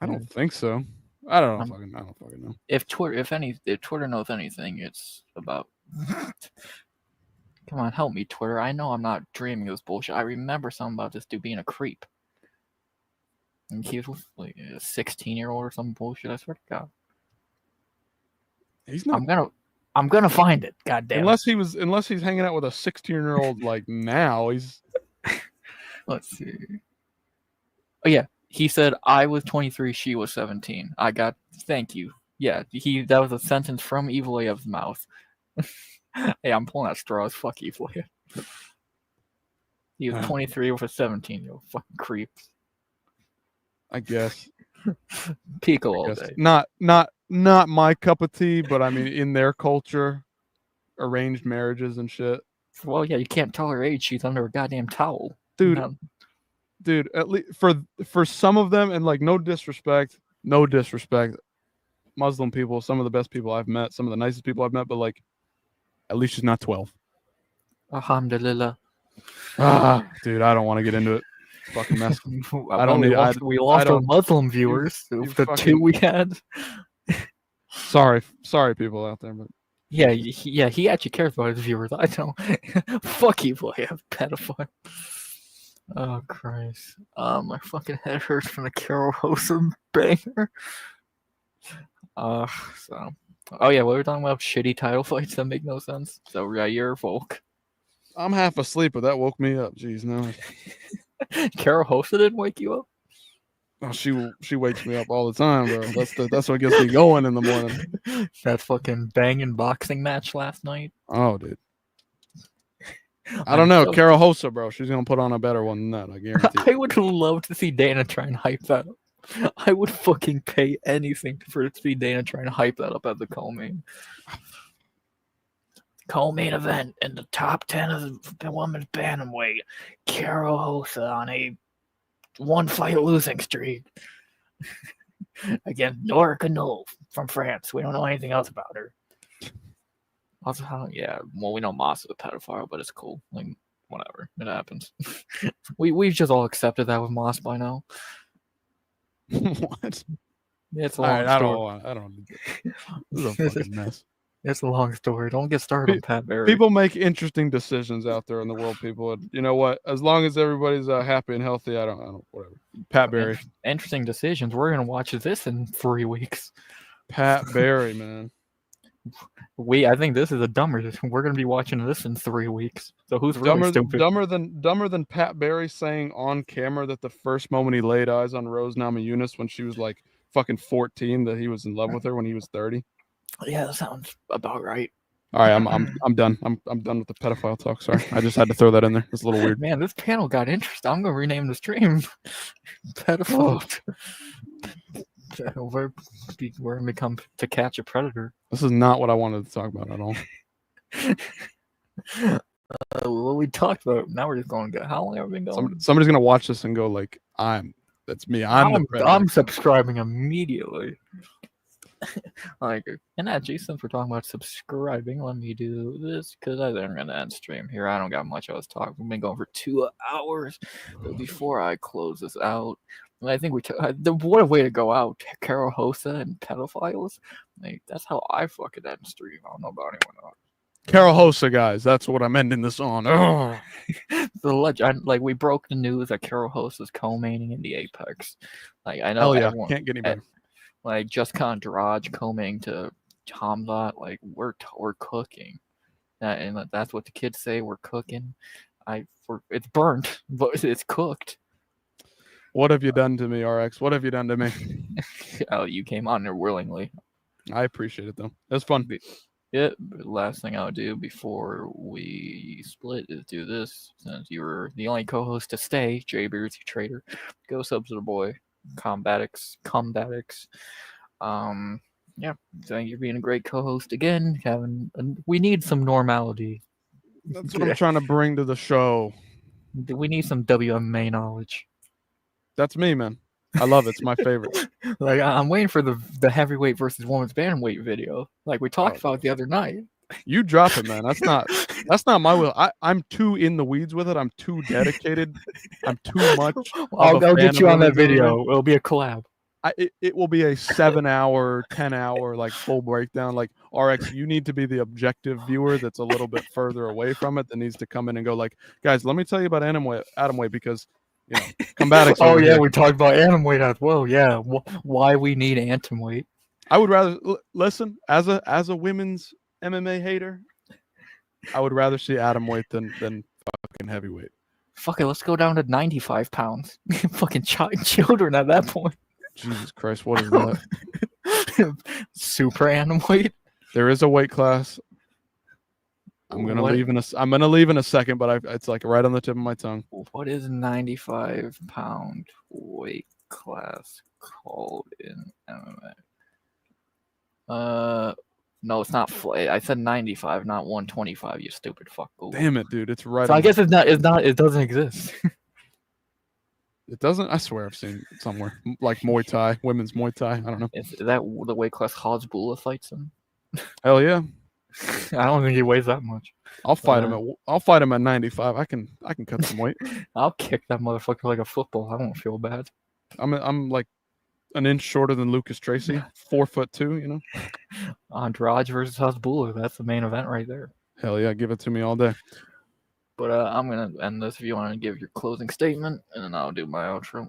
don't think so. I don't fucking know. If Twitter knows anything, it's about. Come on, help me, Twitter. I know I'm not dreaming this bullshit. I remember something about this dude being a creep. And he was like a 16-year-old or some bullshit. I swear to God. He's not. I'm gonna find it. God damn. Unless he's hanging out with a 16-year-old like now. He's. Let's see. Oh yeah, he said I was 23, she was 17. Thank you. Yeah, that was a sentence from Evil Ayev's mouth. Hey, I'm pulling out straws. Fuck Evil Ayev. He was 23 with a 17-year-old. Fucking creeps. I guess. Pico all day. Not my cup of tea, but I mean, in their culture, arranged marriages and shit. Well, yeah, you can't tell her age. She's under a goddamn towel, dude. Dude, at least for some of them, and like no disrespect, Muslim people, some of the best people I've met, some of the nicest people I've met, but like, at least she's not 12. Alhamdulillah. Dude, I don't want to get into it. Fucking mess. I don't need. We lost our Muslim viewers. The two we had. Sorry, people out there, but yeah, he actually cares about his viewers. I don't. Fuck you, boy. I'm pedophile. Oh Christ. My fucking head hurts from the Carol Hosen banger. So. Oh yeah, we were talking about shitty title fights that make no sense. So yeah, you're Volk. I'm half asleep, but that woke me up. Jeez, no. Carol Hosen didn't wake you up? Oh, she wakes me up all the time, bro. That's what gets me going in the morning. That fucking banging boxing match last night. Oh, dude. I don't know. Carol Hosa, bro. She's gonna put on a better one than that. I guarantee. I would love to see Dana try and hype that up. I would fucking pay anything to see Dana try and hype that up as the co-main. Co-main event in the top 10 of the women's bantamweight. Carol Hosa on a one-fight losing streak against Nora Canole from France. We don't know anything else about her. Also, we know Moss is a pedophile, but it's cool. Like, whatever, it happens. We've just all accepted that with Moss by now. What? It's a long story. I don't. This is a fucking mess. It's a long story. Don't get started on Pat Barry. People make interesting decisions out there in the world, people. And you know what? As long as everybody's happy and healthy, I don't whatever. Pat Barry. Interesting decisions. We're gonna watch this in 3 weeks. Pat Barry, man. I think this is a dumber. We're gonna be watching this in 3 weeks. So who's really stupid? Dumber than Pat Barry saying on camera that the first moment he laid eyes on Rose Namajunas when she was like fucking 14, that he was in love with her when he was 30. Yeah, that sounds about right. All right, I'm done. I'm done with the pedophile talk. Sorry, I just had to throw that in there. It's a little weird. Man, this panel got interesting. I'm gonna rename the stream pedophile. We're gonna become To Catch a Predator. This is not what I wanted to talk about at all. What we talked about. Now we're just going. How long have we been going? Somebody's gonna watch this and go like, that's me. I'm subscribing immediately. Like, and actually, since we're talking about subscribing, let me do this because I'm gonna end stream here. I don't got much else to talk. We've been going for 2 hours. But before I close this out, I think what a way to go out. Carol Hosa and pedophiles. Like, that's how I fucking end stream. I don't know about anyone else. Carol Hosa, guys. That's what I'm ending this on. Oh. We broke the news that Carol Hosa's co-maining in the Apex. Like, I know. Hell yeah, can't get any better. Like, just Kandaraj coming to Hamzat, like, we're cooking. And that's what the kids say, we're cooking. It's burnt, but it's cooked. What have you done to me, RX? What have you done to me? Oh, you came on there willingly. I appreciate it, though. That's fun. Yeah, last thing I'll do before we split is do this. Since you were the only co-host to stay, Jay Beers, you traitor. Go sub to the boy. Combatics. Yeah, thank you for being a great co-host again. We need some normality That's what I'm trying to bring to the show. We need some WMA knowledge. That's me, man. I love it. It's my favorite. Like I'm waiting for the heavyweight versus women's bantamweight video, like we talked about the other night. You drop it, man. That's not my will. I'm too in the weeds with it. I'm too dedicated. I'm too much. I'll get you on that video. It'll be a collab. It will be a 7-hour, 10-hour like full breakdown. Like RX, you need to be the objective viewer that's a little bit further away from it, that needs to come in and go like, guys, let me tell you about atomweight because combatics. Oh yeah, we talked about atomweight as well. Yeah, why we need atomweight. I would rather listen as a women's MMA hater. I would rather see atomweight than fucking heavyweight. Fuck it, let's go down to 95 pounds. Fucking children at that point. Jesus Christ, what is that? Super atomweight. There is a weight class. I'm gonna leave in a second, but it's like right on the tip of my tongue. What is 95-pound weight class called in MMA? No, it's not. I said 95, not 125. You stupid fuck. Google. Damn it, dude! It's right. So I guess it's not. It doesn't exist. It doesn't. I swear I've seen it somewhere like Muay Thai, women's Muay Thai. I don't know. Is that the weight class Hajbullah fights in? Hell yeah! I don't think he weighs that much. I'll fight him at 95. I can cut some weight. I'll kick that motherfucker like a football. I won't feel bad. I'm like an inch shorter than Lucas Tracy, 4'2", you know. Andrade versus Hajbullah. That's the main event right there. Hell yeah, give it to me all day. But I'm gonna end this if you want to give your closing statement, and then I'll do my outro.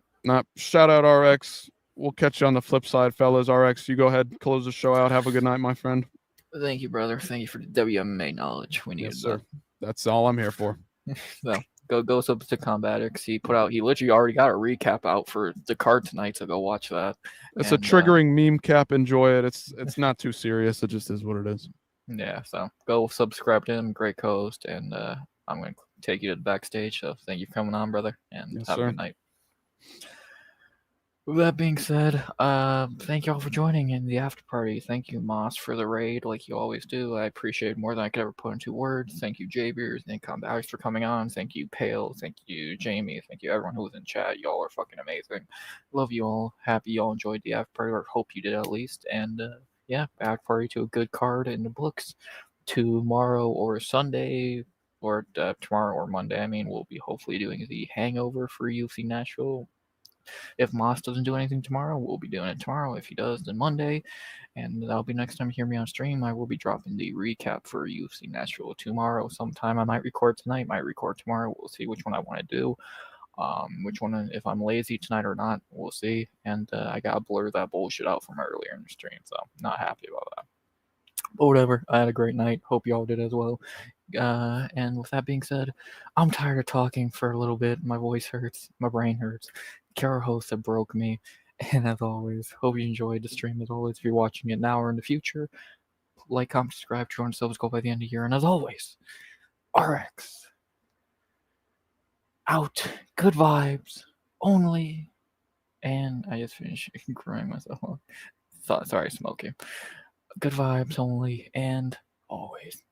Shout out RX. We'll catch you on the flip side, fellas. RX, you go ahead, close the show out. Have a good night, my friend. Thank you, brother. Thank you for the WMA knowledge. We needed that. That's all I'm here for. So go sub to Combatics. He literally already got a recap out for the card tonight, so go watch that. It's a triggering meme cap. Enjoy it. It's not too serious. It just is what it is. Yeah, so go subscribe to him. Great co-host, and I'm going to take you to the backstage. So thank you for coming on, brother, and have a good night. With that being said, thank y'all for joining in the after party. Thank you, Moss, for the raid, like you always do. I appreciate it more than I could ever put into words. Thank you, J-Beers. Thank you, Alex, for coming on. Thank you, Pale. Thank you, Jamie. Thank you, everyone who was in chat. Y'all are fucking amazing. Love you all. Happy y'all enjoyed the after party, or hope you did at least. And after party to a good card in the books. Tomorrow or Sunday, or tomorrow or Monday, we'll be hopefully doing the hangover for UFC Nashville. If Moss doesn't do anything tomorrow, we'll be doing it tomorrow. If he does, then Monday. And that'll be next time you hear me on stream. I will be dropping the recap for UFC Nashville tomorrow sometime. I might record tonight, might record tomorrow. We'll see which one I want to do. Which one, if I'm lazy tonight or not, we'll see. And I got to blur that bullshit out from earlier in the stream, so not happy about that. But whatever, I had a great night. Hope y'all did as well. And with that being said, I'm tired of talking for a little bit. My voice hurts. My brain hurts. Kara host that broke me. And as always, hope you enjoyed the stream. As always, if you're watching it now or in the future, like, comment, subscribe, join subs, go by the end of the year. And as always, RX out. Good vibes only. And I just finished growing myself. Sorry, smoking. Good vibes only and always.